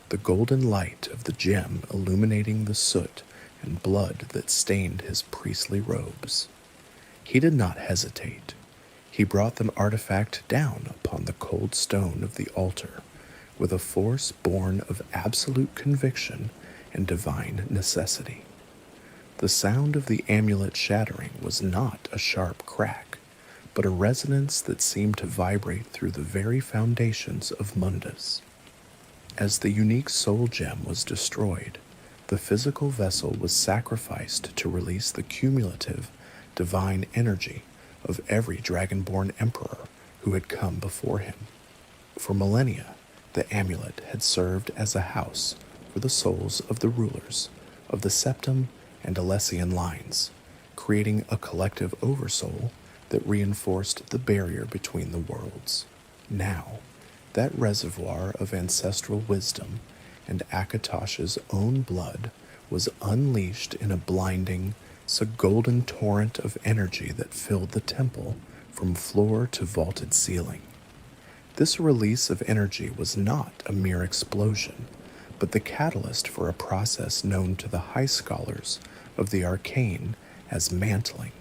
A: the golden light of the gem illuminating the soot and blood that stained his priestly robes. He did not hesitate. He brought the artifact down upon the cold stone of the altar with a force born of absolute conviction and divine necessity. The sound of the amulet shattering was not a sharp crack, but a resonance that seemed to vibrate through the very foundations of Mundus. As the unique soul gem was destroyed, the physical vessel was sacrificed to release the cumulative, divine energy of every dragonborn emperor who had come before him. For millennia, the amulet had served as a house for the souls of the rulers of the Septim and Alessian lines, creating a collective oversoul that reinforced the barrier between the worlds. Now, that reservoir of ancestral wisdom and Akatosh's own blood was unleashed in a blinding, golden torrent of energy that filled the temple from floor to vaulted ceiling. This release of energy was not a mere explosion, but the catalyst for a process known to the high scholars of the arcane as mantling.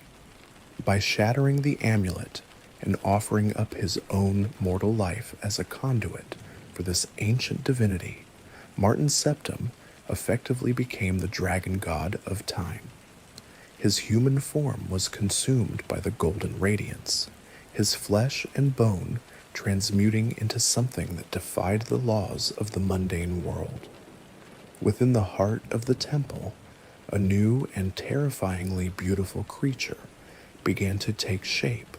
A: By shattering the amulet and offering up his own mortal life as a conduit for this ancient divinity, Martin Septim effectively became the dragon god of time. His human form was consumed by the golden radiance, his flesh and bone transmuting into something that defied the laws of the mundane world. Within the heart of the temple, a new and terrifyingly beautiful creature began to take shape,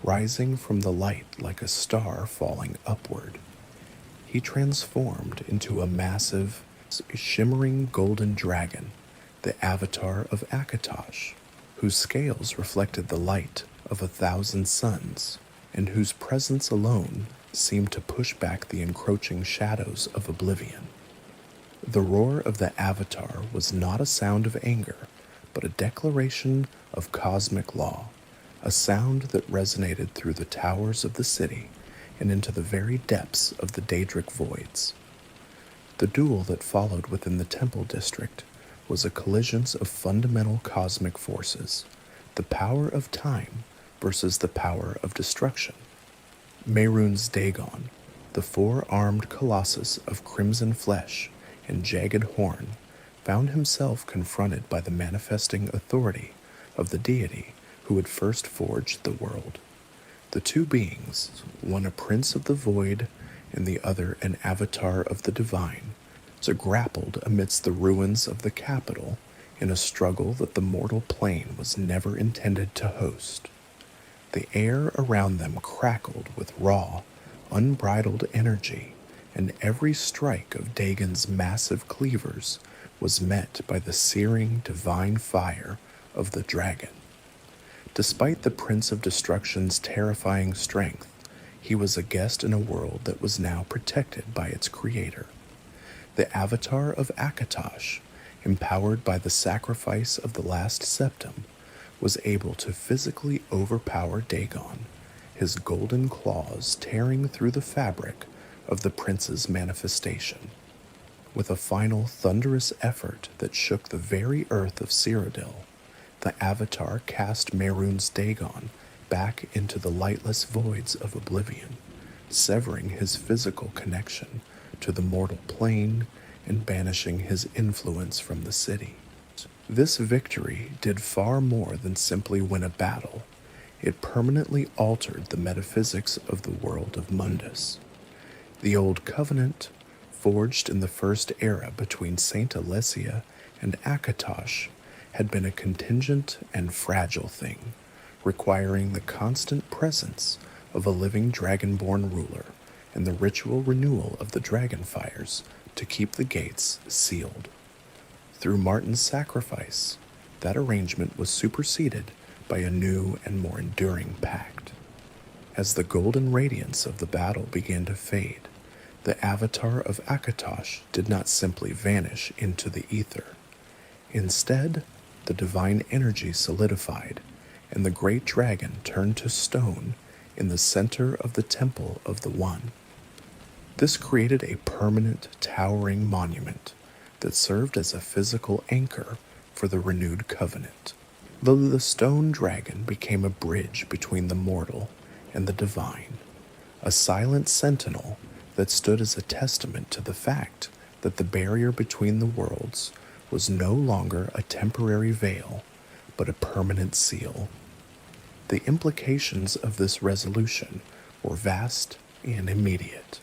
A: rising from the light like a star falling upward. He transformed into a massive, shimmering golden dragon, the avatar of Akatosh, whose scales reflected the light of 1,000 suns, and whose presence alone seemed to push back the encroaching shadows of oblivion. The roar of the avatar was not a sound of anger, but a declaration of cosmic law, a sound that resonated through the towers of the city and into the very depths of the Daedric voids. The duel that followed within the temple district was a collision of fundamental cosmic forces, the power of time versus the power of destruction. Mehrunes Dagon, the four-armed colossus of crimson flesh and jagged horn, found himself confronted by the manifesting authority of the deity who had first forged the world. The two beings, one a prince of the void and the other an avatar of the divine, so grappled amidst the ruins of the capital in a struggle that the mortal plane was never intended to host. The air around them crackled with raw, unbridled energy, and every strike of Dagon's massive cleavers was met by the searing divine fire of the dragon. Despite the Prince of Destruction's terrifying strength, he was a guest in a world that was now protected by its creator. The avatar of Akatosh, empowered by the sacrifice of the last Septim, was able to physically overpower Dagon, his golden claws tearing through the fabric of the prince's manifestation. With a final thunderous effort that shook the very earth of Cyrodiil, the avatar cast Mehrunes Dagon back into the lightless voids of Oblivion, severing his physical connection to the mortal plane and banishing his influence from the city. This victory did far more than simply win a battle. It permanently altered the metaphysics of the world of Mundus. The Old Covenant, forged in the First Era between Saint Alessia and Akatosh, had been a contingent and fragile thing, requiring the constant presence of a living dragonborn ruler and the ritual renewal of the Dragonfires to keep the gates sealed. Through Martin's sacrifice, that arrangement was superseded by a new and more enduring pact. As the golden radiance of the battle began to fade, the avatar of Akatosh did not simply vanish into the ether. Instead, the divine energy solidified, and the great dragon turned to stone in the center of the Temple of the One. This created a permanent, towering monument that served as a physical anchor for the renewed covenant. Though the stone dragon became a bridge between the mortal and the divine, a silent sentinel that stood as a testament to the fact that the barrier between the worlds was no longer a temporary veil, but a permanent seal. The implications of this resolution were vast and immediate.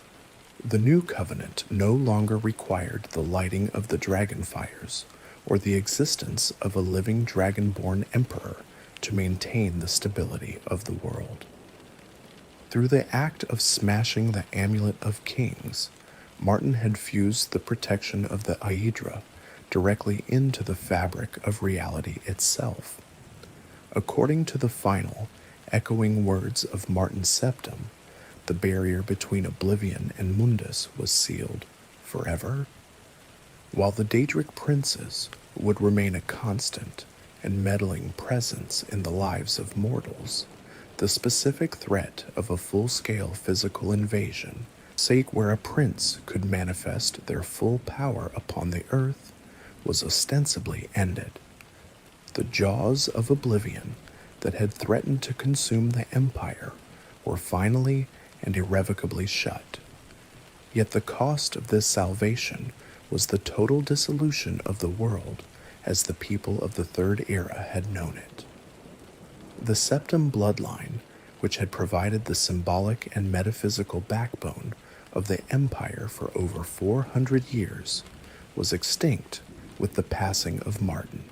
A: The new covenant no longer required the lighting of the Dragonfires or the existence of a living dragonborn emperor to maintain the stability of the world. Through the act of smashing the Amulet of Kings, Martin had fused the protection of the Aedra directly into the fabric of reality itself. According to the final, echoing words of Martin Septim, the barrier between Oblivion and Mundus was sealed forever. While the Daedric princes would remain a constant and meddling presence in the lives of mortals, the specific threat of a full-scale physical invasion, sake where a prince could manifest their full power upon the earth, was ostensibly ended. The jaws of Oblivion that had threatened to consume the Empire were finally and irrevocably shut. Yet the cost of this salvation was the total dissolution of the world as the people of the Third Era had known it. The Septim bloodline, which had provided the symbolic and metaphysical backbone of the Empire for over 400 years, was extinct with the passing of Martin.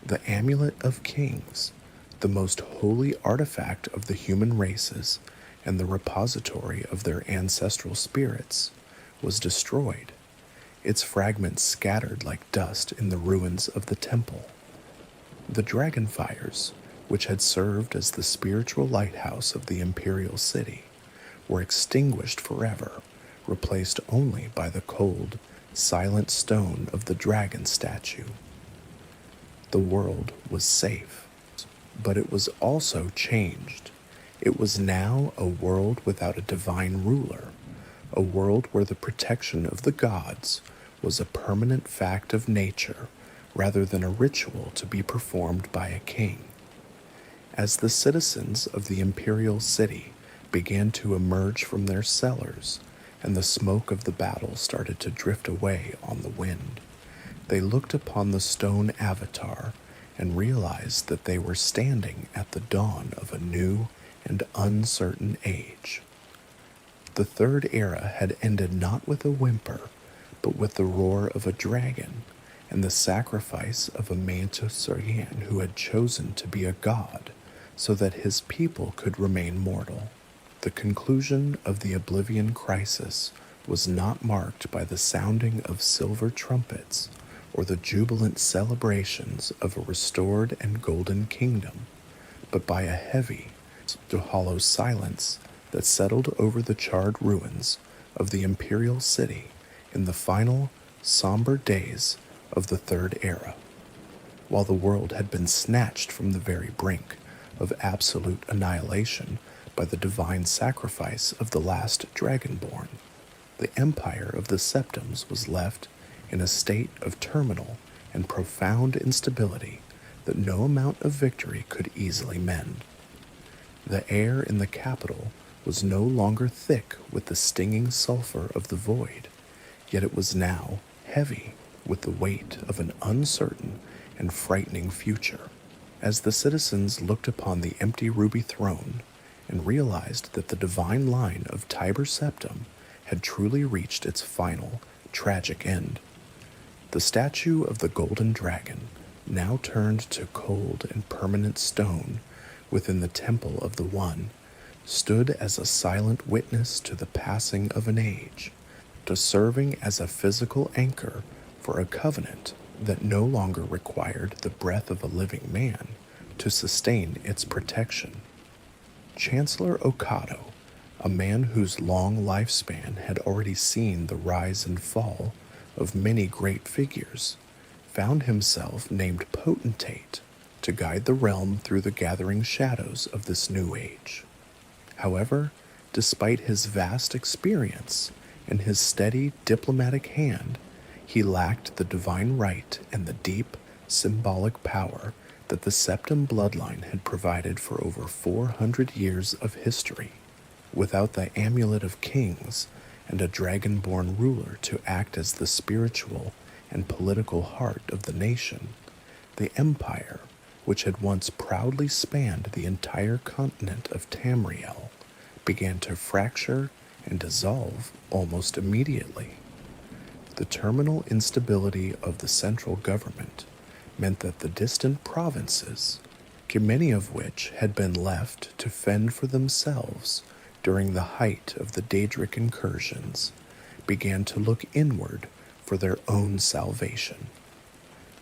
A: The Amulet of Kings, the most holy artifact of the human races and the repository of their ancestral spirits, was destroyed, its fragments scattered like dust in the ruins of the temple. The Dragonfires, which had served as the spiritual lighthouse of the Imperial City, were extinguished forever, replaced only by the cold, silent stone of the dragon statue. The world was safe, but it was also changed. It was now a world without a divine ruler, a world where the protection of the gods was a permanent fact of nature rather than a ritual to be performed by a king. As the citizens of the Imperial City began to emerge from their cellars and the smoke of the battle started to drift away on the wind, they looked upon the stone avatar and realized that they were standing at the dawn of a new and uncertain age. The Third Era had ended not with a whimper, but with the roar of a dragon and the sacrifice of a Mantosaurian who had chosen to be a god so that his people could remain mortal. The conclusion of the Oblivion Crisis was not marked by the sounding of silver trumpets or the jubilant celebrations of a restored and golden kingdom, but by a heavy, hollow silence that settled over the charred ruins of the Imperial City in the final, somber days of the Third Era. While the world had been snatched from the very brink of absolute annihilation by the divine sacrifice of the last Dragonborn, the empire of the Septims was left in a state of terminal and profound instability that no amount of victory could easily mend. The air in the capital was no longer thick with the stinging sulfur of the void, yet it was now heavy with the weight of an uncertain and frightening future. As the citizens looked upon the empty ruby throne and realized that the divine line of Tiber Septim had truly reached its final, tragic end, the statue of the golden dragon, now turned to cold and permanent stone within the temple of the One, stood as a silent witness to the passing of an age, to serving as a physical anchor for a covenant that no longer required the breath of a living man to sustain its protection. Chancellor Okado, a man whose long lifespan had already seen the rise and fall of many great figures, found himself named potentate to guide the realm through the gathering shadows of this new age. However, despite his vast experience and his steady diplomatic hand, he lacked the divine right and the deep, symbolic power that the Septim bloodline had provided for over 400 years of history. Without the amulet of kings and a dragonborn ruler to act as the spiritual and political heart of the nation, the empire, which had once proudly spanned the entire continent of Tamriel, began to fracture and dissolve almost immediately. The terminal instability of the central government meant that the distant provinces, many of which had been left to fend for themselves during the height of the Daedric incursions, began to look inward for their own salvation.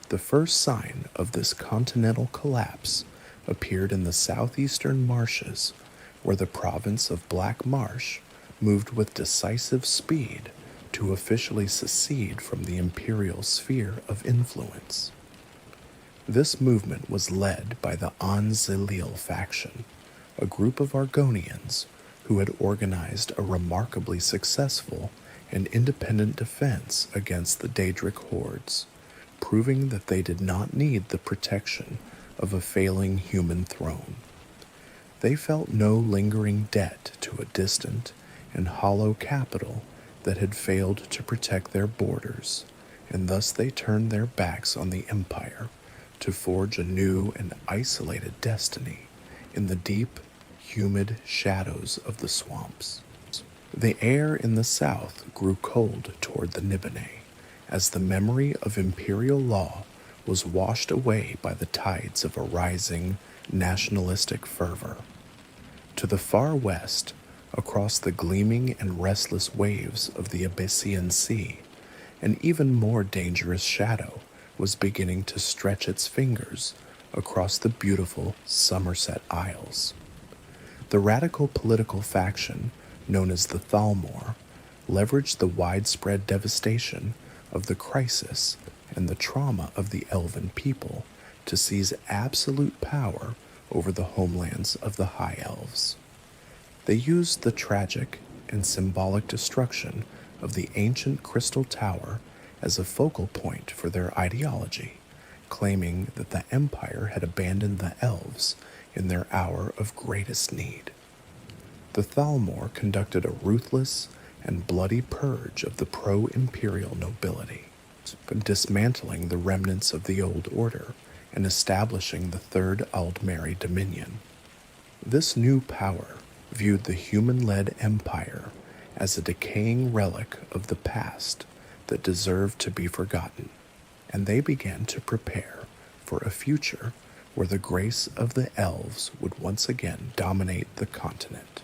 A: The first sign of this continental collapse appeared in the southeastern marshes, where the province of Black Marsh moved with decisive speed to officially secede from the imperial sphere of influence. This movement was led by the Anzilil faction, a group of Argonians who had organized a remarkably successful and independent defense against the Daedric hordes, proving that they did not need the protection of a failing human throne. They felt no lingering debt to a distant and hollow capital that had failed to protect their borders, and thus they turned their backs on the empire to forge a new and isolated destiny in the deep, humid shadows of the swamps. The air in the south grew cold toward the Nibene, as the memory of imperial law was washed away by the tides of a rising, nationalistic fervor. To the far west, across the gleaming and restless waves of the Abyssian Sea, an even more dangerous shadow was beginning to stretch its fingers across the beautiful Somerset Isles. The radical political faction, known as the Thalmor, leveraged the widespread devastation of the crisis and the trauma of the elven people to seize absolute power over the homelands of the High Elves. They used the tragic and symbolic destruction of the ancient Crystal Tower as a focal point for their ideology, claiming that the Empire had abandoned the Elves in their hour of greatest need. The Thalmor conducted a ruthless and bloody purge of the pro-imperial nobility, dismantling the remnants of the old order and establishing the Third Aldmeri Dominion. This new power viewed the human-led empire as a decaying relic of the past that deserved to be forgotten, and they began to prepare for a future where the grace of the elves would once again dominate the continent.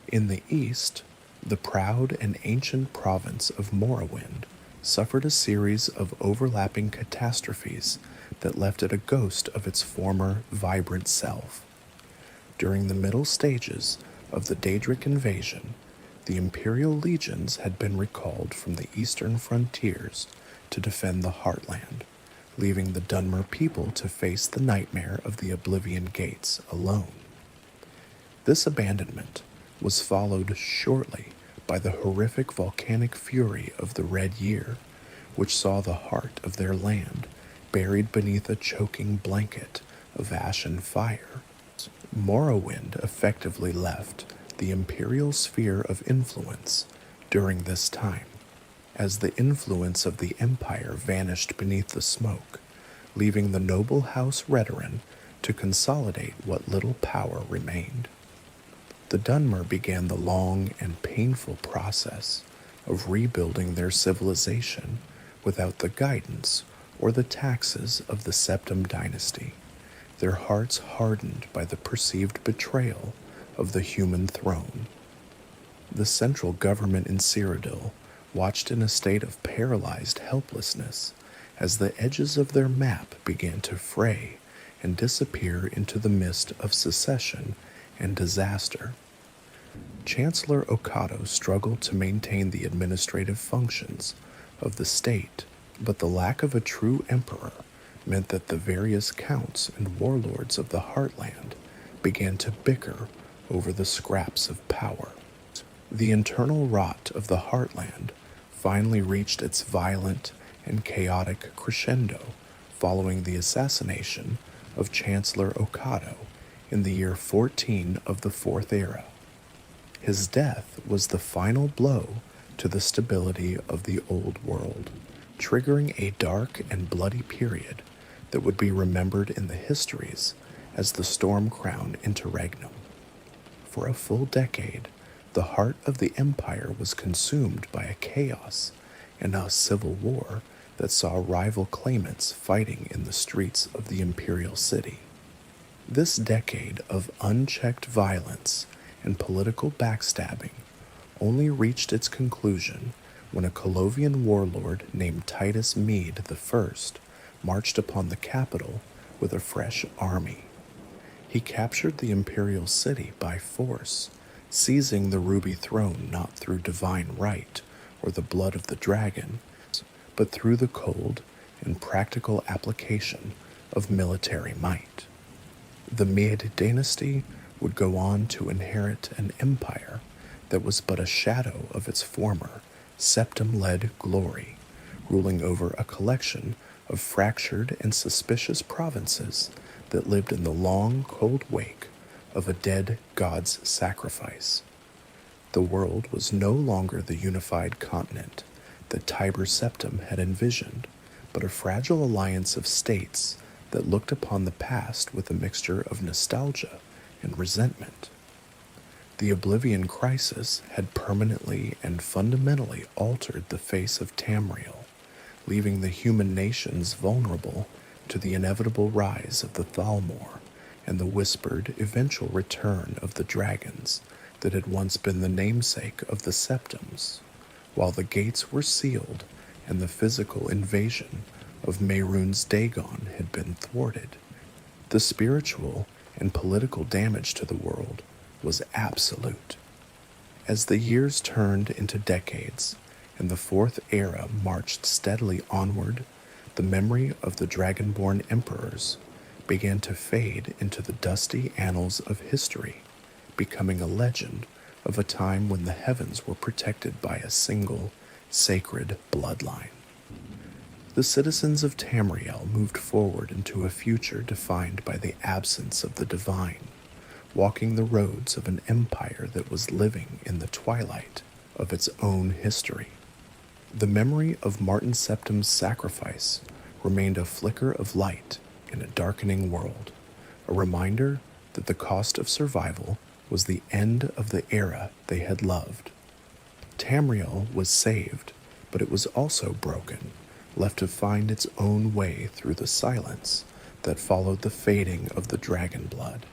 A: In the east, the proud and ancient province of Morrowind suffered a series of overlapping catastrophes that left it a ghost of its former vibrant self. During the middle stages of the Daedric invasion, the Imperial legions had been recalled from the eastern frontiers to defend the Heartland, leaving the Dunmer people to face the nightmare of the Oblivion Gates alone. This abandonment was followed shortly by the horrific volcanic fury of the Red Year, which saw the heart of their land buried beneath a choking blanket of ash and fire. Morrowind effectively left the Imperial sphere of influence during this time, as the influence of the Empire vanished beneath the smoke, leaving the noble House Redoran to consolidate what little power remained. The Dunmer began the long and painful process of rebuilding their civilization without the guidance or the taxes of the Septim dynasty, their hearts hardened by the perceived betrayal of the human throne. The central government in Cyrodiil watched in a state of paralyzed helplessness as the edges of their map began to fray and disappear into the mist of secession and disaster. Chancellor Okado struggled to maintain the administrative functions of the state, but the lack of a true emperor meant that the various counts and warlords of the Heartland began to bicker over the scraps of power. The internal rot of the Heartland finally reached its violent and chaotic crescendo following the assassination of Chancellor Okado in the year 14 of the Fourth Era. His death was the final blow to the stability of the Old World, triggering a dark and bloody period that would be remembered in the histories as the Storm-Crowned Interregnum. For a full decade, the heart of the Empire was consumed by a chaos and a civil war that saw rival claimants fighting in the streets of the Imperial City. This decade of unchecked violence and political backstabbing only reached its conclusion when a Colovian warlord named Titus Mede I marched upon the capital with a fresh army. He captured the Imperial City by force, seizing the Ruby Throne not through divine right or the blood of the dragon, but through the cold and practical application of military might. The Mede dynasty would go on to inherit an empire that was but a shadow of its former Septim-led glory, ruling over a collection of fractured and suspicious provinces that lived in the long, cold wake of a dead god's sacrifice. The world was no longer the unified continent that Tiber Septim had envisioned, but a fragile alliance of states that looked upon the past with a mixture of nostalgia and resentment. The Oblivion Crisis had permanently and fundamentally altered the face of Tamriel, leaving the human nations vulnerable to the inevitable rise of the Thalmor and the whispered eventual return of the dragons that had once been the namesake of the Septims. While the gates were sealed and the physical invasion of Mehrunes Dagon had been thwarted, the spiritual and political damage to the world was absolute. As the years turned into decades and the Fourth Era marched steadily onward, the memory of the dragonborn emperors began to fade into the dusty annals of history, becoming a legend of a time when the heavens were protected by a single, sacred bloodline. The citizens of Tamriel moved forward into a future defined by the absence of the divine, walking the roads of an empire that was living in the twilight of its own history. The memory of Martin Septim's sacrifice remained a flicker of light in a darkening world, a reminder that the cost of survival was the end of the era they had loved. Tamriel was saved, but it was also broken, left to find its own way through the silence that followed the fading of the dragon blood.